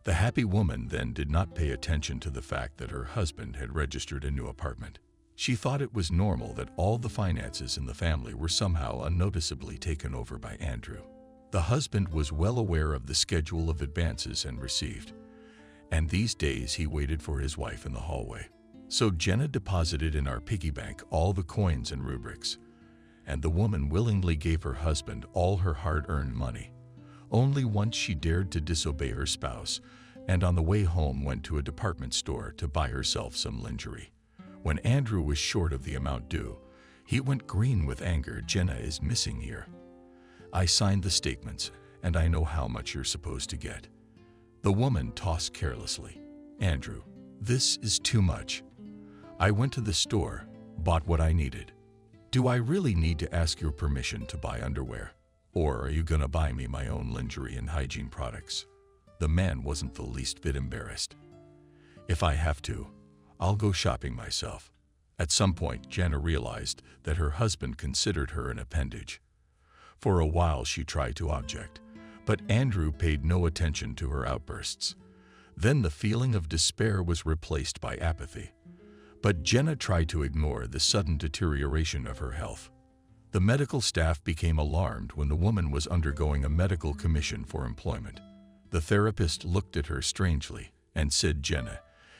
The happy woman then did not pay attention to the fact that her husband had registered a new apartment. She thought it was normal that all the finances in the family were somehow unnoticeably taken over by Andrew. The husband was well aware of the schedule of advances and received, and these days he waited for his wife in the hallway. So Jenna deposited in our piggy bank all the coins and rubrics, and the woman willingly gave her husband all her hard-earned money. Only once she dared to disobey her spouse, and on the way home went to a department store to buy herself some lingerie. When Andrew was short of the amount due, he went green with anger. "Jenna is missing here. I signed the statements, and I know how much you're supposed to get." The woman tossed carelessly. "Andrew, this is too much. I went to the store, bought what I needed. Do I really need to ask your permission to buy underwear? Or are you gonna buy me my own lingerie and hygiene products?" The man wasn't the least bit embarrassed. "If I have to, I'll go shopping myself." At some point, Jenna realized that her husband considered her an appendage. For a while she tried to object, but Andrew paid no attention to her outbursts. Then the feeling of despair was replaced by apathy. But Jenna tried to ignore the sudden deterioration of her health. The medical staff became alarmed when the woman was undergoing a medical commission for employment. The therapist looked at her strangely and said, "Jenna,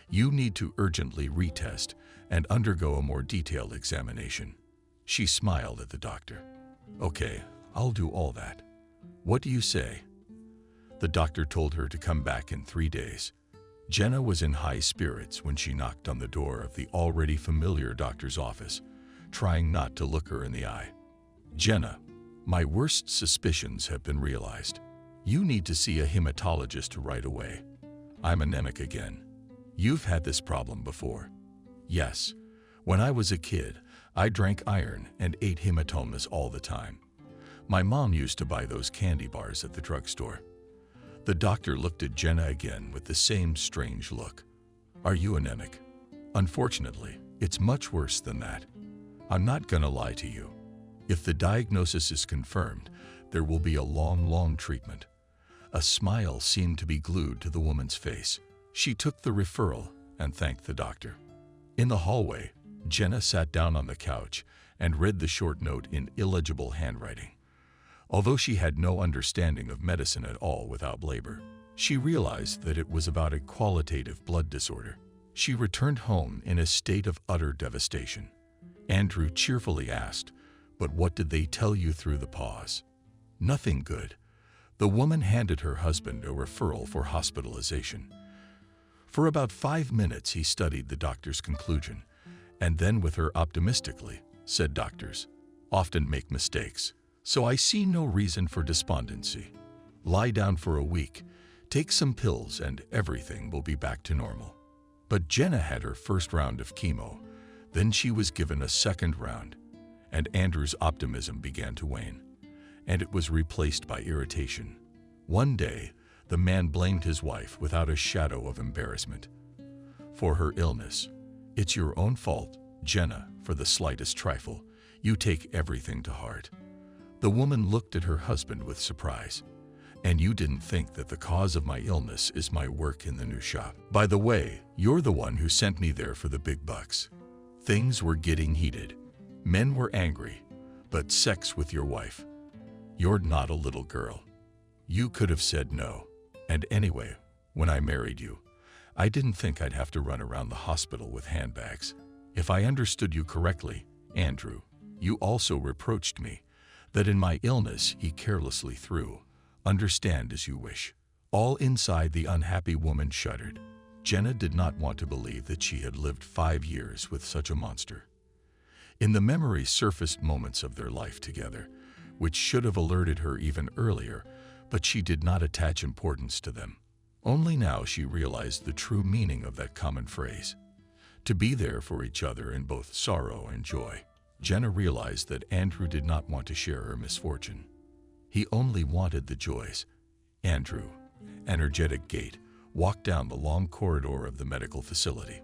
you need to urgently retest and undergo a more detailed examination." She smiled at the doctor. "Okay, I'll do all that. What do you say?" The doctor told her to come back in 3 days. Jenna was in high spirits when she knocked on the door of the already familiar doctor's office, trying not to look her in the eye. "Jenna, my worst suspicions have been realized. You need to see a hematologist right away. I'm anemic again. You've had this problem before. Yes. When I was a kid, I drank iron and ate hematomas all the time. My mom used to buy those candy bars at the drugstore. The doctor looked at Jenna again with the same strange look. Are you anemic? Unfortunately, it's much worse than that. I'm not gonna lie to you. If the diagnosis is confirmed, there will be a long treatment. A smile seemed to be glued to the woman's face. She took the referral and thanked the doctor. In the hallway, Jenna sat down on the couch and read the short note in illegible handwriting. Although she had no understanding of medicine at all without labor, she realized that it was about a qualitative blood disorder. She returned home in a state of utter devastation. Andrew cheerfully asked, "But what did they tell you through the pause?" "Nothing good." The woman handed her husband a referral for hospitalization. For about 5 minutes he studied the doctor's conclusion, and then with her optimistically, said, "Doctors often make mistakes, so I see no reason for despondency. Lie down for a week, take some pills, and everything will be back to normal." But Jenna had her first round of chemo, then she was given a second round, and Andrew's optimism began to wane, and it was replaced by irritation. One day, the man blamed his wife without a shadow of embarrassment for her illness. "It's your own fault, Jenna, for the slightest trifle. You take everything to heart." The woman looked at her husband with surprise. "And you didn't think that the cause of my illness is my work in the new shop? By the way, you're the one who sent me there for the big bucks." Things were getting heated. Men were angry, but sex with your wife? You're not a little girl. You could have said no. And anyway, when I married you, I didn't think I'd have to run around the hospital with handbags. If I understood you correctly, Andrew, you also reproached me that in my illness he carelessly threw. Understand as you wish. All inside the unhappy woman shuddered. Jenna did not want to believe that she had lived 5 years with such a monster. In the memory surfaced moments of their life together, which should have alerted her even earlier, but she did not attach importance to them. Only now she realized the true meaning of that common phrase. To be there for each other in both sorrow and joy. Jenna realized that Andrew did not want to share her misfortune. He only wanted the joys. Andrew, energetic gait, walked down the long corridor of the medical facility.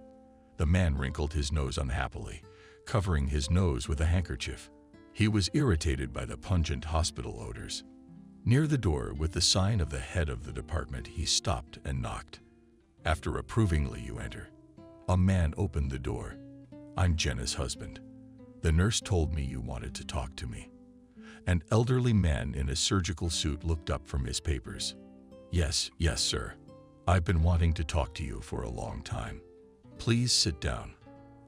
The man wrinkled his nose unhappily, covering his nose with a handkerchief. He was irritated by the pungent hospital odors. Near the door, with the sign of the head of the department, he stopped and knocked. After approvingly you enter. A man opened the door. "I'm Jenna's husband. The nurse told me you wanted to talk to me." An elderly man in a surgical suit looked up from his papers. Yes, sir. I've been wanting to talk to you for a long time. Please sit down."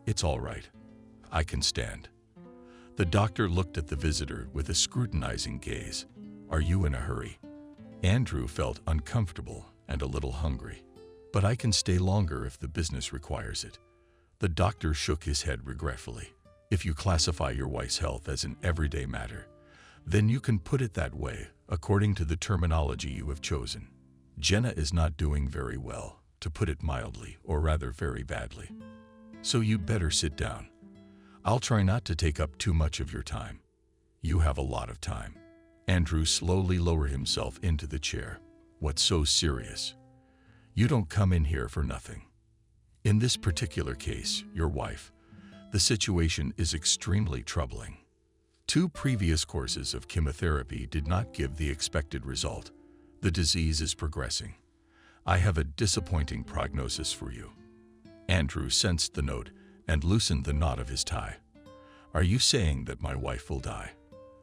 "It's all right. I can stand." The doctor looked at the visitor with a scrutinizing gaze. "Are you in a hurry?" Andrew felt uncomfortable and a little hungry. "But I can stay longer if the business requires it." The doctor shook his head regretfully. "If you classify your wife's health as an everyday matter, then you can put it that way according to the terminology you have chosen. Jenna is not doing very well, to put it mildly, or rather very badly. So you'd better sit down. I'll try not to take up too much of your time. You have a lot of time." Andrew slowly lowered himself into the chair. "What's so serious? You don't come in here for nothing. In this particular case, your wife, the situation is extremely troubling. 2 previous courses of chemotherapy did not give the expected result. The disease is progressing. I have a disappointing prognosis for you." Andrew sensed the note and loosened the knot of his tie. "Are you saying that my wife will die?"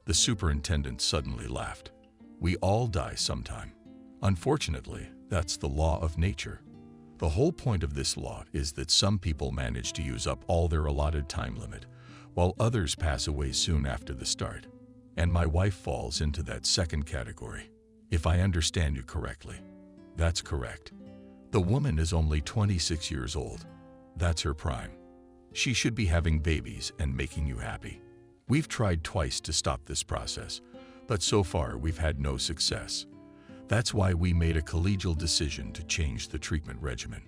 The superintendent suddenly laughed. "We all die sometime. Unfortunately, that's the law of nature. The whole point of this law is that some people manage to use up all their allotted time limit, while others pass away soon after the start. And my wife falls into that second category. If I understand you correctly." "That's correct. The woman is only 26 years old. That's her prime. She should be having babies and making you happy. We've tried twice to stop this process, but so far we've had no success. That's why we made a collegial decision to change the treatment regimen.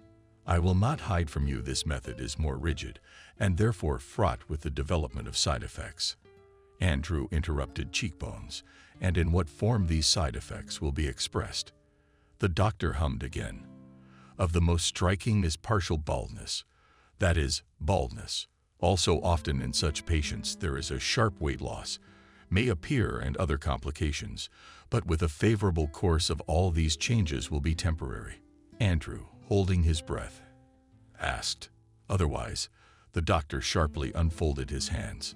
I will not hide from you this method is more rigid and therefore fraught with the development of side effects. Andrew interrupted cheekbones, and in what form these side effects will be expressed. The doctor hummed again. Of the most striking is partial baldness, that is, baldness. Also often in such patients there is a sharp weight loss, may appear and other complications, but with a favorable course of all these changes will be temporary. Andrew, holding his breath, asked. Otherwise, the doctor sharply unfolded his hands.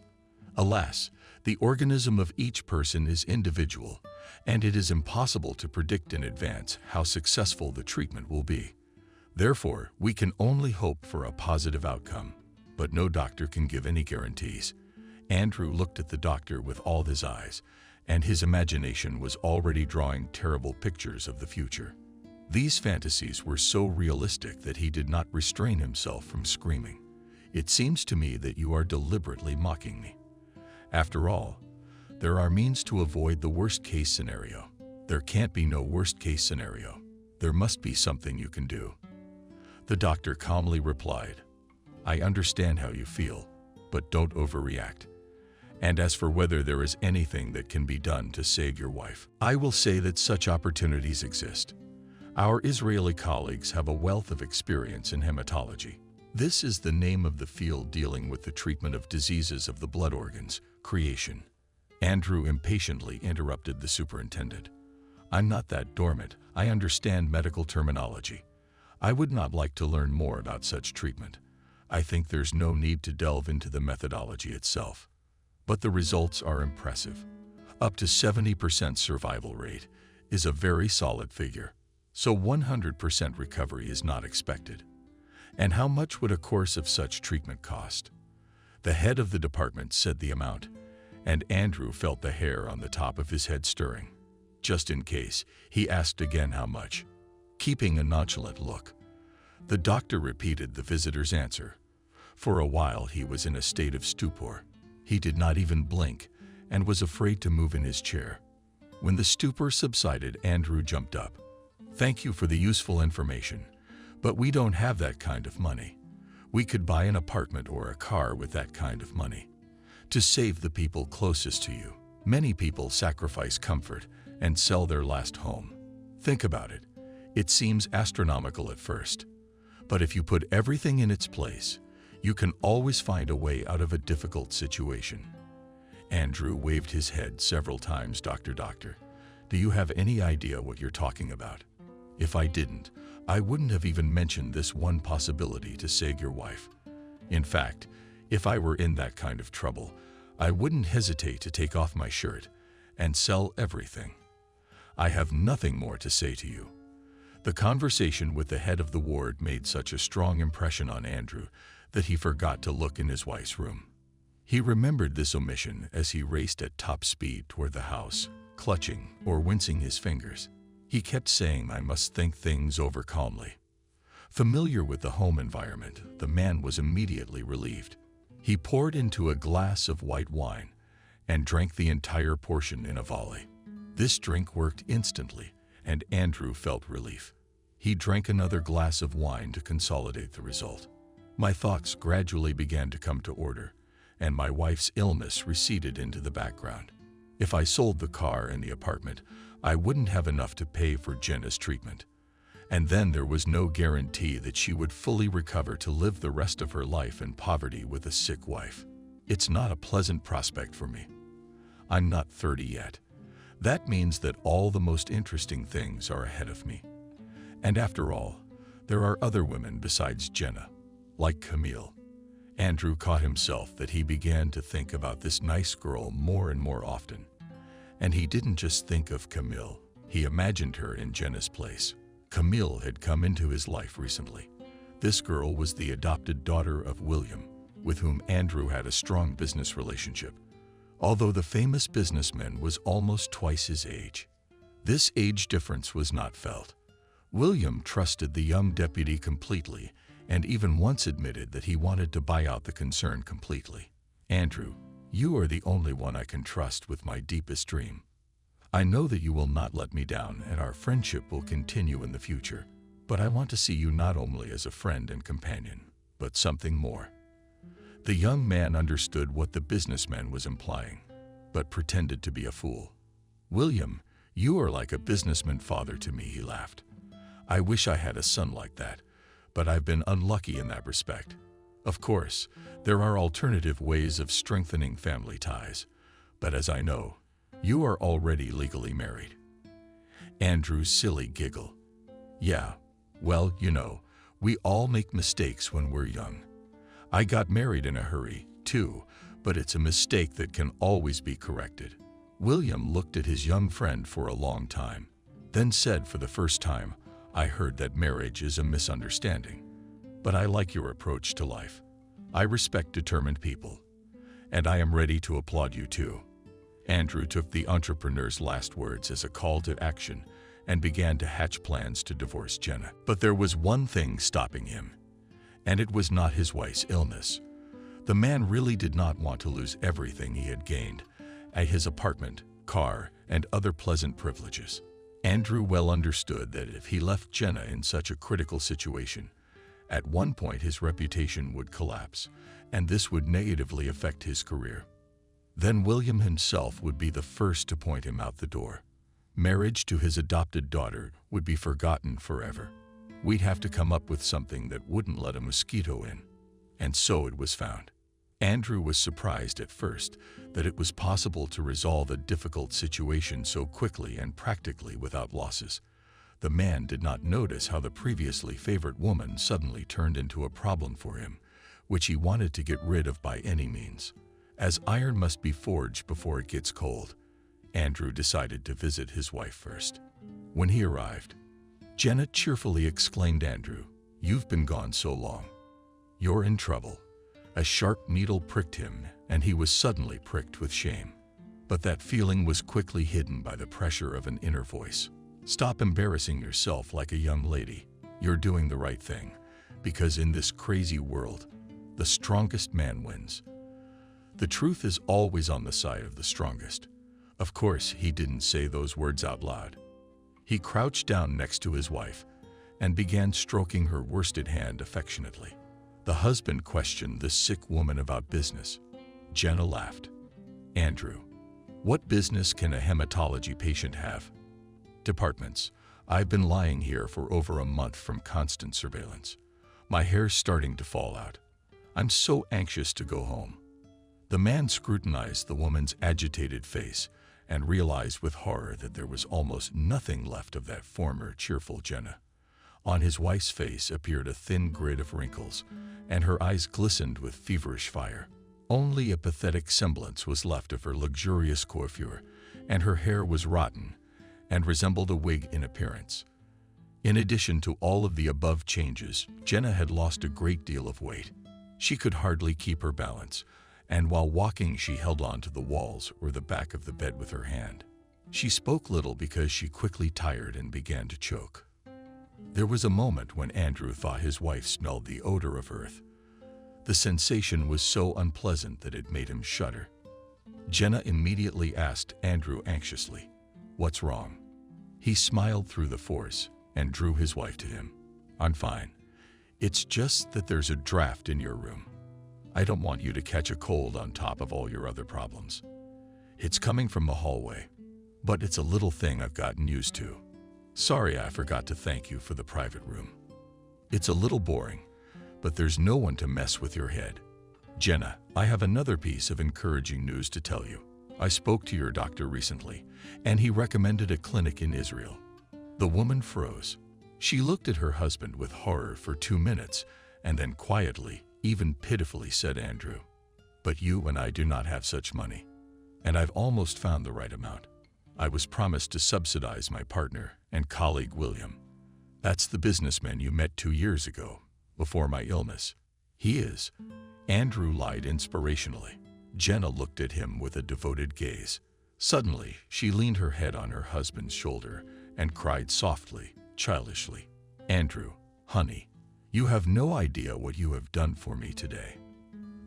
Alas, the organism of each person is individual, and it is impossible to predict in advance how successful the treatment will be. Therefore, we can only hope for a positive outcome, but no doctor can give any guarantees. Andrew looked at the doctor with all his eyes, and his imagination was already drawing terrible pictures of the future. These fantasies were so realistic that he did not restrain himself from screaming. It seems to me that you are deliberately mocking me. After all, there are means to avoid the worst-case scenario. There can't be no worst-case scenario. There must be something you can do. The doctor calmly replied, I understand how you feel, but don't overreact. And as for whether there is anything that can be done to save your wife, I will say that such opportunities exist. Our Israeli colleagues have a wealth of experience in hematology. This is the name of the field dealing with the treatment of diseases of the blood organs, creation. Andrew impatiently interrupted the superintendent. I'm not that dormant. I understand medical terminology. I would not like to learn more about such treatment. I think there's no need to delve into the methodology itself. But the results are impressive. Up to 70% survival rate is a very solid figure, so 100% recovery is not expected. And how much would a course of such treatment cost? The head of the department said the amount, and Andrew felt the hair on the top of his head stirring. Just in case, he asked again how much. Keeping a nonchalant look, the doctor repeated the visitor's answer. For a while he was in a state of stupor. He did not even blink and was afraid to move in his chair. When the stupor subsided, Andrew jumped up. Thank you for the useful information, but we don't have that kind of money. We could buy an apartment or a car with that kind of money. To save the people closest to you, many people sacrifice comfort and sell their last home. Think about it. It seems astronomical at first, but if you put everything in its place, you can always find a way out of a difficult situation. Andrew waved his head several times. Doctor, do you have any idea what you're talking about? If I didn't, I wouldn't have even mentioned this one possibility to save your wife. In fact, if I were in that kind of trouble, I wouldn't hesitate to take off my shirt and sell everything. I have nothing more to say to you. The conversation with the head of the ward made such a strong impression on Andrew that he forgot to look in his wife's room. He remembered this omission as he raced at top speed toward the house, clutching or wincing his fingers. He kept saying, I must think things over calmly. Familiar with the home environment, the man was immediately relieved. He poured into a glass of white wine and drank the entire portion in a volley. This drink worked instantly, and Andrew felt relief. He drank another glass of wine to consolidate the result. My thoughts gradually began to come to order, and my wife's illness receded into the background. If I sold the car and the apartment, I wouldn't have enough to pay for Jenna's treatment. And then there was no guarantee that she would fully recover to live the rest of her life in poverty with a sick wife. It's not a pleasant prospect for me. I'm not 30 yet. That means that all the most interesting things are ahead of me. And after all, there are other women besides Jenna, like Camille. Andrew caught himself that he began to think about this nice girl more and more often. And he didn't just think of Camille, he imagined her in Jenna's place. Camille had come into his life recently. This girl was the adopted daughter of William, with whom Andrew had a strong business relationship, although the famous businessman was almost twice his age. This age difference was not felt. William trusted the young deputy completely and even once admitted that he wanted to buy out the concern completely. Andrew, you are the only one I can trust with my deepest dream. I know that you will not let me down and our friendship will continue in the future, but I want to see you not only as a friend and companion, but something more. The young man understood what the businessman was implying, but pretended to be a fool. William, you are like a businessman father to me, he laughed. I wish I had a son like that, but I've been unlucky in that respect. Of course, there are alternative ways of strengthening family ties, but as I know, you are already legally married. Andrew's silly giggle. Yeah, well, you know, we all make mistakes when we're young. I got married in a hurry, too, but it's a mistake that can always be corrected. William looked at his young friend for a long time, then said for the first time, I heard that marriage is a misunderstanding, but I like your approach to life. I respect determined people, and I am ready to applaud you too. Andrew took the entrepreneur's last words as a call to action and began to hatch plans to divorce Jenna. But there was one thing stopping him, and it was not his wife's illness. The man really did not want to lose everything he had gained, his apartment, car, and other pleasant privileges. Andrew well understood that if he left Jenna in such a critical situation, at one point his reputation would collapse, and this would negatively affect his career. Then William himself would be the first to point him out the door. Marriage to his adopted daughter would be forgotten forever. We'd have to come up with something that wouldn't let a mosquito in. And so it was found. Andrew was surprised at first that it was possible to resolve a difficult situation so quickly and practically without losses. The man did not notice how the previously favorite woman suddenly turned into a problem for him, which he wanted to get rid of by any means. As iron must be forged before it gets cold, Andrew decided to visit his wife first. When he arrived, Jenna cheerfully exclaimed, Andrew, you've been gone so long. You're in trouble. A sharp needle pricked him, and he was suddenly pricked with shame. But that feeling was quickly hidden by the pressure of an inner voice. Stop embarrassing yourself like a young lady. You're doing the right thing, because in this crazy world, the strongest man wins. The truth is always on the side of the strongest. Of course, he didn't say those words out loud. He crouched down next to his wife and began stroking her worsted hand affectionately. The husband questioned the sick woman about business. Jenna laughed. Andrew, what business can a hematology patient have? Departments. I've been lying here for over a month from constant surveillance. My hair's starting to fall out. I'm so anxious to go home. The man scrutinized the woman's agitated face and realized with horror that there was almost nothing left of that former cheerful Jenna. On his wife's face appeared a thin grid of wrinkles, and her eyes glistened with feverish fire. Only a pathetic semblance was left of her luxurious coiffure, and her hair was rotten and resembled a wig in appearance. In addition to all of the above changes, Jenna had lost a great deal of weight. She could hardly keep her balance, and while walking she held on to the walls or the back of the bed with her hand. She spoke little because she quickly tired and began to choke. There was a moment when Andrew thought his wife smelled the odor of earth. The sensation was so unpleasant that it made him shudder. Jenna immediately asked Andrew anxiously, "What's wrong?" He smiled through the force and drew his wife to him. "I'm fine. It's just that there's a draft in your room. I don't want you to catch a cold on top of all your other problems. It's coming from the hallway, but it's a little thing I've gotten used to. Sorry I forgot to thank you for the private room. It's a little boring, but there's no one to mess with your head. Jenna, I have another piece of encouraging news to tell you. I spoke to your doctor recently, and he recommended a clinic in Israel." The woman froze. She looked at her husband with horror for 2 minutes, and then quietly, even pitifully, said, "Andrew, but you and I do not have such money, and I've almost found the right amount. I was promised to subsidize my partner and colleague William. That's the businessman you met 2 years ago, before my illness. He is." Andrew lied inspirationally. Jenna looked at him with a devoted gaze. Suddenly, she leaned her head on her husband's shoulder and cried softly, childishly, "Andrew, honey, you have no idea what you have done for me today."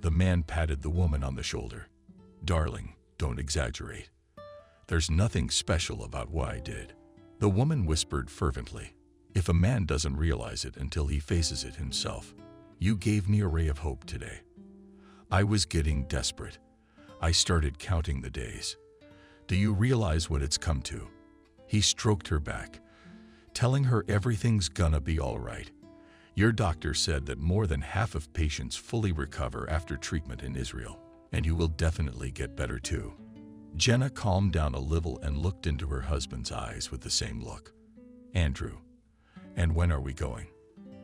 The man patted the woman on the shoulder. "Darling, don't exaggerate. There's nothing special about what I did. The woman whispered fervently. If a man doesn't realize it until he faces it himself. You gave me a ray of hope today. I was getting desperate. I started counting the days. Do you realize what it's come to? He stroked her back, telling her everything's gonna be all right. Your doctor said that more than half of patients fully recover after treatment in Israel, and you will definitely get better too. Jenna calmed down a little and looked into her husband's eyes with the same look. Andrew, and when are we going?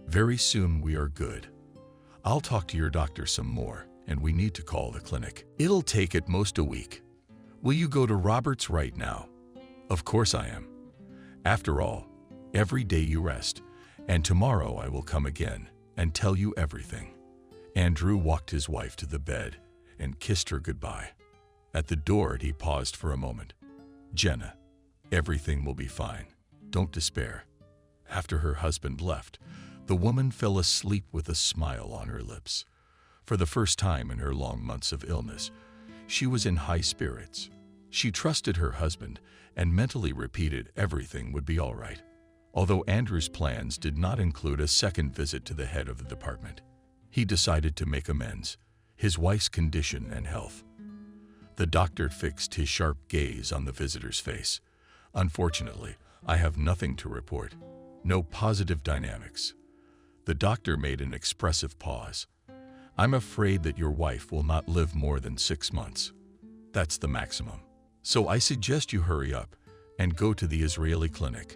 Very soon we are good. I'll talk to your doctor some more, and we need to call the clinic. It'll take at most a week. Will you go to Robert's right now? Of course I am. After all, every day you rest, and tomorrow I will come again and tell you everything. Andrew walked his wife to the bed and kissed her goodbye. At the door, he paused for a moment. Jenna, everything will be fine. Don't despair. After her husband left, the woman fell asleep with a smile on her lips. For the first time in her long months of illness, she was in high spirits. She trusted her husband and mentally repeated everything would be all right. Although Andrew's plans did not include a second visit to the head of the department, he decided to make amends, his wife's condition and health. The doctor fixed his sharp gaze on the visitor's face. Unfortunately, I have nothing to report. No positive dynamics. The doctor made an expressive pause. I'm afraid that your wife will not live more than 6 months. That's the maximum. So I suggest you hurry up and go to the Israeli clinic.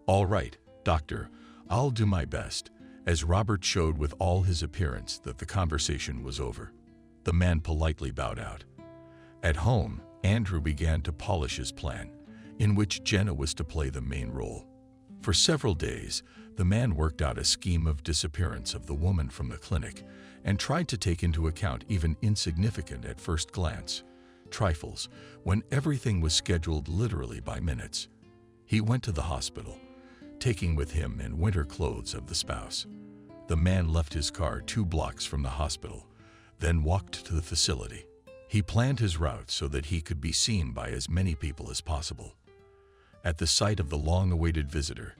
All right, doctor, I'll do my best, as Robert showed with all his appearance that the conversation was over. The man politely bowed out. At home, Andrew began to polish his plan, in which Jenna was to play the main role. For several days, the man worked out a scheme of disappearance of the woman from the clinic and tried to take into account even insignificant at first glance trifles when everything was scheduled literally by minutes. He went to the hospital, taking with him in winter clothes of the spouse. The man left his car 2 blocks from the hospital, then walked to the facility. He planned his route so that he could be seen by as many people as possible. At the sight of the long-awaited visitor,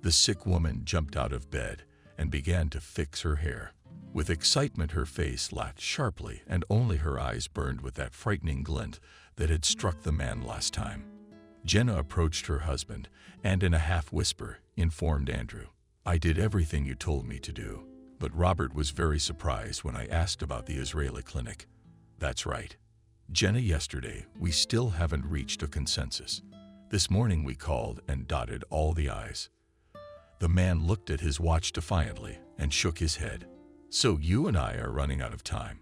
the sick woman jumped out of bed and began to fix her hair. With excitement, her face laughed sharply and only her eyes burned with that frightening glint that had struck the man last time. Jenna approached her husband and, in a half-whisper, informed Andrew, I did everything you told me to do, but Robert was very surprised when I asked about the Israeli clinic. That's right. Jenna, yesterday, we still haven't reached a consensus. This morning we called and dotted all the I's. The man looked at his watch defiantly and shook his head. So you and I are running out of time.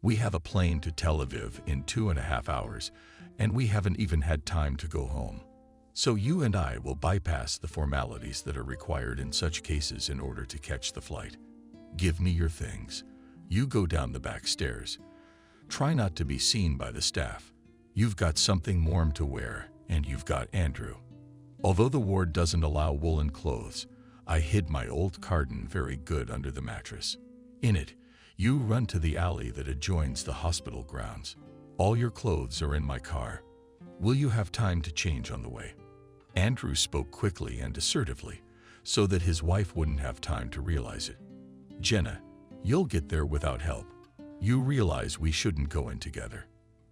We have a plane to Tel Aviv in 2.5 hours, and we haven't even had time to go home. So you and I will bypass the formalities that are required in such cases in order to catch the flight. Give me your things. You go down the back stairs. Try not to be seen by the staff. You've got something warm to wear, and you've got Andrew. Although the ward doesn't allow woolen clothes, I hid my old carton very good under the mattress. In it, you run to the alley that adjoins the hospital grounds. All your clothes are in my car. Will you have time to change on the way? Andrew spoke quickly and assertively, so that his wife wouldn't have time to realize it. Jenna, you'll get there without help. You realize we shouldn't go in together.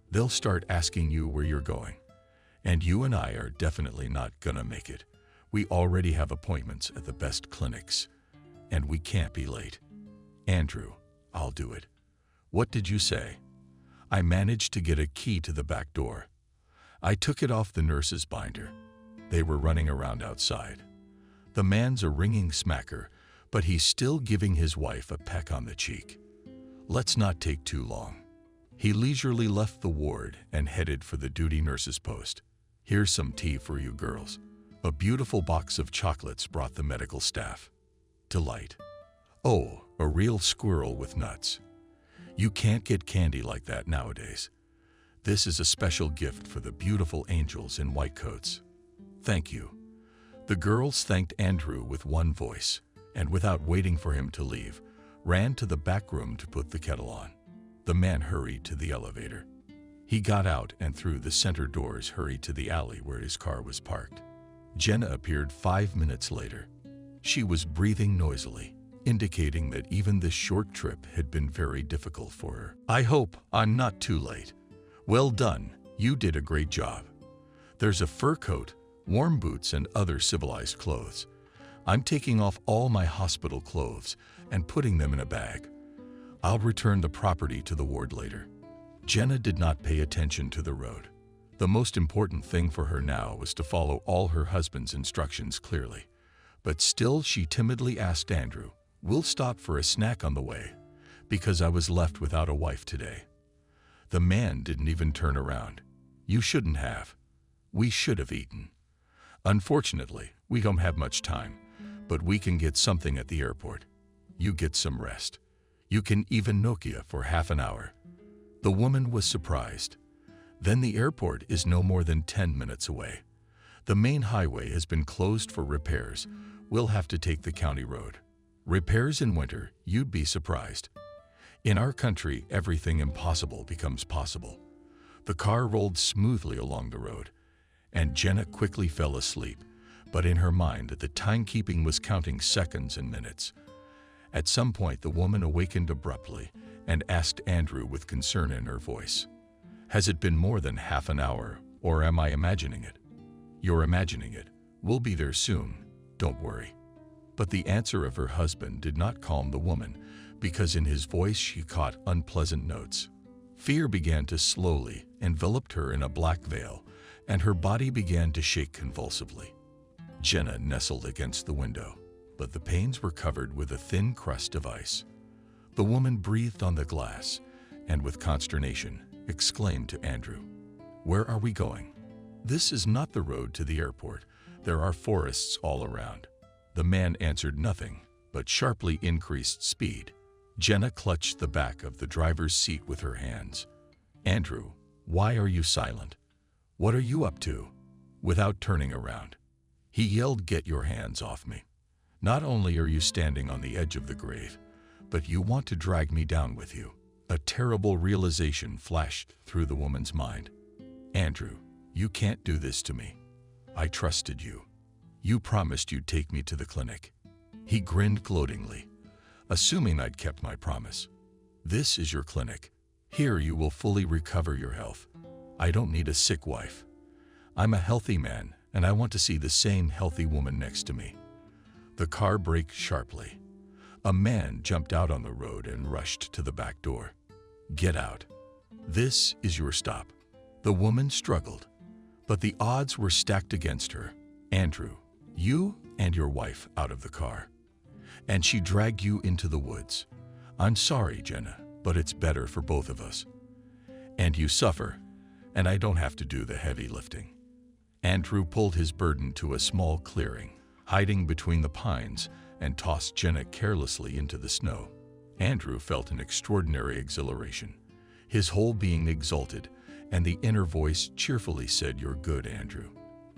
They'll start asking you where you're going. And you and I are definitely not gonna make it. We already have appointments at the best clinics, and we can't be late. Andrew, I'll do it. What did you say? I managed to get a key to the back door. I took it off the nurse's binder. They were running around outside. The man's a ringing smacker, but he's still giving his wife a peck on the cheek. Let's not take too long. He leisurely left the ward and headed for the duty nurse's post. Here's some tea for you girls. A beautiful box of chocolates brought the medical staff. Delight. Oh, a real squirrel with nuts. You can't get candy like that nowadays. This is a special gift for the beautiful angels in white coats. Thank you. The girls thanked Andrew with one voice, and without waiting for him to leave, ran to the back room to put the kettle on. The man hurried to the elevator. He got out and through the center doors hurried to the alley where his car was parked. Jenna appeared 5 minutes later. She was breathing noisily, indicating that even this short trip had been very difficult for her. "I hope I'm not too late." "Well done, you did a great job. There's a fur coat, warm boots, and other civilized clothes. I'm taking off all my hospital clothes and putting them in a bag. I'll return the property to the ward later." Jenna did not pay attention to the road. The most important thing for her now was to follow all her husband's instructions clearly. But still she timidly asked Andrew, "We'll stop for a snack on the way, because I was left without a wife today." The man didn't even turn around. "You shouldn't have. We should have eaten. Unfortunately, we don't have much time, but we can get something at the airport. You get some rest. You can even Nokia for half an hour." The woman was surprised. "Then the airport is no more than 10 minutes away. The main highway has been closed for repairs. We'll have to take the county road." Repairs in winter, you'd be surprised. In our country, everything impossible becomes possible. The car rolled smoothly along the road, and Jenna quickly fell asleep, but in her mind the timekeeping was counting seconds and minutes. At some point the woman awakened abruptly and asked Andrew with concern in her voice, "Has it been more than half an hour, or am I imagining it?" "You're imagining it. We'll be there soon. Don't worry." But the answer of her husband did not calm the woman, because in his voice she caught unpleasant notes. Fear began to slowly envelop her in a black veil, and her body began to shake convulsively. Jenna nestled against the window, but the panes were covered with a thin crust of ice. The woman breathed on the glass and with consternation exclaimed to Andrew, "Where are we going?" "This is not the road to the airport. There are forests all around." The man answered nothing, but sharply increased speed. Jenna clutched the back of the driver's seat with her hands. "Andrew, why are you silent? What are you up to?" Without turning around, he yelled, "Get your hands off me. Not only are you standing on the edge of the grave, but you want to drag me down with you." A terrible realization flashed through the woman's mind. "Andrew, you can't do this to me. I trusted you. You promised you'd take me to the clinic." He grinned gloatingly, assuming I'd kept my promise. "This is your clinic. Here you will fully recover your health. I don't need a sick wife. I'm a healthy man, and I want to see the same healthy woman next to me." The car braked sharply. A man jumped out on the road and rushed to the back door. "Get out. This is your stop." The woman struggled, but the odds were stacked against her. "Andrew, you and your wife out of the car." And she dragged you into the woods. "I'm sorry, Jenna, but it's better for both of us. And you suffer, and I don't have to do the heavy lifting." Andrew pulled his burden to a small clearing, hiding between the pines, and tossed Jenna carelessly into the snow. Andrew felt an extraordinary exhilaration. His whole being exulted, and the inner voice cheerfully said, "You're good, Andrew.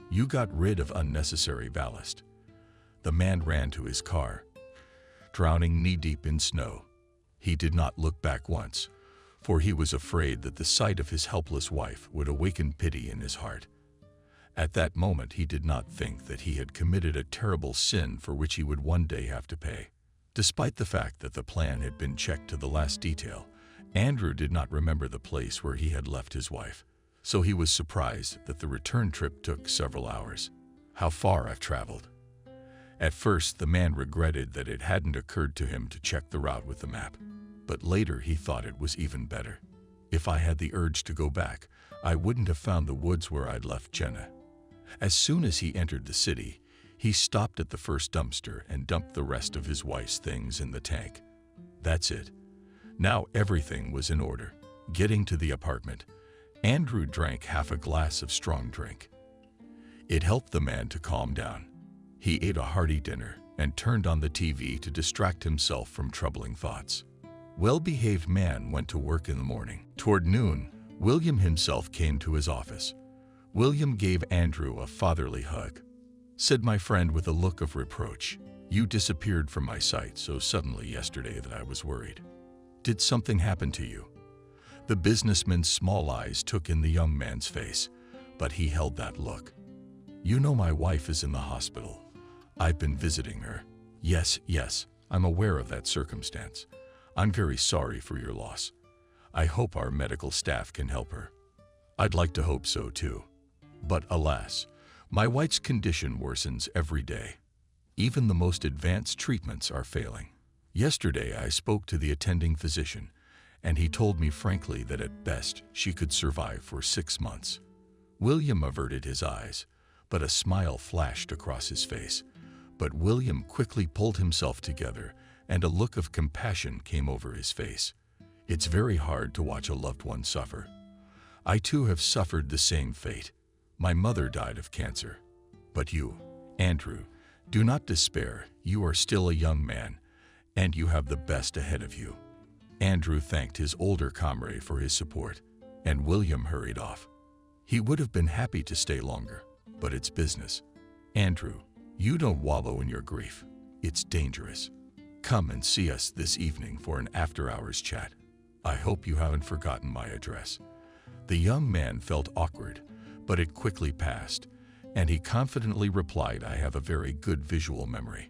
You got rid of unnecessary ballast." The man ran to his car, drowning knee-deep in snow. He did not look back once, for he was afraid that the sight of his helpless wife would awaken pity in his heart. At that moment he did not think that he had committed a terrible sin for which he would one day have to pay. Despite the fact that the plan had been checked to the last detail, Andrew did not remember the place where he had left his wife, so he was surprised that the return trip took several hours. "How far I've traveled." At first the man regretted that it hadn't occurred to him to check the route with the map, but later he thought it was even better. "If I had the urge to go back, I wouldn't have found the woods where I'd left Jenna." As soon as he entered the city, he stopped at the first dumpster and dumped the rest of his wife's things in the tank. That's it. Now everything was in order. Getting to the apartment, Andrew drank half a glass of strong drink. It helped the man to calm down. He ate a hearty dinner and turned on the TV to distract himself from troubling thoughts. Well-behaved man went to work in the morning. Toward noon, William himself came to his office. William gave Andrew a fatherly hug. Said my friend with a look of reproach, "You disappeared from my sight so suddenly yesterday that I was worried. Did something happen to you?" The businessman's small eyes took in the young man's face, but he held that look. "You know my wife is in the hospital. I've been visiting her." Yes, I'm aware of that circumstance. I'm very sorry for your loss. I hope our medical staff can help her." "I'd like to hope so too. But alas, my wife's condition worsens every day. Even the most advanced treatments are failing. Yesterday I spoke to the attending physician, and he told me frankly that at best she could survive for 6 months." William averted his eyes, but a smile flashed across his face. But William quickly pulled himself together, and a look of compassion came over his face. "It's very hard to watch a loved one suffer. I too have suffered the same fate. My mother died of cancer. But you, Andrew, do not despair. You are still a young man, and you have the best ahead of you." Andrew thanked his older comrade for his support, and William hurried off. He would have been happy to stay longer, but it's business. "Andrew, you don't wallow in your grief. It's dangerous. Come and see us this evening for an after-hours chat. I hope you haven't forgotten my address." The young man felt awkward, but it quickly passed, and he confidently replied, "I have a very good visual memory.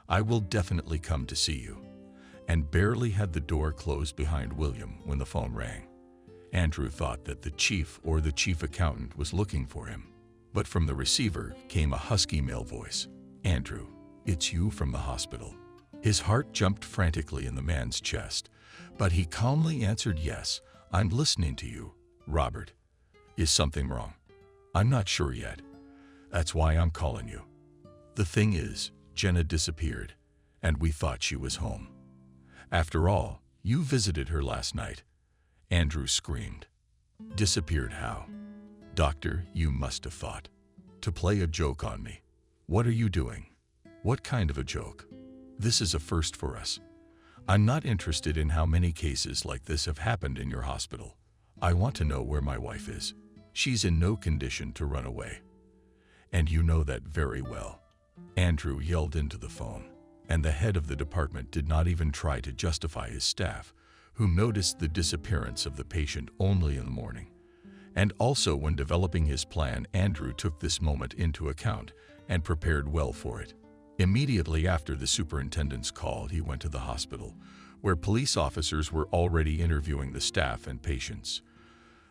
I will definitely come to see you." And barely had the door closed behind William when the phone rang. Andrew thought that the chief or the chief accountant was looking for him, but from the receiver came a husky male voice. "Andrew, it's you from the hospital." His heart jumped frantically in the man's chest, but he calmly answered, "Yes, I'm listening to you, Robert. Is something wrong?" "I'm not sure yet. That's why I'm calling you. The thing is, Jenna disappeared, and we thought she was home. After all, you visited her last night." Andrew screamed. "Disappeared how? Doctor, you must have thought to play a joke on me. What are you doing? What kind of a joke? This is a first for us. I'm not interested in how many cases like this have happened in your hospital. I want to know where my wife is. She's in no condition to run away. And you know that very well." Andrew yelled into the phone, and the head of the department did not even try to justify his staff, who noticed the disappearance of the patient only in the morning. And also when developing his plan, Andrew took this moment into account and prepared well for it. Immediately after the superintendent's call, he went to the hospital, where police officers were already interviewing the staff and patients.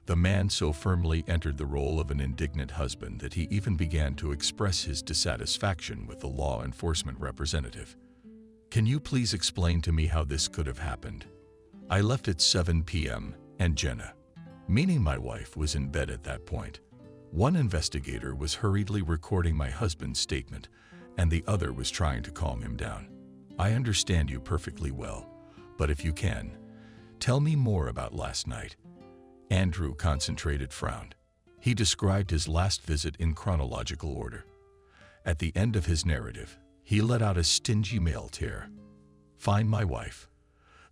The man so firmly entered the role of an indignant husband that he even began to express his dissatisfaction with the law enforcement representative. "Can you please explain to me how this could have happened? I left at 7 p.m. and Jenna," meaning my wife, was in bed at that point. "One investigator was hurriedly recording my husband's statement, and the other was trying to calm him down. I understand you perfectly well, but if you can, tell me more about last night." Andrew concentrated frowned. He described his last visit in chronological order. At the end of his narrative, he let out a stingy male tear. "Find my wife.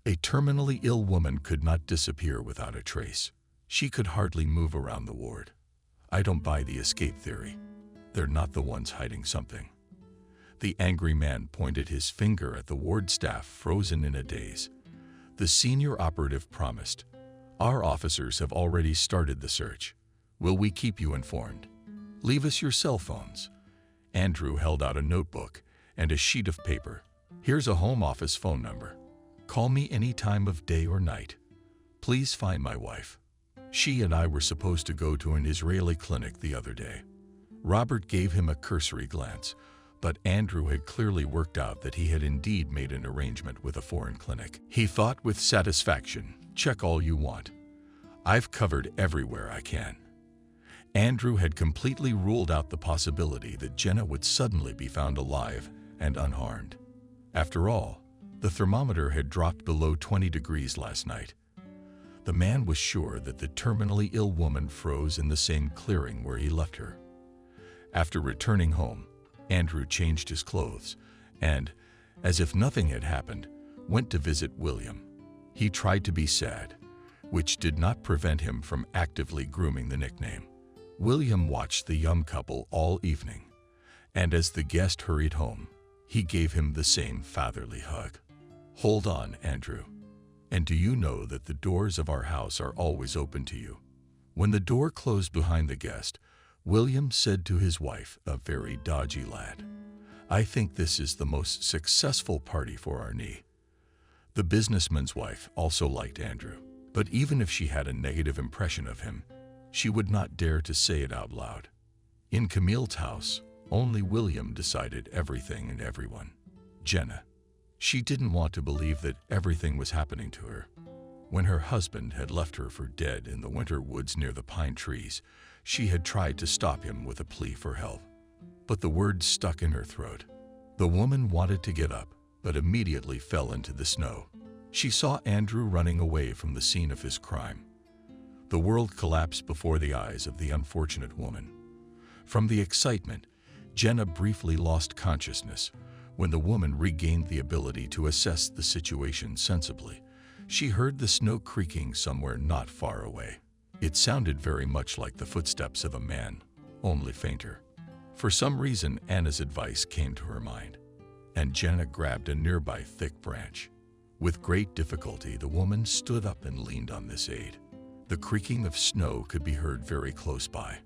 A terminally ill woman could not disappear without a trace. She could hardly move around the ward. I don't buy the escape theory. They're not the ones hiding something." The angry man pointed his finger at the ward staff, frozen in a daze. The senior operative promised, "Our officers have already started the search. Will we keep you informed? Leave us your cell phones." Andrew held out a notebook and a sheet of paper. "Here's a home office phone number. Call me any time of day or night. Please find my wife. She and I were supposed to go to an Israeli clinic the other day." Robert gave him a cursory glance, but Andrew had clearly worked out that he had indeed made an arrangement with a foreign clinic. He thought with satisfaction, "Check all you want. I've covered everywhere I can." Andrew had completely ruled out the possibility that Jenna would suddenly be found alive and unharmed. After all, the thermometer had dropped below 20 degrees last night. The man was sure that the terminally ill woman froze in the same clearing where he left her. After returning home, Andrew changed his clothes and, as if nothing had happened, went to visit William. He tried to be sad, which did not prevent him from actively grooming the nickname. William watched the young couple all evening, and as the guest hurried home, he gave him the same fatherly hug. "Hold on, Andrew. And do you know that the doors of our house are always open to you? When the door closed behind the guest, William said to his wife, a very dodgy lad, I think this is the most successful party for our knee. The businessman's wife also liked Andrew, but even if she had a negative impression of him, she would not dare to say it out loud. In Camille's house, only William decided everything and everyone. Jenna. She didn't want to believe that everything was happening to her. When her husband had left her for dead in the winter woods near the pine trees, she had tried to stop him with a plea for help. But the words stuck in her throat. The woman wanted to get up, but immediately fell into the snow. She saw Andrew running away from the scene of his crime. The world collapsed before the eyes of the unfortunate woman. From the excitement, Jenna briefly lost consciousness. When the woman regained the ability to assess the situation sensibly, she heard the snow creaking somewhere not far away. It sounded very much like the footsteps of a man, only fainter. For some reason, Anna's advice came to her mind, and Jenna grabbed a nearby thick branch. With great difficulty, the woman stood up and leaned on this aid. The creaking of snow could be heard very close by,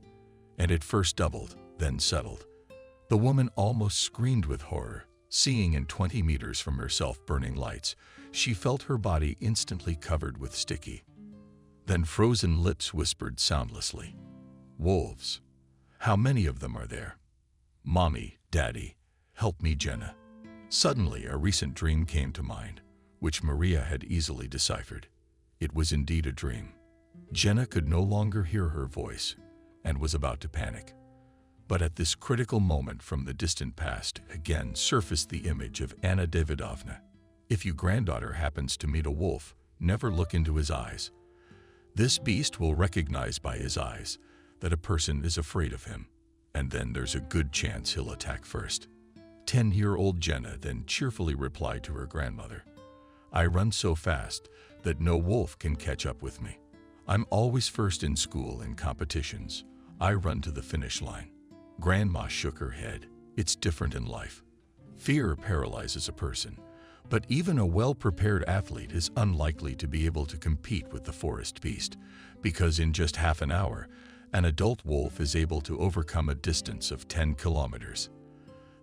and it first doubled, then settled. The woman almost screamed with horror. Seeing in 20 meters from herself burning lights, she felt her body instantly covered with sticky. Then frozen lips whispered soundlessly, "Wolves. How many of them are there? Mommy, Daddy, help me, Jenna." Suddenly, a recent dream came to mind, which Maria had easily deciphered. It was indeed a dream. Jenna could no longer hear her voice and was about to panic. But at this critical moment from the distant past again surfaced the image of Anna Davidovna. If your granddaughter happens to meet a wolf, never look into his eyes. This beast will recognize by his eyes that a person is afraid of him, and then there's a good chance he'll attack first. 10-year-old Jenna then cheerfully replied to her grandmother, "I run so fast that no wolf can catch up with me. I'm always first in school in competitions. I run to the finish line." Grandma shook her head. It's different in life. Fear paralyzes a person, but even a well-prepared athlete is unlikely to be able to compete with the forest beast, because in just half an hour, an adult wolf is able to overcome a distance of 10 kilometers.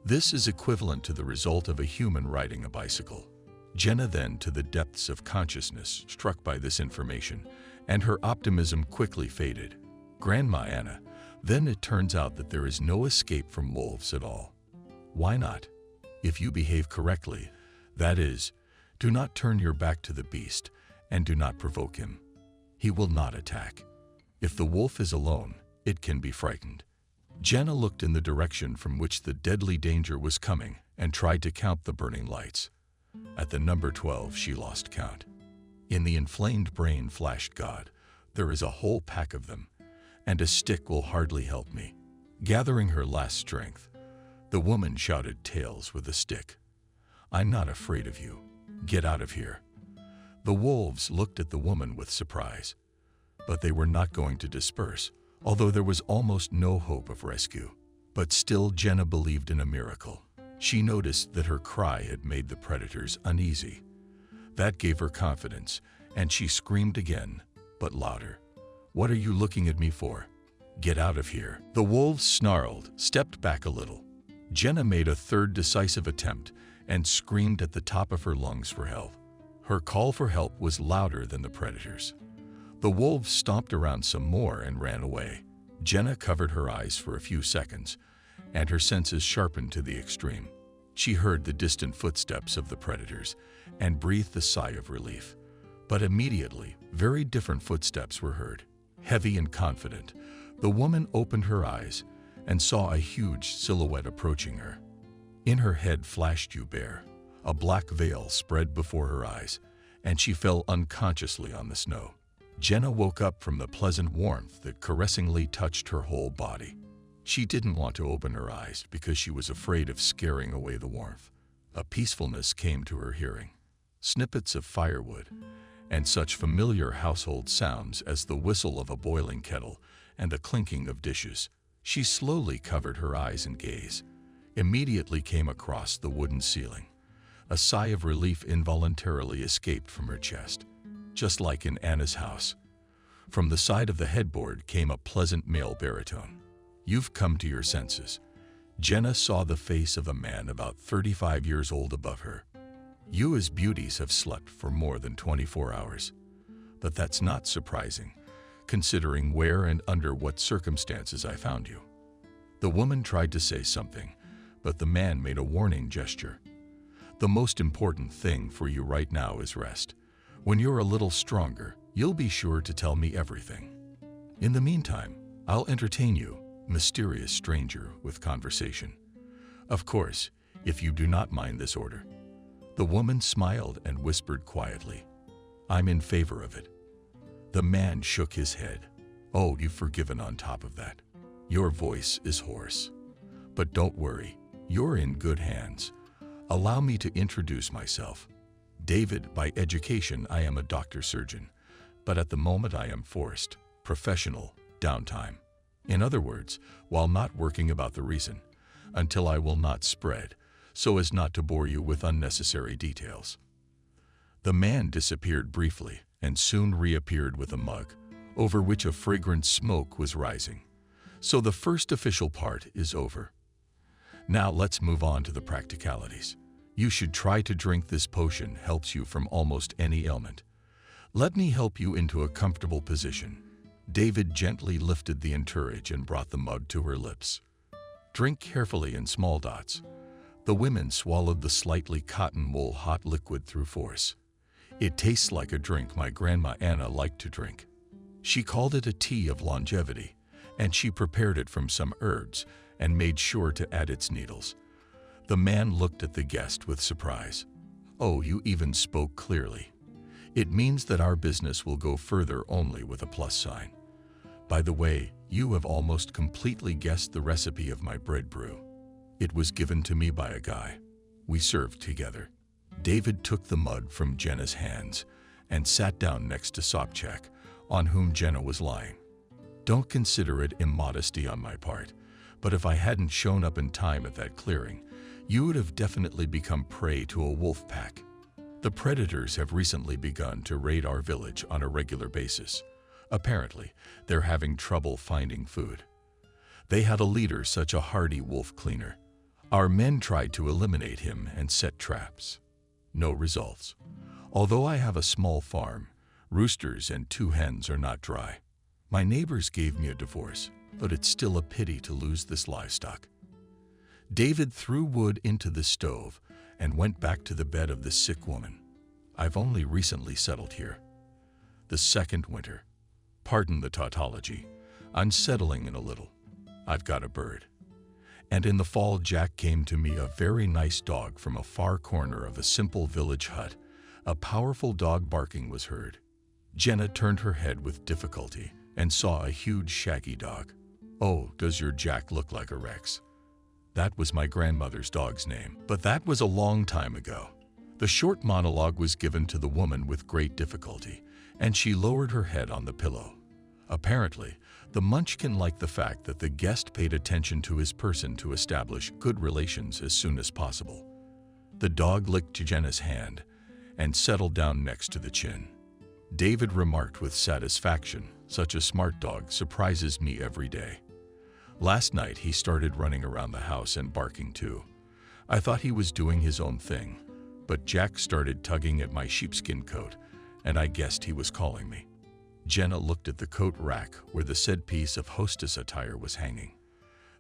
This is equivalent to the result of a human riding a bicycle. Jenna then, to the depths of consciousness, struck by this information, and her optimism quickly faded. Grandma Anna, then it turns out that there is no escape from wolves at all. Why not? If you behave correctly, that is, do not turn your back to the beast and do not provoke him. He will not attack. If the wolf is alone, it can be frightened. Jenna looked in the direction from which the deadly danger was coming and tried to count the burning lights. At the number 12, she lost count. In the inflamed brain flashed God, there is a whole pack of them, and a stick will hardly help me. Gathering her last strength, the woman shouted tales with a stick. I'm not afraid of you. Get out of here. The wolves looked at the woman with surprise, but they were not going to disperse, although there was almost no hope of rescue. But still, Jenna believed in a miracle. She noticed that her cry had made the predators uneasy. That gave her confidence, and she screamed again, but louder. What are you looking at me for? Get out of here. The wolves snarled, stepped back a little. Jenna made a third decisive attempt and screamed at the top of her lungs for help. Her call for help was louder than the predators. The wolves stomped around some more and ran away. Jenna covered her eyes for a few seconds, and her senses sharpened to the extreme. She heard the distant footsteps of the predators and breathed a sigh of relief. But immediately, very different footsteps were heard. Heavy and confident, the woman opened her eyes and saw a huge silhouette approaching her. In her head flashed Hubert. A black veil spread before her eyes, and she fell unconsciously on the snow. Jenna woke up from the pleasant warmth that caressingly touched her whole body. She didn't want to open her eyes because she was afraid of scaring away the warmth. A peacefulness came to her hearing. Snippets of firewood, and such familiar household sounds as the whistle of a boiling kettle and the clinking of dishes. She slowly covered her eyes and gaze. Immediately came across the wooden ceiling. A sigh of relief involuntarily escaped from her chest. just like in Anna's house. From the side of the headboard came a pleasant male baritone. "You've come to your senses." Jenna saw the face of a man about 35 years old above her. "You as beauties have slept for more than 24 hours. But that's not surprising, considering where and under what circumstances I found you." The woman tried to say something, but the man made a warning gesture. "The most important thing for you right now is rest. When you're a little stronger, you'll be sure to tell me everything. In the meantime, I'll entertain you, mysterious stranger, with conversation. Of course, if you do not mind this order." The woman smiled and whispered quietly, "I'm in favor of it." The man shook his head. "Oh, you've forgiven on top of that. Your voice is hoarse. But don't worry, you're in good hands. Allow me to introduce myself. David, by education, I am a doctor-surgeon, but at the moment I am forced, professional, downtime. In other words, while not working about the reason, until I will not spread, so as not to bore you with unnecessary details." The man disappeared briefly and soon reappeared with a mug, over which a fragrant smoke was rising. "So the first official part is over. Now let's move on to the practicalities. You should try to drink this potion. Helps you from almost any ailment. Let me help you into a comfortable position." David gently lifted the entourage and brought the mug to her lips. "Drink carefully in small dots." The women swallowed the slightly cotton wool hot liquid through force. "It tastes like a drink my grandma Anna liked to drink. She called it a tea of longevity, and she prepared it from some herbs and made sure to add its needles." The man looked at the guest with surprise. "Oh, you even spoke clearly. It means that our business will go further only with a plus sign. By the way, you have almost completely guessed the recipe of my bread brew. It was given to me by a guy. We served together." David took the mug from Jenna's hands and sat down next to Sobchak, on whom Jenna was lying. "Don't consider it immodesty on my part, but if I hadn't shown up in time at that clearing, you would have definitely become prey to a wolf pack. The predators have recently begun to raid our village on a regular basis. Apparently, they're having trouble finding food. They had a leader, such a hardy wolf cleaner. Our men tried to eliminate him and set traps. No results. Although I have a small farm, roosters and 2 hens are not dry. My neighbors gave me a divorce, but it's still a pity to lose this livestock." David threw wood into the stove and went back to the bed of the sick woman. "I've only recently settled here. The second winter. Pardon the tautology. I'm settling in a little. I've got a bird. And in the fall Jack came to me, a very nice dog from a far corner of a simple village hut. A powerful dog barking was heard." Jenna turned her head with difficulty and saw a huge shaggy dog. "Oh, does your Jack look like a Rex?" "That was my grandmother's dog's name, but that was a long time ago." The short monologue was given to the woman with great difficulty, and she lowered her head on the pillow. Apparently, the Munchkin liked the fact that the guest paid attention to his person to establish good relations as soon as possible. The dog licked Jenna's hand and settled down next to the chin. David remarked with satisfaction, "Such a smart dog surprises me every day. Last night he started running around the house and barking too. I thought he was doing his own thing, but Jack started tugging at my sheepskin coat, and I guessed he was calling me." Jenna looked at the coat rack where the said piece of hostess attire was hanging.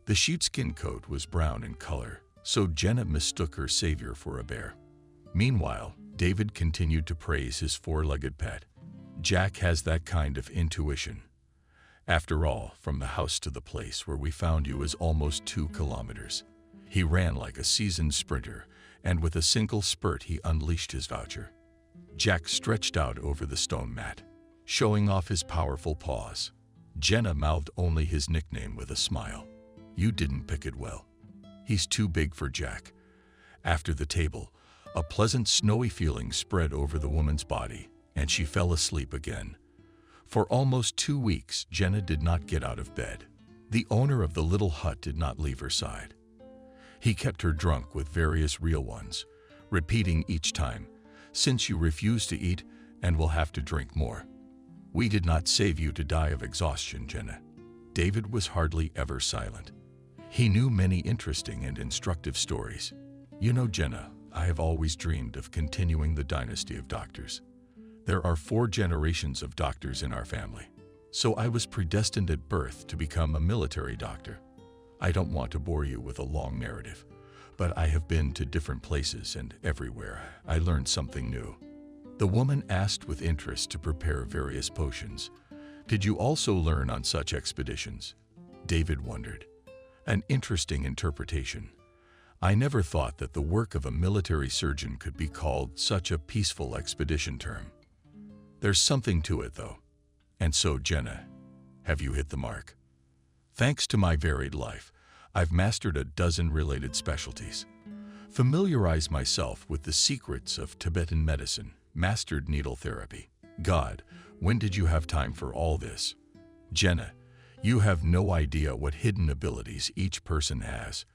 The sheepskin coat was brown in color, so Jenna mistook her savior for a bear. Meanwhile, David continued to praise his 4-legged pet. "Jack has that kind of intuition. After all, from the house to the place where we found you is almost 2 kilometers. He ran like a seasoned sprinter, and with a single spurt he unleashed his voucher." Jack stretched out over the stone mat, showing off his powerful paws. Jenna mouthed only his nickname with a smile. "You didn't pick it well. He's too big for Jack." After the table, a pleasant snowy feeling spread over the woman's body, and she fell asleep again. For almost 2 weeks, Jenna did not get out of bed. The owner of the little hut did not leave her side. He kept her drunk with various real ones, repeating each time, "Since you refuse to eat, and will have to drink more. We did not save you to die of exhaustion, Jenna. David was hardly ever silent. He knew many interesting and instructive stories. You know, Jenna, I have always dreamed of continuing the dynasty of doctors. There are 4 generations of doctors in our family, so I was predestined at birth to become a military doctor. I don't want to bore you with a long narrative, but I have been to different places, and everywhere I learned something new. The woman asked with interest to prepare various potions. Did you also learn on such expeditions? David wondered. An interesting interpretation. I never thought that the work of a military surgeon could be called such a peaceful expedition term. There's something to it, though. And so, Jenna, have you hit the mark? Thanks to my varied life, I've mastered a dozen related specialties. Familiarized myself with the secrets of Tibetan medicine, mastered needle therapy. God, when did you have time for all this? Jenna, you have no idea what hidden abilities each person has.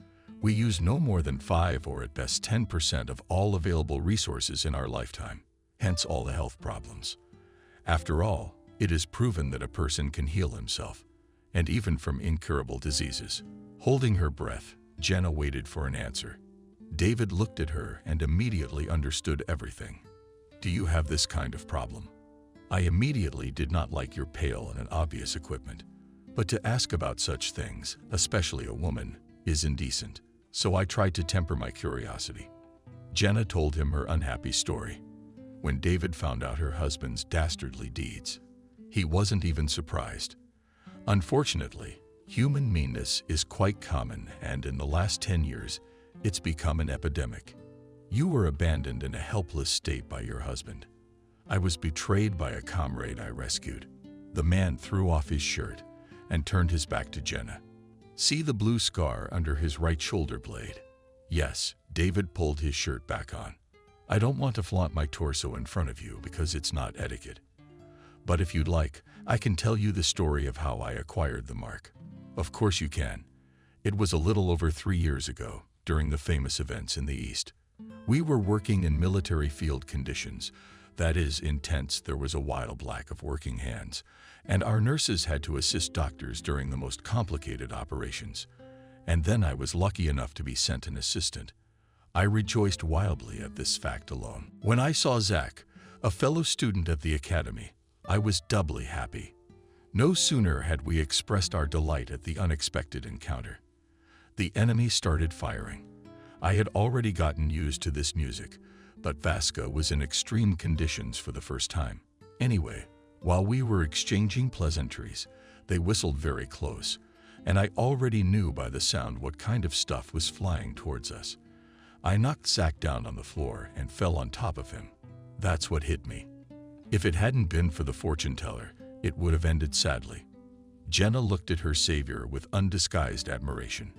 We use no more than 5 or at best 10% of all available resources in our lifetime, hence all the health problems. After all, it is proven that a person can heal himself, and even from incurable diseases. Holding her breath, Jenna waited for an answer. David looked at her and immediately understood everything. Do you have this kind of problem? I immediately did not like your pale and obvious equipment, but to ask about such things, especially a woman, is indecent, so I tried to temper my curiosity. Jenna told him her unhappy story. When David found out her husband's dastardly deeds, he wasn't even surprised. Unfortunately, human meanness is quite common, and in the last 10 years, it's become an epidemic. You were abandoned in a helpless state by your husband. I was betrayed by a comrade I rescued. The man threw off his shirt and turned his back to Jenna. See the blue scar under his right shoulder blade? Yes, David pulled his shirt back on. I don't want to flaunt my torso in front of you because it's not etiquette. But if you'd like, I can tell you the story of how I acquired the mark. Of course you can. It was a little over 3 years ago, during the famous events in the East. We were working in military field conditions. That is, intense. There was a wild lack of working hands, and our nurses had to assist doctors during the most complicated operations. And then I was lucky enough to be sent an assistant. I rejoiced wildly at this fact alone. When I saw Zach, a fellow student at the academy, I was doubly happy. No sooner had we expressed our delight at the unexpected encounter. The enemy started firing. I had already gotten used to this music, but Vasca was in extreme conditions for the first time. Anyway, while we were exchanging pleasantries, they whistled very close, and I already knew by the sound what kind of stuff was flying towards us. I knocked Zach down on the floor and fell on top of him. That's what hit me. If it hadn't been for the fortune teller, it would have ended sadly. Jenna looked at her savior with undisguised admiration.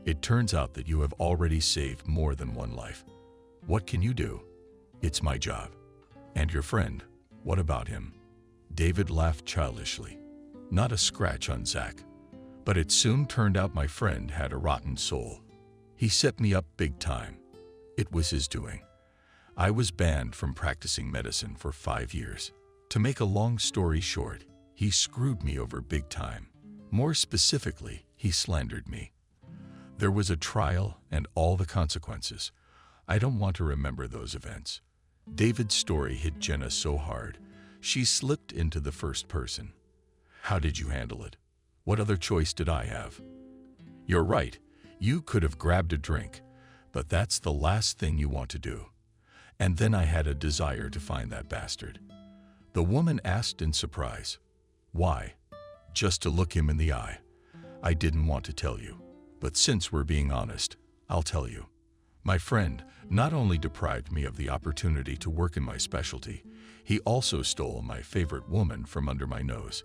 It turns out that you have already saved more than one life. What can you do? It's my job. And your friend, what about him? David laughed childishly. Not a scratch on Zach. But it soon turned out my friend had a rotten soul. He set me up big time. It was his doing. I was banned from practicing medicine for 5 years. To make a long story short, he screwed me over big time. More specifically, he slandered me. There was a trial and all the consequences. I don't want to remember those events. David's story hit Jenna so hard, she slipped into the first person. How did you handle it? What other choice did I have? You're right, you could have grabbed a drink, but that's the last thing you want to do. And then I had a desire to find that bastard. The woman asked in surprise. Why? Just to look him in the eye. I didn't want to tell you, but since we're being honest, I'll tell you. My friend not only deprived me of the opportunity to work in my specialty, he also stole my favorite woman from under my nose.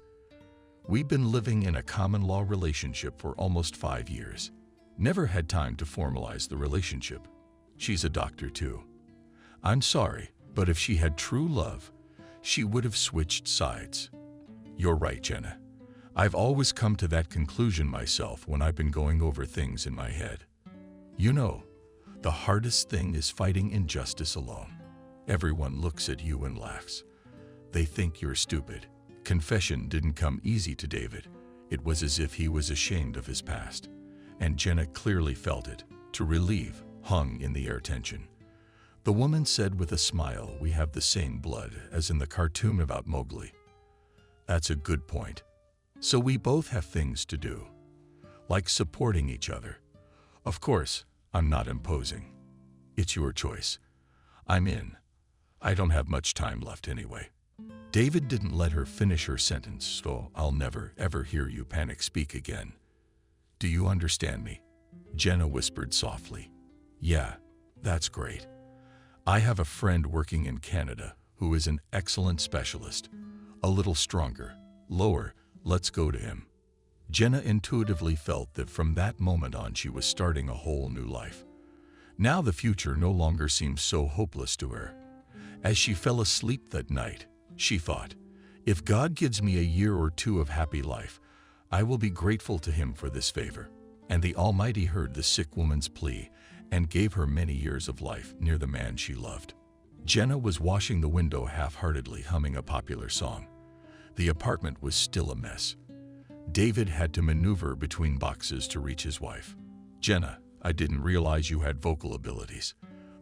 We've been living in a common law relationship for almost 5 years. Never had time to formalize the relationship. She's a doctor too. I'm sorry, but if she had true love, she would have switched sides. You're right, Jenna. I've always come to that conclusion myself when I've been going over things in my head. You know, the hardest thing is fighting injustice alone. Everyone looks at you and laughs. They think you're stupid. Confession didn't come easy to David. It was as if he was ashamed of his past. And Jenna clearly felt it. To relieve hung in the air tension. The woman said with a smile, "We have the same blood as in the cartoon about Mowgli." That's a good point. So we both have things to do, like supporting each other. Of course, I'm not imposing. It's your choice. I'm in. I don't have much time left anyway. David didn't let her finish her sentence, so I'll never, ever hear you panic speak again. Do you understand me? Jenna whispered softly. Yeah, that's great. I have a friend working in Canada who is an excellent specialist. A little stronger, lower, let's go to him. Jenna intuitively felt that from that moment on she was starting a whole new life. Now the future no longer seemed so hopeless to her. As she fell asleep that night, she thought, if God gives me a year or two of happy life, I will be grateful to him for this favor. And the Almighty heard the sick woman's plea and gave her many years of life near the man she loved. Jenna was washing the window half-heartedly, humming a popular song. The apartment was still a mess. David had to maneuver between boxes to reach his wife. Jenna, I didn't realize you had vocal abilities.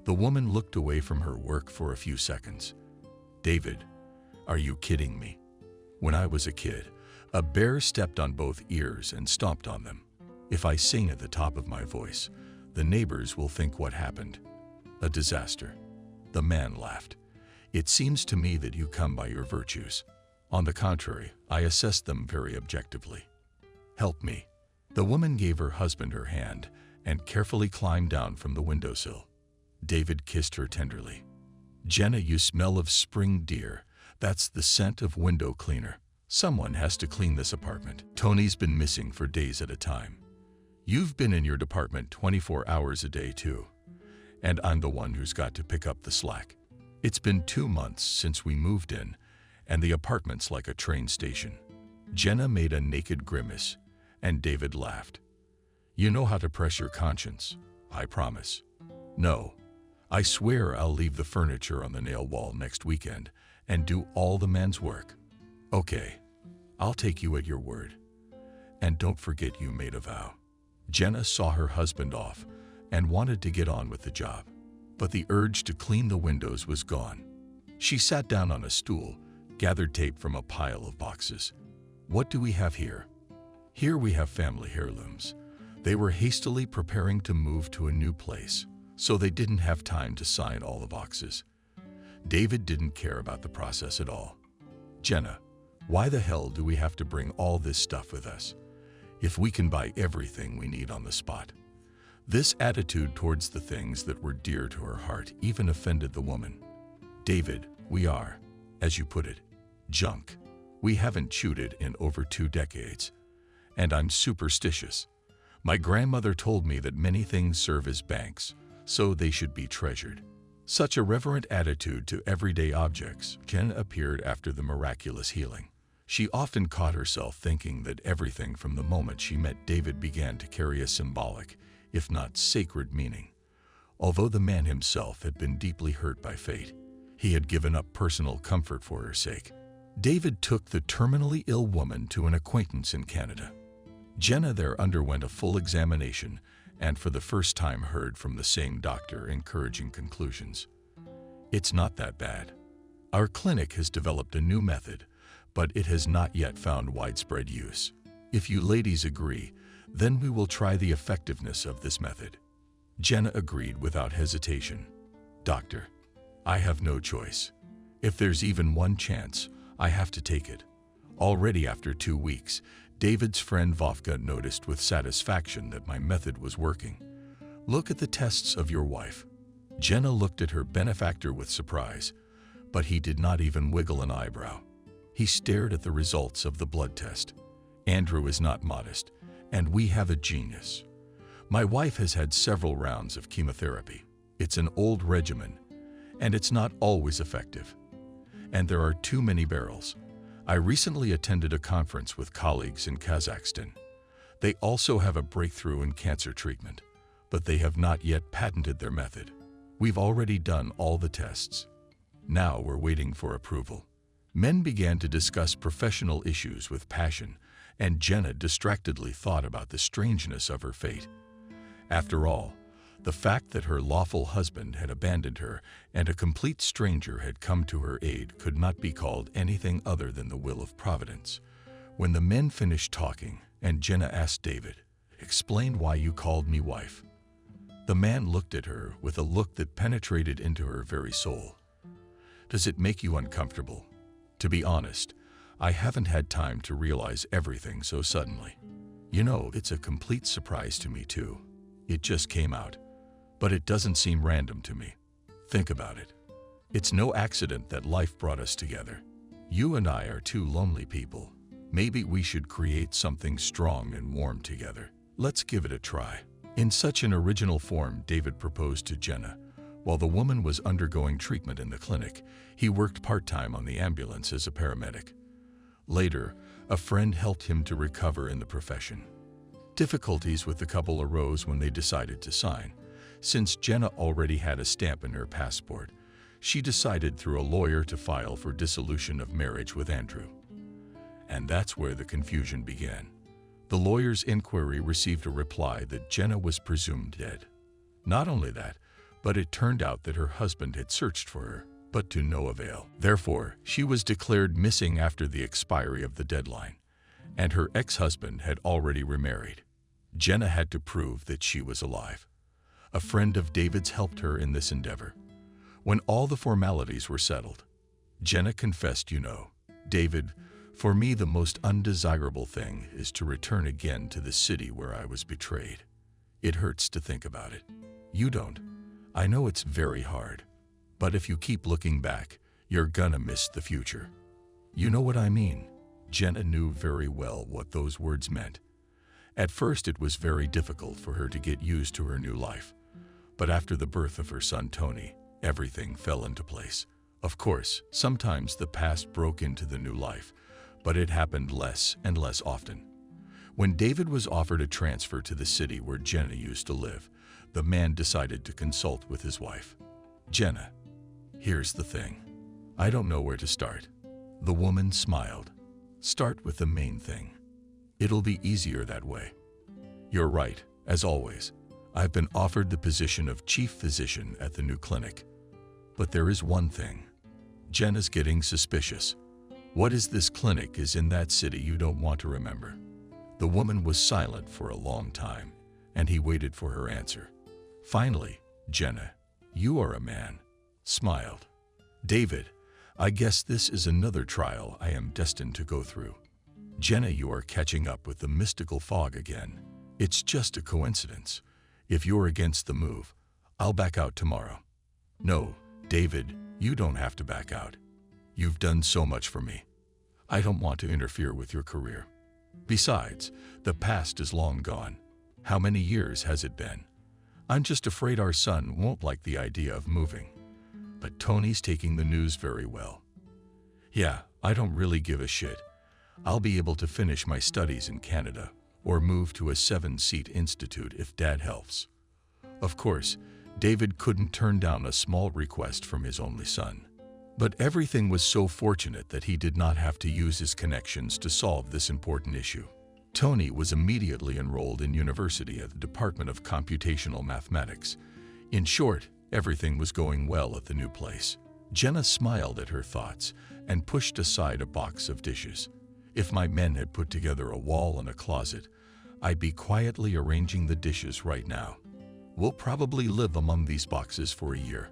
The woman looked away from her work for a few seconds. David, are you kidding me? When I was a kid, a bear stepped on both ears and stomped on them. If I sing at the top of my voice, the neighbors will think what happened. A disaster. The man laughed. It seems to me that you come by your virtues. On the contrary, I assess them very objectively. Help me. The woman gave her husband her hand and carefully climbed down from the windowsill. David kissed her tenderly. Jenna, you smell of spring, dear. That's the scent of window cleaner. Someone has to clean this apartment. Tony's been missing for days at a time. You've been in your department 24 hours a day too. And I'm the one who's got to pick up the slack. It's been 2 months since we moved in, and the apartment's like a train station. Jenna made a naked grimace, and David laughed. You know how to press your conscience, I promise. No, I swear I'll leave the furniture on the nail wall next weekend and do all the man's work. Okay, I'll take you at your word. And don't forget you made a vow. Jenna saw her husband off and wanted to get on with the job, but the urge to clean the windows was gone. She sat down on a stool, gathered tape from a pile of boxes. What do we have here? Here we have family heirlooms. They were hastily preparing to move to a new place, so they didn't have time to sign all the boxes. David didn't care about the process at all. Jenna, why the hell do we have to bring all this stuff with us if we can buy everything we need on the spot? This attitude towards the things that were dear to her heart even offended the woman. David, we are, as you put it, junk. We haven't chewed it in over 2 decades. And I'm superstitious. My grandmother told me that many things serve as banks, so they should be treasured. Such a reverent attitude to everyday objects, Jenna appeared after the miraculous healing. She often caught herself thinking that everything from the moment she met David began to carry a symbolic, if not sacred, meaning. Although the man himself had been deeply hurt by fate, he had given up personal comfort for her sake. David took the terminally ill woman to an acquaintance in Canada. Jenna there underwent a full examination and for the first time heard from the same doctor encouraging conclusions. It's not that bad. Our clinic has developed a new method, but it has not yet found widespread use. If you ladies agree, then we will try the effectiveness of this method. Jenna agreed without hesitation. Doctor, I have no choice. If there's even one chance, I have to take it. Already after 2 weeks, David's friend Vovka noticed with satisfaction that my method was working. Look at the tests of your wife. Jenna looked at her benefactor with surprise, but he did not even wiggle an eyebrow. He stared at the results of the blood test. Andrew is not modest, and we have a genius. My wife has had several rounds of chemotherapy. It's an old regimen, and it's not always effective. And there are too many barrels. I recently attended a conference with colleagues in Kazakhstan. They also have a breakthrough in cancer treatment, but they have not yet patented their method. We've already done all the tests. Now we're waiting for approval. Men began to discuss professional issues with passion, and Jenna distractedly thought about the strangeness of her fate. After all, the fact that her lawful husband had abandoned her and a complete stranger had come to her aid could not be called anything other than the will of Providence. When the men finished talking, and Jenna asked David, "Explain why you called me wife." The man looked at her with a look that penetrated into her very soul. "Does it make you uncomfortable? To be honest, I haven't had time to realize everything so suddenly. You know, it's a complete surprise to me too. It just came out. But it doesn't seem random to me. Think about it. It's no accident that life brought us together. You and I are two lonely people. Maybe we should create something strong and warm together. Let's give it a try." In such an original form, David proposed to Jenna. While the woman was undergoing treatment in the clinic, he worked part-time on the ambulance as a paramedic. Later, a friend helped him to recover in the profession. Difficulties with the couple arose when they decided to sign. Since Jenna already had a stamp in her passport, she decided through a lawyer to file for dissolution of marriage with Andrew. And that's where the confusion began. The lawyer's inquiry received a reply that Jenna was presumed dead. Not only that, but it turned out that her husband had searched for her, but to no avail. Therefore, she was declared missing after the expiry of the deadline, and her ex-husband had already remarried. Jenna had to prove that she was alive. A friend of David's helped her in this endeavor. When all the formalities were settled, Jenna confessed, "You know, David, for me the most undesirable thing is to return again to the city where I was betrayed. It hurts to think about it. You don't. I know it's very hard. But if you keep looking back, you're gonna miss the future." You know what I mean? Jenna knew very well what those words meant. At first it was very difficult for her to get used to her new life. But after the birth of her son Tony, everything fell into place. Of course, sometimes the past broke into the new life, but it happened less and less often. When David was offered a transfer to the city where Jenna used to live, the man decided to consult with his wife. "Jenna, here's the thing. I don't know where to start." The woman smiled. "Start with the main thing. It'll be easier that way." "You're right, as always. I've been offered the position of chief physician at the new clinic. But there is one thing. Jenna's getting suspicious. What is this clinic is in that city you don't want to remember." The woman was silent for a long time, and he waited for her answer. Finally, "Jenna, you are a man," smiled. "David, I guess this is another trial I am destined to go through. Jenna, you are catching up with the mystical fog again. It's just a coincidence. If you're against the move, I'll back out tomorrow." "No, David, you don't have to back out. You've done so much for me. I don't want to interfere with your career. Besides, the past is long gone. How many years has it been? I'm just afraid our son won't like the idea of moving. But Tony's taking the news very well. Yeah, I don't really give a shit. I'll be able to finish my studies in Canada or move to a 7-seat institute if Dad helps." Of course, David couldn't turn down a small request from his only son. But everything was so fortunate that he did not have to use his connections to solve this important issue. Tony was immediately enrolled in university at the Department of Computational Mathematics. In short, everything was going well at the new place. Jenna smiled at her thoughts and pushed aside a box of dishes. If my men had put together a wall and a closet, I'd be quietly arranging the dishes right now. We'll probably live among these boxes for a year.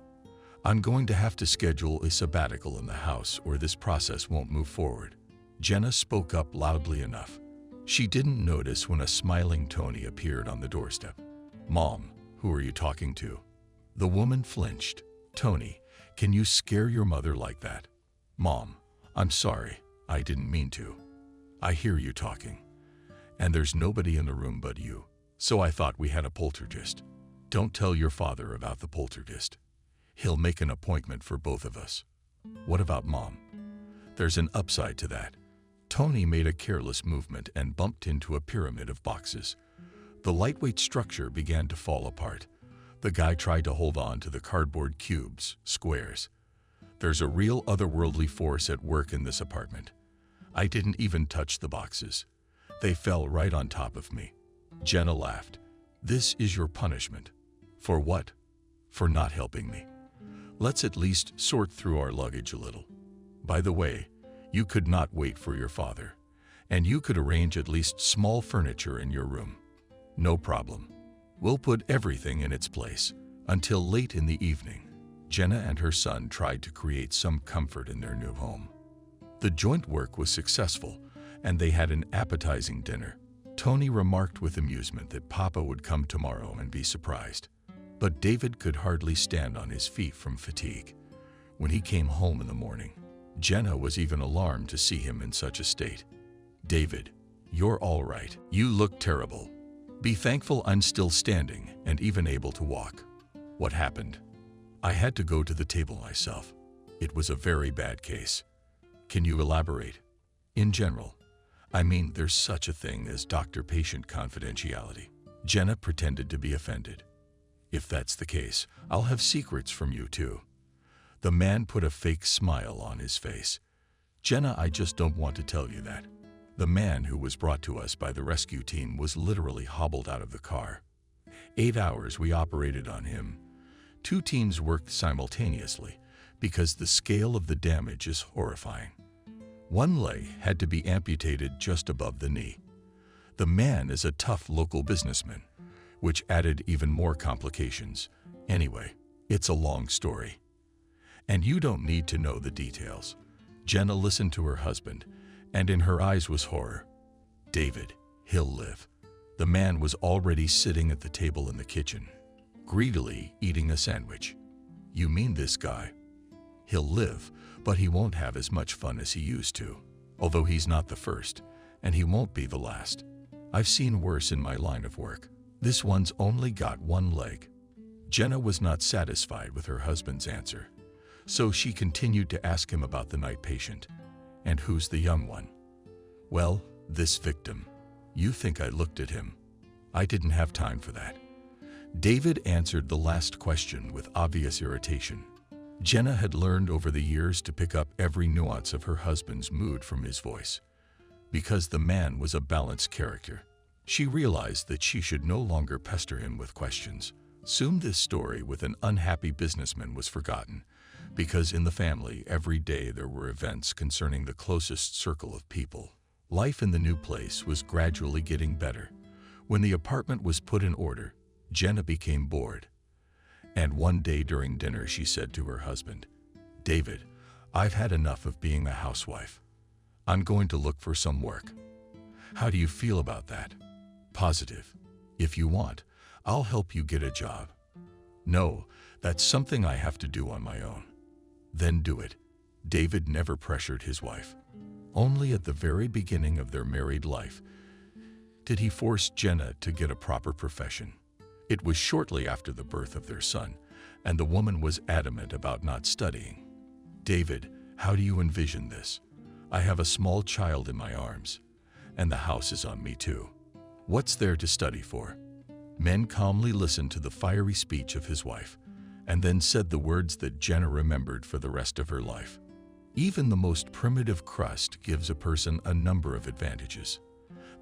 I'm going to have to schedule a sabbatical in the house or this process won't move forward. Jenna spoke up loudly enough. She didn't notice when a smiling Tony appeared on the doorstep. "Mom, who are you talking to?" The woman flinched. "Tony, can you scare your mother like that?" "Mom, I'm sorry. I didn't mean to. I hear you talking. And there's nobody in the room but you, so I thought we had a poltergeist." "Don't tell your father about the poltergeist. He'll make an appointment for both of us." "What about Mom?" "There's an upside to that." Tony made a careless movement and bumped into a pyramid of boxes. The lightweight structure began to fall apart. The guy tried to hold on to the cardboard cubes, squares. There's a real otherworldly force at work in this apartment. I didn't even touch the boxes. They fell right on top of me. Jenna laughed. This is your punishment. For what? For not helping me. Let's at least sort through our luggage a little. By the way, you could not wait for your father, and you could arrange at least small furniture in your room. No problem. We'll put everything in its place. Until late in the evening, Jenna and her son tried to create some comfort in their new home. The joint work was successful, and they had an appetizing dinner. Tony remarked with amusement that Papa would come tomorrow and be surprised. But David could hardly stand on his feet from fatigue. When he came home in the morning, Jenna was even alarmed to see him in such a state. David, you're all right. You look terrible. Be thankful I'm still standing and even able to walk. What happened? I had to go to the table myself. It was a very bad case. Can you elaborate? In general, I mean, there's such a thing as doctor-patient confidentiality. Jenna pretended to be offended. If that's the case, I'll have secrets from you too. The man put a fake smile on his face. Jenna, I just don't want to tell you that. The man who was brought to us by the rescue team was literally hobbled out of the car. 8 hours we operated on him. 2 teams worked simultaneously because the scale of the damage is horrifying. 1 leg had to be amputated just above the knee. The man is a tough local businessman, which added even more complications. Anyway, it's a long story. And you don't need to know the details. Jenna listened to her husband, and in her eyes was horror. David, he'll live. The man was already sitting at the table in the kitchen, greedily eating a sandwich. You mean this guy? He'll live, but he won't have as much fun as he used to. Although he's not the first, and he won't be the last. I've seen worse in my line of work. This one's only got 1 leg. Jenna was not satisfied with her husband's answer, so she continued to ask him about the night patient. And who's the young one? Well, this victim. You think I looked at him? I didn't have time for that. David answered the last question with obvious irritation. Jenna had learned over the years to pick up every nuance of her husband's mood from his voice. Because the man was a balanced character, she realized that she should no longer pester him with questions. Soon this story with an unhappy businessman was forgotten, because in the family every day there were events concerning the closest circle of people. Life in the new place was gradually getting better. When the apartment was put in order, Jenna became bored. And one day during dinner she said to her husband, David, I've had enough of being a housewife. I'm going to look for some work. How do you feel about that? Positive. If you want, I'll help you get a job. No, that's something I have to do on my own. Then do it. David never pressured his wife. Only at the very beginning of their married life did he force Jenna to get a proper profession. It was shortly after the birth of their son, and the woman was adamant about not studying. David, how do you envision this? I have a small child in my arms, and the house is on me too. What's there to study for? Men calmly listened to the fiery speech of his wife, and then said the words that Jenna remembered for the rest of her life. Even the most primitive crust gives a person a number of advantages.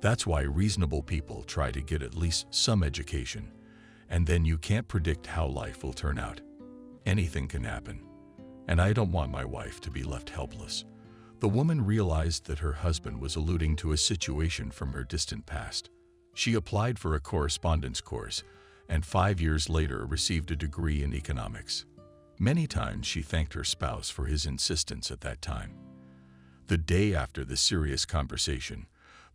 That's why reasonable people try to get at least some education, and then you can't predict how life will turn out. Anything can happen, and I don't want my wife to be left helpless. The woman realized that her husband was alluding to a situation from her distant past. She applied for a correspondence course, and 5 years later received a degree in economics. Many times she thanked her spouse for his insistence at that time. The day after the serious conversation,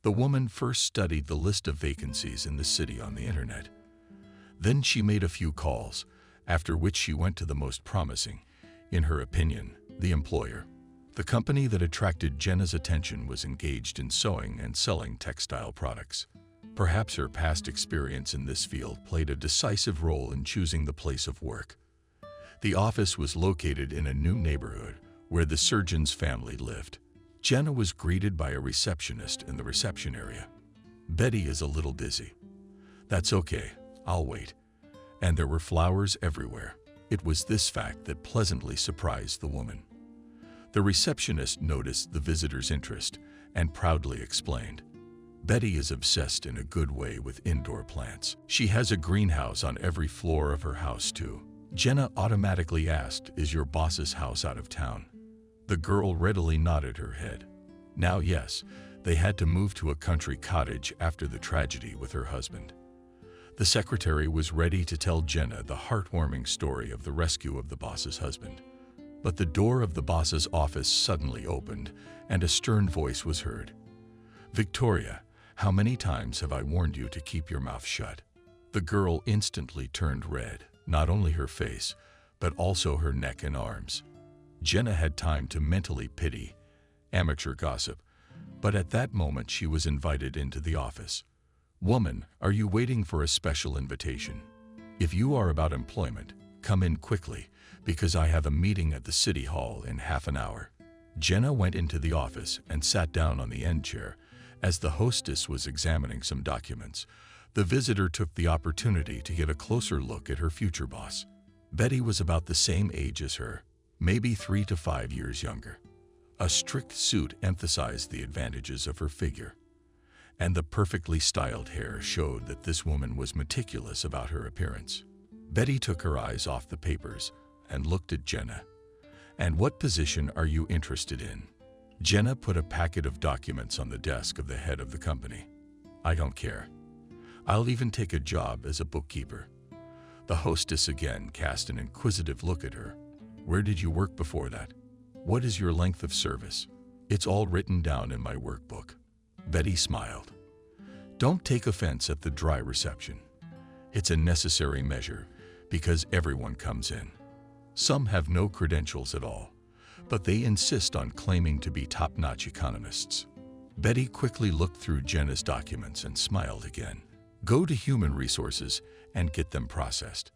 the woman first studied the list of vacancies in the city on the internet. Then she made a few calls, after which she went to the most promising, in her opinion, the employer. The company that attracted Jenna's attention was engaged in sewing and selling textile products. Perhaps her past experience in this field played a decisive role in choosing the place of work. The office was located in a new neighborhood where the surgeon's family lived. Jenna was greeted by a receptionist in the reception area. Betty is a little busy. That's okay, I'll wait. And there were flowers everywhere. It was this fact that pleasantly surprised the woman. The receptionist noticed the visitor's interest and proudly explained, "Betty is obsessed in a good way with indoor plants. She has a greenhouse on every floor of her house, too." Jenna automatically asked, "Is your boss's house out of town?" The girl readily nodded her head. Now, yes, they had to move to a country cottage after the tragedy with her husband. The secretary was ready to tell Jenna the heartwarming story of the rescue of the boss's husband. But the door of the boss's office suddenly opened, and a stern voice was heard. "Victoria, how many times have I warned you to keep your mouth shut?" The girl instantly turned red, not only her face, but also her neck and arms. Jenna had time to mentally pity amateur gossip, but at that moment she was invited into the office. "Woman, are you waiting for a special invitation? If you are about employment, come in quickly, because I have a meeting at the city hall in half an hour." Jenna went into the office and sat down on the end chair. As the hostess was examining some documents, the visitor took the opportunity to get a closer look at her future boss. Betty was about the same age as her, maybe 3 to 5 years younger. A strict suit emphasized the advantages of her figure, and the perfectly styled hair showed that this woman was meticulous about her appearance. Betty took her eyes off the papers and looked at Jenna. "And what position are you interested in?" Jenna put a packet of documents on the desk of the head of the company. "I don't care. I'll even take a job as a bookkeeper." The hostess again cast an inquisitive look at her. "Where did you work before that? What is your length of service?" "It's all written down in my workbook." Betty smiled. "Don't take offense at the dry reception. It's a necessary measure because everyone comes in. Some have no credentials at all, but they insist on claiming to be top-notch economists." Betty quickly looked through Jenna's documents and smiled again. "Go to human resources and get them processed.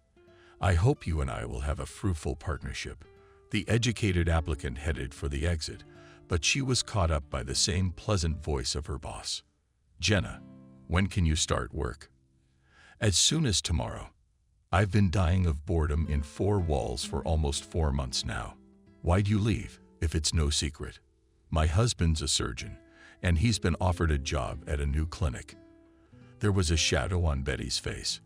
I hope you and I will have a fruitful partnership." The educated applicant headed for the exit, but she was caught up by the same pleasant voice of her boss. "Jenna, when can you start work?" "As soon as tomorrow. I've been dying of boredom in 4 walls for almost 4 months now." "Why'd you leave, if it's no secret?" "My husband's a surgeon, and he's been offered a job at a new clinic." There was a shadow on Betty's face,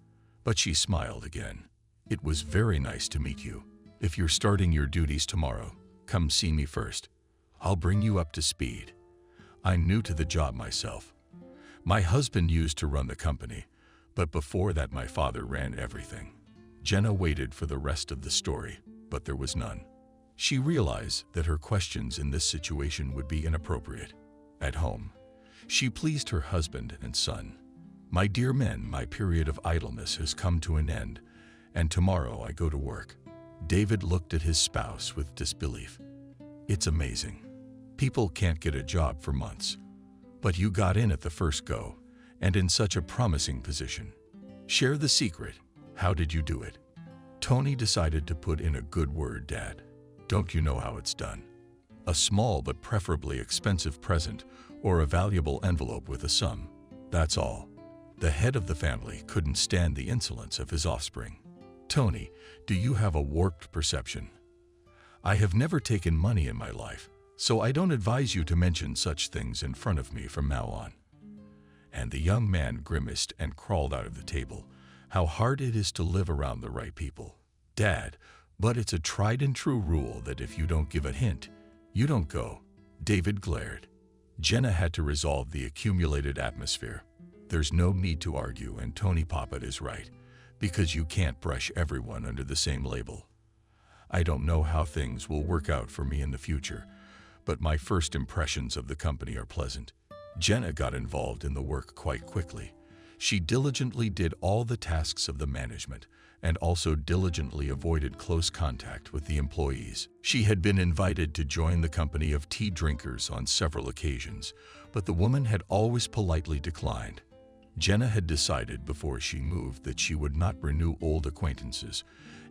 but she smiled again. "It was very nice to meet you. If you're starting your duties tomorrow, come see me first. I'll bring you up to speed. I'm new to the job myself. My husband used to run the company, but before that my father ran everything." Jenna waited for the rest of the story, but there was none. She realized that her questions in this situation would be inappropriate. At home, she pleased her husband and son. "My dear men, my period of idleness has come to an end, and tomorrow I go to work." David looked at his spouse with disbelief. "It's amazing. People can't get a job for months. But you got in at the first go, and in such a promising position. Share the secret. How did you do it?" Tony decided to put in a good word, "Dad. Don't you know how it's done? A small but preferably expensive present or a valuable envelope with a sum. That's all." The head of the family couldn't stand the insolence of his offspring. "Tony, do you have a warped perception? I have never taken money in my life, so I don't advise you to mention such things in front of me from now on." And the young man grimaced and crawled out of the table. How hard it is to live around the right people. "Dad, but it's a tried and true rule that if you don't give a hint, you don't go." David glared. Jenna had to resolve the accumulated atmosphere. There's no need to argue, and Tony Poppet is right, because you can't brush everyone under the same label. I don't know how things will work out for me in the future, but my first impressions of the company are pleasant. Jenna got involved in the work quite quickly. She diligently did all the tasks of the management and also diligently avoided close contact with the employees. She had been invited to join the company of tea drinkers on several occasions, but the woman had always politely declined. Jenna had decided before she moved that she would not renew old acquaintances,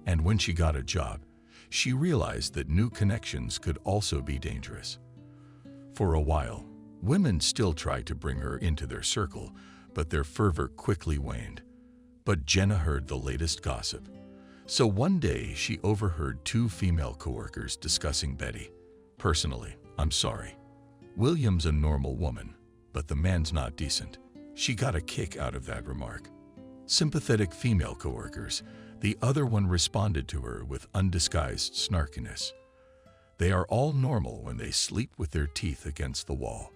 and when she got a job, she realized that new connections could also be dangerous. For a while, women still tried to bring her into their circle, but their fervor quickly waned. But Jenna heard the latest gossip. So one day she overheard 2 female coworkers discussing Betty. Personally, I'm sorry. William's a normal woman, but the man's not decent. She got a kick out of that remark. Sympathetic female coworkers, the other one responded to her with undisguised snarkiness. They are all normal when they sleep with their teeth against the wall.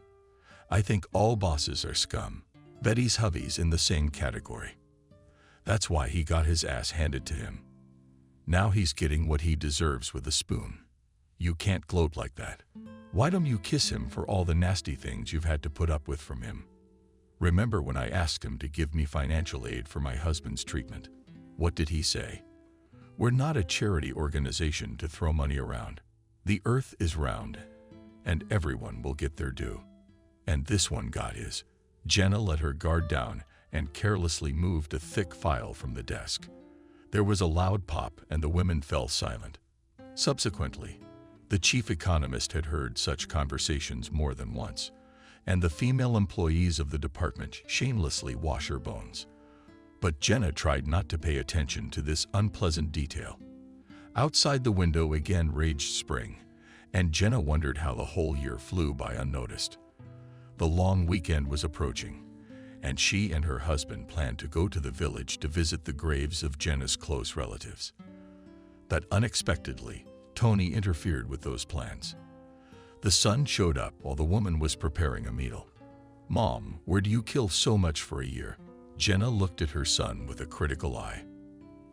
I think all bosses are scum. Betty's hubby's in the same category. That's why he got his ass handed to him. Now he's getting what he deserves with a spoon. You can't gloat like that. Why don't you kiss him for all the nasty things you've had to put up with from him? Remember when I asked him to give me financial aid for my husband's treatment? What did he say? We're not a charity organization to throw money around. The earth is round, and everyone will get their due. And this one got his. Jenna let her guard down and carelessly moved a thick file from the desk. There was a loud pop and the women fell silent. Subsequently, the chief economist had heard such conversations more than once, and the female employees of the department shamelessly wash her bones. But Jenna tried not to pay attention to this unpleasant detail. Outside the window again raged spring, and Jenna wondered how the whole year flew by unnoticed. The long weekend was approaching, and she and her husband planned to go to the village to visit the graves of Jenna's close relatives. But unexpectedly, Tony interfered with those plans. The son showed up while the woman was preparing a meal. "Mom, where do you kill so much for a year?" Jenna looked at her son with a critical eye.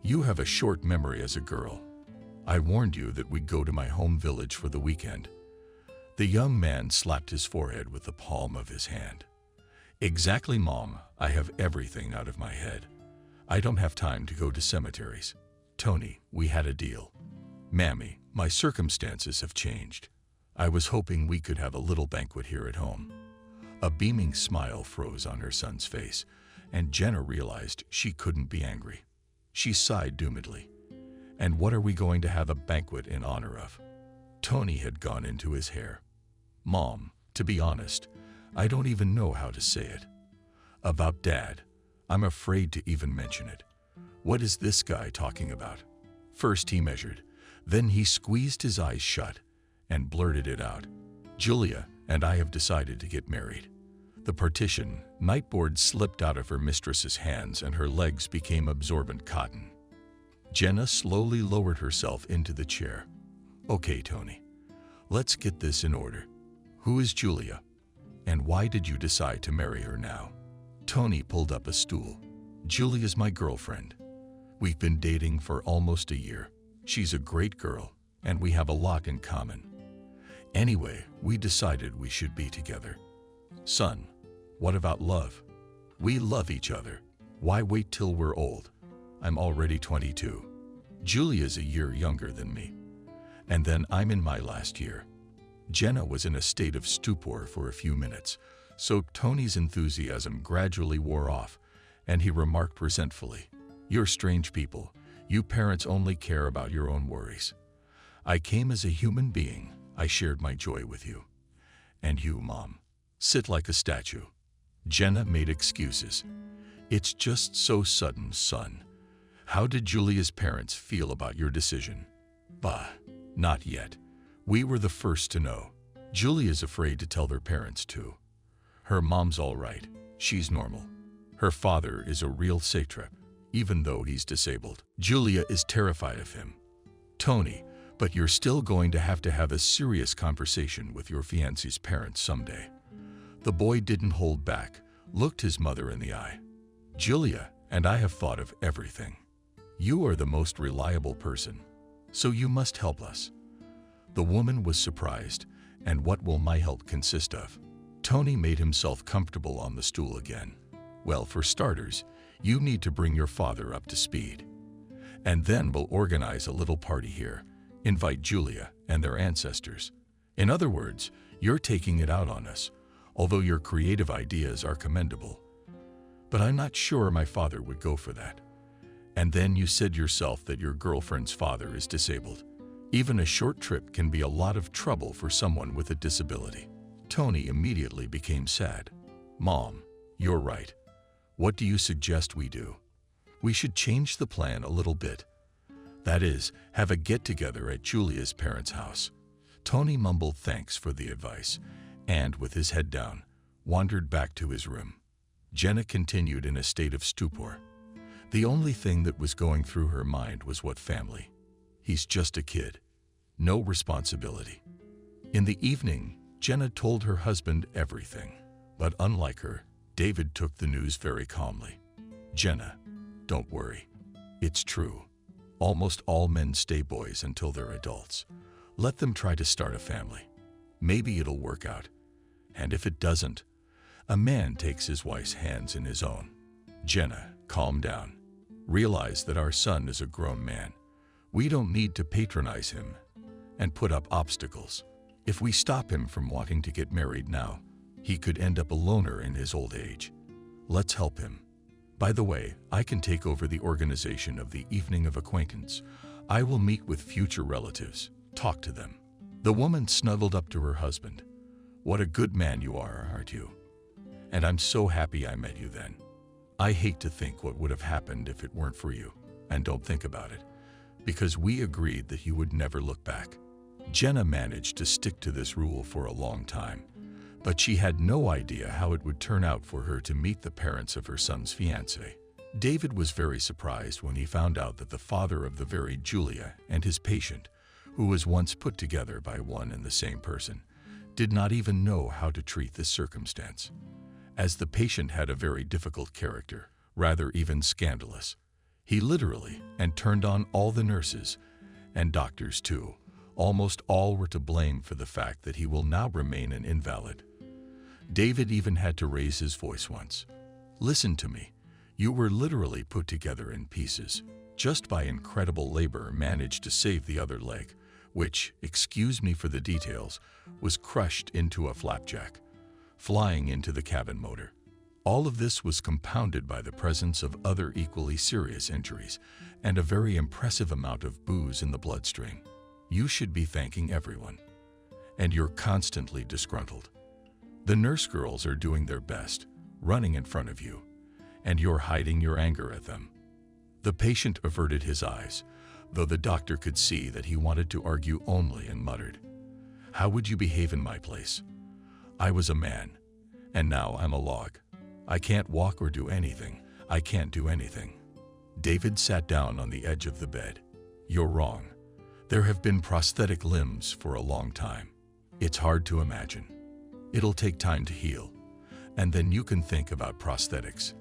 "You have a short memory as a girl. I warned you that we'd go to my home village for the weekend." The young man slapped his forehead with the palm of his hand. "Exactly, Mom. I have everything out of my head. I don't have time to go to cemeteries. Tony, we had a deal." "Mammy, my circumstances have changed. I was hoping we could have a little banquet here at home." A beaming smile froze on her son's face, and Jenna realized she couldn't be angry. She sighed doomedly. "And what are we going to have a banquet in honor of?" Tony had gone into his hair. "Mom, to be honest, I don't even know how to say it. About Dad, I'm afraid to even mention it. What is this guy talking about?" First he measured, then he squeezed his eyes shut and blurted it out. "Julia and I have decided to get married." The partition nightboard slipped out of her mistress's hands and her legs became absorbent cotton. Jenna slowly lowered herself into the chair. "Okay, Tony, let's get this in order. Who is Julia? And why did you decide to marry her now?" Tony pulled up a stool. "Julia's my girlfriend. We've been dating for almost a year. She's a great girl, and we have a lot in common. Anyway, we decided we should be together." "Son, what about love? We love each other. Why wait till we're old? I'm already 22. Julia's a year younger than me. And then I'm in my last year." Jenna was in a state of stupor for a few minutes, so Tony's enthusiasm gradually wore off, and he remarked resentfully, "You're strange people. You parents only care about your own worries. I came as a human being. I shared my joy with you. And you, Mom, sit like a statue." Jenna made excuses. "It's just so sudden, son. How did Julia's parents feel about your decision?" "Bah, not yet. We were the first to know. Julia's afraid to tell their parents too. Her mom's all right. She's normal. Her father is a real satrap, even though he's disabled. Julia is terrified of him." "Tony, but you're still going to have a serious conversation with your fiancé's parents someday." The boy didn't hold back, looked his mother in the eye. "Julia and I have thought of everything. You are the most reliable person, so you must help us." The woman was surprised. "And what will my help consist of?" Tony made himself comfortable on the stool again. "Well, for starters, you need to bring your father up to speed. And then we'll organize a little party here. Invite Julia and their ancestors. In other words, you're taking it out on us, although your creative ideas are commendable. But I'm not sure my father would go for that. And then you said yourself that your girlfriend's father is disabled. Even a short trip can be a lot of trouble for someone with a disability." Tony immediately became sad. "Mom, you're right. What do you suggest we do?" "We should change the plan a little bit. That is, have a get-together at Julia's parents' house." Tony mumbled thanks for the advice and, with his head down, wandered back to his room. Jenna continued in a state of stupor. The only thing that was going through her mind was what family? He's just a kid. No responsibility. In the evening, Jenna told her husband everything. But unlike her, David took the news very calmly. Jenna, don't worry. It's true. Almost all men stay boys until they're adults. Let them try to start a family. Maybe it'll work out. And if it doesn't, a man takes his wife's hands in his own. Jenna, calm down. Realize that our son is a grown man. We don't need to patronize him and put up obstacles. If we stop him from wanting to get married now, he could end up a loner in his old age. Let's help him. By the way, I can take over the organization of the Evening of Acquaintance. I will meet with future relatives, talk to them. The woman snuggled up to her husband. What a good man you are, aren't you? And I'm so happy I met you then. I hate to think what would have happened if it weren't for you. And don't think about it, because we agreed that you would never look back. Jenna managed to stick to this rule for a long time, but she had no idea how it would turn out for her to meet the parents of her son's fiancée. David was very surprised when he found out that the father of the very Julia and his patient, who was once put together by one and the same person, did not even know how to treat this circumstance. As the patient had a very difficult character, rather even scandalous, he literally and turned on all the nurses and doctors too. Almost all were to blame for the fact that he will now remain an invalid. David even had to raise his voice once. Listen to me. You were literally put together in pieces. Just by incredible labor managed to save the other leg, which, excuse me for the details, was crushed into a flapjack, flying into the cabin motor. All of this was compounded by the presence of other equally serious injuries and a very impressive amount of booze in the bloodstream. You should be thanking everyone. And you're constantly disgruntled. The nurse girls are doing their best, running in front of you, and you're hiding your anger at them. The patient averted his eyes, though the doctor could see that he wanted to argue only, and muttered, "How would you behave in my place? I was a man, and now I'm a log. I can't walk or do anything. I can't do anything." David sat down on the edge of the bed. "You're wrong. There have been prosthetic limbs for a long time. It's hard to imagine. It'll take time to heal, and then you can think about prosthetics.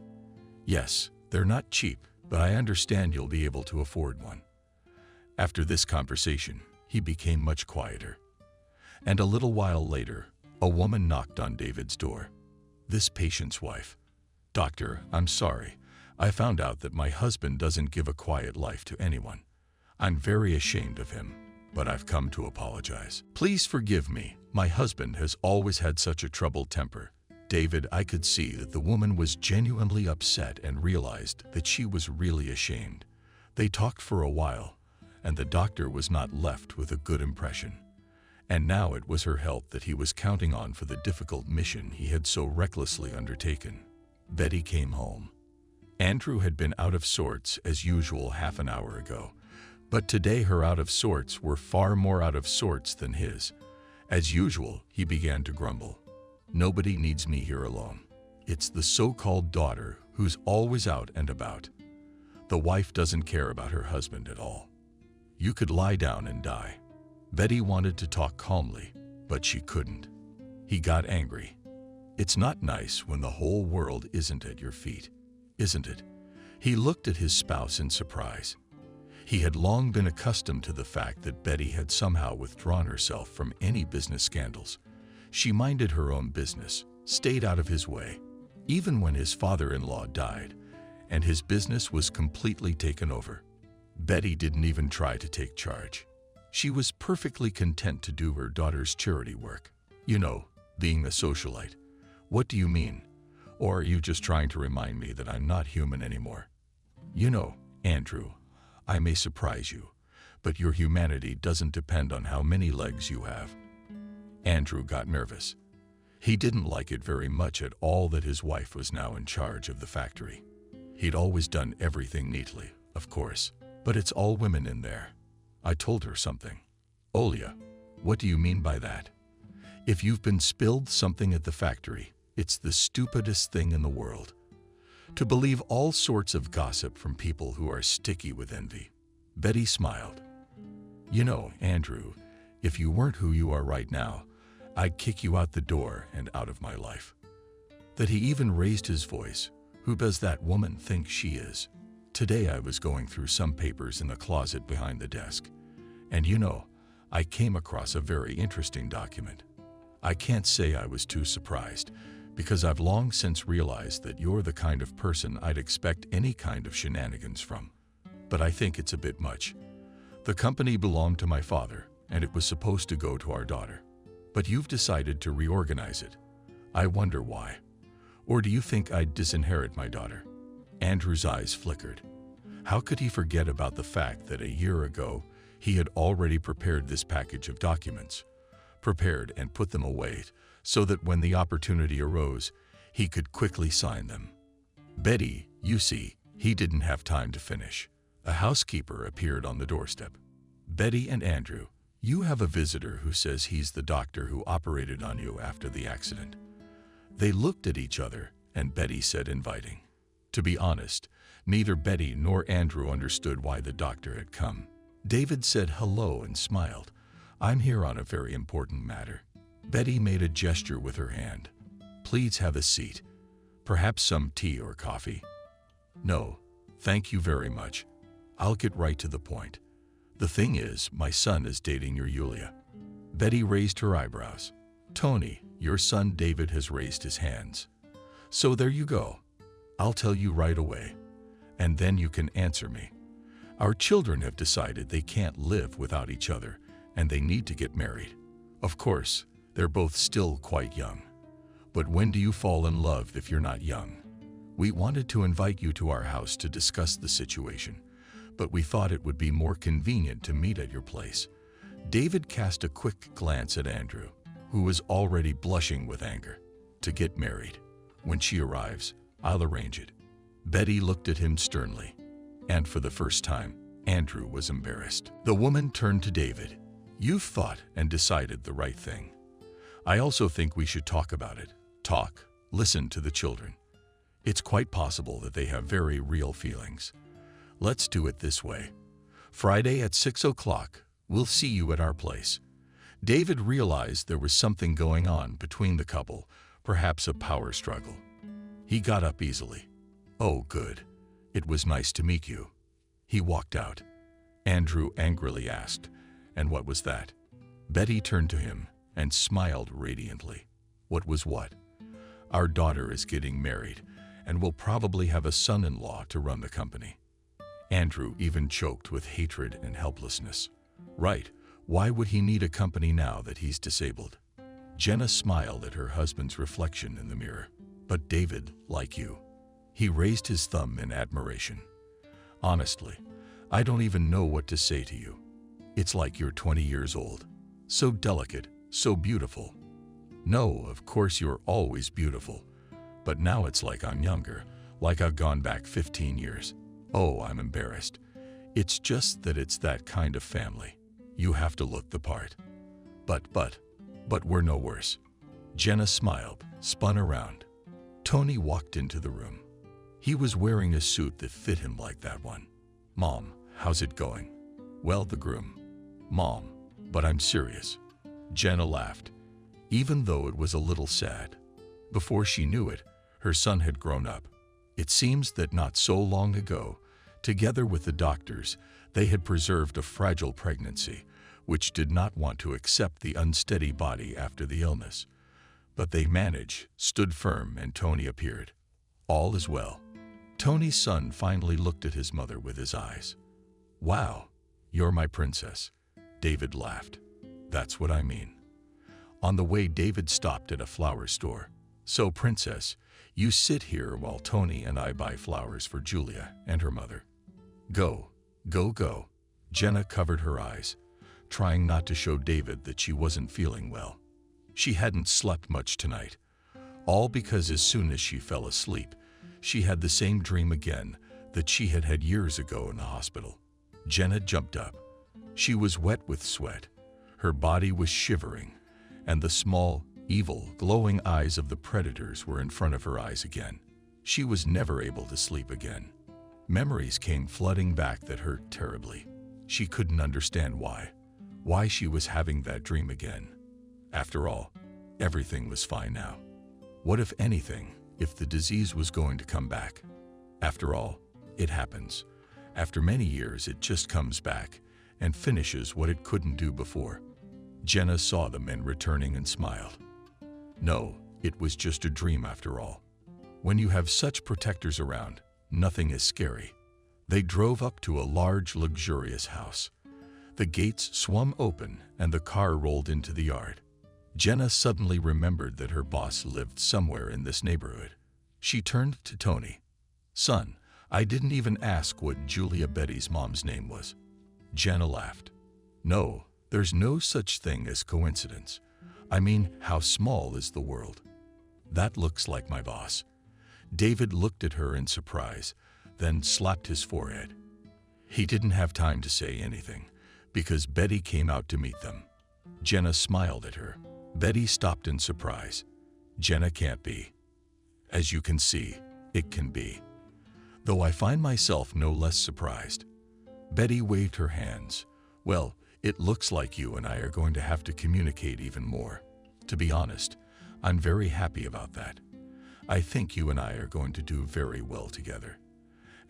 Yes, they're not cheap, but I understand you'll be able to afford one." After this conversation, he became much quieter. And a little while later, a woman knocked on David's door. This patient's wife. "Doctor, I'm sorry. I found out that my husband doesn't give a quiet life to anyone. I'm very ashamed of him, but I've come to apologize. Please forgive me. My husband has always had such a troubled temper." David, I could see that the woman was genuinely upset and realized that she was really ashamed. They talked for a while, and the doctor was not left with a good impression. And now it was her help that he was counting on for the difficult mission he had so recklessly undertaken. Betty came home. Andrew had been out of sorts as usual half an hour ago, but today her out of sorts were far more out of sorts than his. As usual, he began to grumble. "Nobody needs me here alone. It's the so-called daughter who's always out and about. The wife doesn't care about her husband at all. You could lie down and die." Betty wanted to talk calmly, but she couldn't. He got angry. "It's not nice when the whole world isn't at your feet, isn't it?" He looked at his spouse in surprise. He had long been accustomed to the fact that Betty had somehow withdrawn herself from any business scandals. She minded her own business, stayed out of his way, even when his father-in-law died, and his business was completely taken over. Betty didn't even try to take charge. She was perfectly content to do her daughter's charity work. "You know, being a socialite." "What do you mean? Or are you just trying to remind me that I'm not human anymore?" "You know, Andrew, I may surprise you, but your humanity doesn't depend on how many legs you have." Andrew got nervous. He didn't like it very much at all that his wife was now in charge of the factory. He'd always done everything neatly, of course, but it's all women in there. I told her something. "Olia, What do you mean by that? If you've been spilled something at the factory, it's the stupidest thing in the world. To believe all sorts of gossip from people who are sticky with envy. Betty smiled. You know, Andrew, if you weren't who you are right now, I'd kick you out the door and out of my life. That he even raised his voice. Who does that woman think she is? Today I was going through some papers in the closet behind the desk. And you know, I came across a very interesting document. I can't say I was too surprised, because I've long since realized that you're the kind of person I'd expect any kind of shenanigans from. But I think it's a bit much. The company belonged to my father, and it was supposed to go to our daughter. But you've decided to reorganize it. I wonder why. Or do you think I'd disinherit my daughter? Andrew's eyes flickered. How could he forget about the fact that a year ago he had already prepared this package of documents, prepared and put them away so that when the opportunity arose, he could quickly sign them. Betty, you see, he didn't have time to finish. A housekeeper appeared on the doorstep. Betty and Andrew, you have a visitor who says he's the doctor who operated on you after the accident. They looked at each other, and Betty said inviting. To be honest, neither Betty nor Andrew understood why the doctor had come. David said hello and smiled. I'm here on a very important matter. Betty made a gesture with her hand. Please have a seat. Perhaps some tea or coffee. No, thank you very much. I'll get right to the point. The thing is, my son is dating your Yulia. Betty raised her eyebrows. Tony, your son David has raised his hands. So there you go. I'll tell you right away. And then you can answer me. Our children have decided they can't live without each other, and they need to get married. Of course, they're both still quite young. But when do you fall in love if you're not young? We wanted to invite you to our house to discuss the situation, but we thought it would be more convenient to meet at your place. David cast a quick glance at Andrew, who was already blushing with anger. To get married. When she arrives, I'll arrange it. Betty looked at him sternly. And for the first time, Andrew was embarrassed. The woman turned to David. You've thought and decided the right thing. I also think we should talk about it. Talk. Listen to the children. It's quite possible that they have very real feelings. Let's do it this way. Friday at 6 o'clock, we'll see you at our place. David realized there was something going on between the couple, perhaps a power struggle. He got up easily. Oh, good. It was nice to meet you. He walked out. Andrew angrily asked, and what was that? Betty turned to him and smiled radiantly. What was what? Our daughter is getting married, and will probably have a son-in-law to run the company. Andrew even choked with hatred and helplessness. Right, why would he need a company now that he's disabled? Jenna smiled at her husband's reflection in the mirror. But David, like you. He raised his thumb in admiration. Honestly, I don't even know what to say to you. It's like you're 20 years old. So delicate, so beautiful. No, of course you're always beautiful. But now it's like I'm younger, like I've gone back 15 years. Oh, I'm embarrassed. It's just that it's that kind of family. You have to look the part. But we're no worse. Jenna smiled, spun around. Tony walked into the room. He was wearing a suit that fit him like that one. Mom, how's it going? Well, the groom. Mom, but I'm serious. Jenna laughed, even though it was a little sad. Before she knew it, her son had grown up. It seems that not so long ago, together with the doctors, they had preserved a fragile pregnancy, which did not want to accept the unsteady body after the illness. But they managed, stood firm, and Tony appeared. All is well. Tony's son finally looked at his mother with his eyes. Wow, you're my princess. David laughed. That's what I mean. On the way, David stopped at a flower store. So, princess, you sit here while Tony and I buy flowers for Julia and her mother. Go, go, go. Jenna covered her eyes, trying not to show David that she wasn't feeling well. She hadn't slept much tonight, all because as soon as she fell asleep, she had the same dream again that she had had years ago in the hospital. Jenna jumped up. She was wet with sweat. Her body was shivering, and the small, evil, glowing eyes of the predators were in front of her eyes again. She was never able to sleep again. Memories came flooding back that hurt terribly. She couldn't understand why she was having that dream again. After all, everything was fine now. What if anything, if the disease was going to come back? After all, it happens. After many years, it just comes back and finishes what it couldn't do before. Jenna saw the men returning and smiled. No, it was just a dream after all. When you have such protectors around, nothing is scary. They drove up to a large, luxurious house. The gates swung open and the car rolled into the yard. Jenna suddenly remembered that her boss lived somewhere in this neighborhood. She turned to Tony. "Son, I didn't even ask what Julia Betty's mom's name was." Jenna laughed. "No, there's no such thing as coincidence. I mean, how small is the world?" "That looks like my boss." David looked at her in surprise, then slapped his forehead. He didn't have time to say anything, because Betty came out to meet them. Jenna smiled at her. Betty stopped in surprise. "Jenna can't be." "As you can see, it can be. Though I find myself no less surprised." Betty waved her hands. "Well, it looks like you and I are going to have to communicate even more. To be honest, I'm very happy about that. I think you and I are going to do very well together."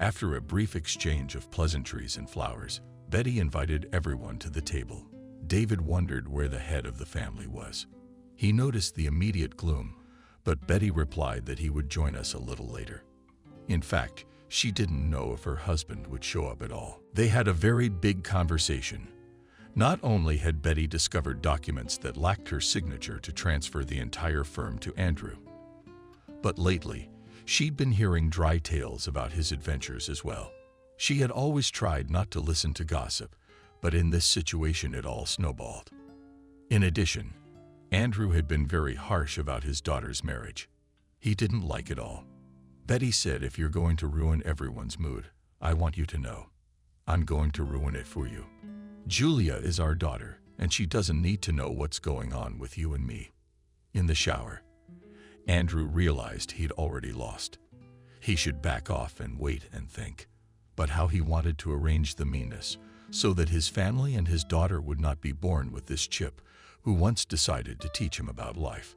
After a brief exchange of pleasantries and flowers, Betty invited everyone to the table. David wondered where the head of the family was. He noticed the immediate gloom, but Betty replied that he would join us a little later. In fact, she didn't know if her husband would show up at all. They had a very big conversation. Not only had Betty discovered documents that lacked her signature to transfer the entire firm to Andrew, but lately, she'd been hearing dry tales about his adventures as well. She had always tried not to listen to gossip, but in this situation it all snowballed. In addition, Andrew had been very harsh about his daughter's marriage. He didn't like it all. Betty said, "If you're going to ruin everyone's mood, I want you to know. I'm going to ruin it for you. Julia is our daughter, and she doesn't need to know what's going on with you and me." In the shower, Andrew realized he'd already lost. He should back off and wait and think. But how he wanted to arrange the meanness so that his family and his daughter would not be born with this chip who once decided to teach him about life.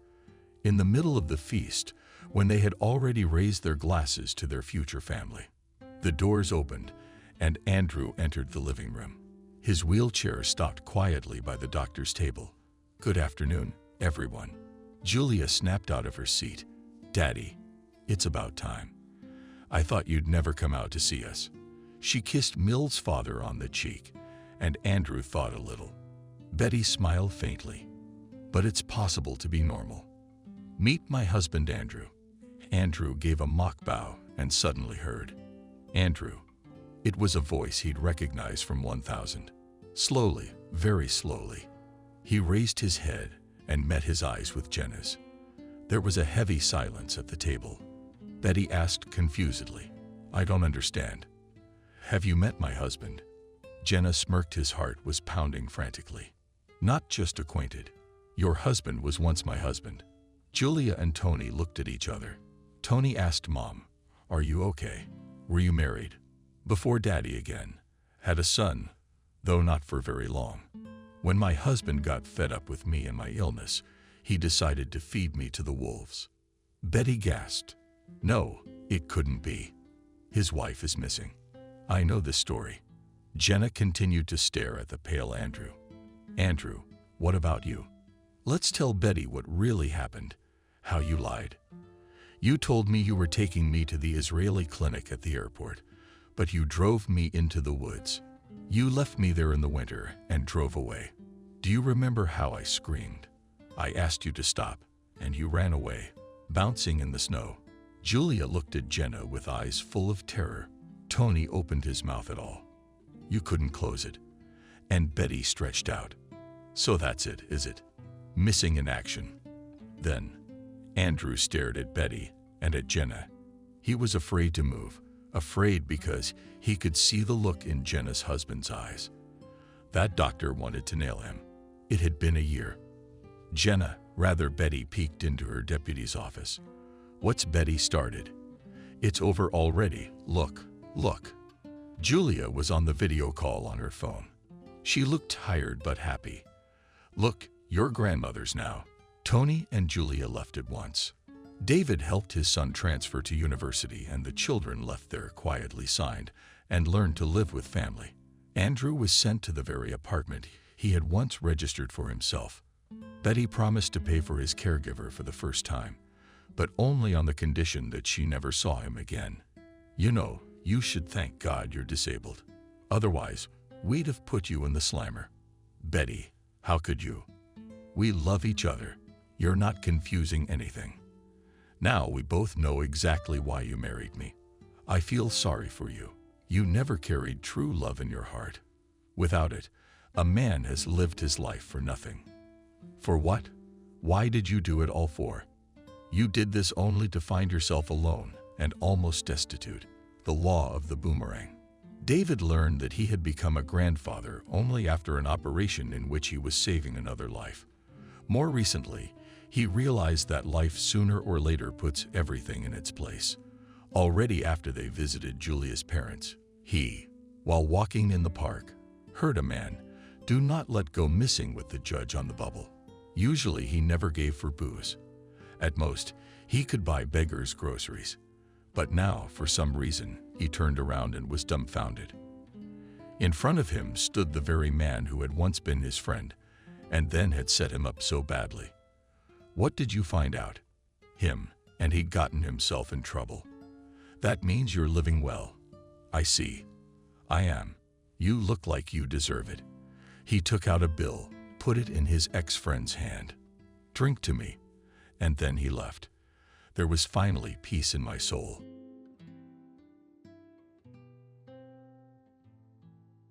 In the middle of the feast, when they had already raised their glasses to their future family, the doors opened and Andrew entered the living room. His wheelchair stopped quietly by the doctor's table. "Good afternoon, everyone." Julia snapped out of her seat. "Daddy, it's about time. I thought you'd never come out to see us." She kissed Mill's father on the cheek, and Andrew thought a little. Betty smiled faintly. "But it's possible to be normal. Meet my husband, Andrew." Andrew gave a mock bow and suddenly heard, "Andrew." It was a voice he'd recognized from 1000. Slowly, very slowly, he raised his head and met his eyes with Jenna's. There was a heavy silence at the table. Betty asked confusedly, "I don't understand. Have you met my husband?" Jenna smirked. His heart was pounding frantically. "Not just acquainted. Your husband was once my husband." Julia and Tony looked at each other. Tony asked Mom, "Are you okay? Were you married?" "Before Daddy again. Had a son, though not for very long. When my husband got fed up with me and my illness, he decided to feed me to the wolves." Betty gasped. "No, it couldn't be. His wife is missing." "I know this story." Jenna continued to stare at the pale Andrew. "Andrew, what about you? Let's tell Betty what really happened, how you lied. You told me you were taking me to the Israeli clinic at the airport, but you drove me into the woods. You left me there in the winter and drove away. Do you remember how I screamed? I asked you to stop, and you ran away, bouncing in the snow." Julia looked at Jenna with eyes full of terror. Tony opened his mouth at all. "You couldn't close it." And Betty stretched out. "So that's it, is it? Missing in action." Then Andrew stared at Betty and at Jenna. He was afraid to move, afraid because he could see the look in Jenna's husband's eyes. That doctor wanted to nail him. It had been a year. Jenna, rather Betty, peeked into her deputy's office. "What's Betty started? It's over already. Look, look." Julia was on the video call on her phone. She looked tired but happy. "Look, your grandmother's now." Tony and Julia left at once. David helped his son transfer to university, and the children left there quietly signed and learned to live with family. Andrew was sent to the very apartment he had once registered for himself. Betty promised to pay for his caregiver for the first time, but only on the condition that she never saw him again. "You know, you should thank God you're disabled. Otherwise, we'd have put you in the slammer." "Betty, how could you? We love each other. You're not confusing anything. Now we both know exactly why you married me. I feel sorry for you. You never carried true love in your heart. Without it, a man has lived his life for nothing." "For what? Why did you do it all for? You did this only to find yourself alone and almost destitute." The law of the boomerang. David learned that he had become a grandfather only after an operation in which he was saving another life. More recently, he realized that life sooner or later puts everything in its place. Already after they visited Julia's parents, he, while walking in the park, heard a man, "Do not let go," missing with the judge on the bubble. Usually he never gave for booze. At most, he could buy beggars' groceries. But now, for some reason, he turned around and was dumbfounded. In front of him stood the very man who had once been his friend, and then had set him up so badly. "What did you find out?" "Him, and he'd gotten himself in trouble." "That means you're living well." "I see. I am. You look like you deserve it." He took out a bill, put it in his ex-friend's hand. "Drink to me." And then he left. There was finally peace in my soul.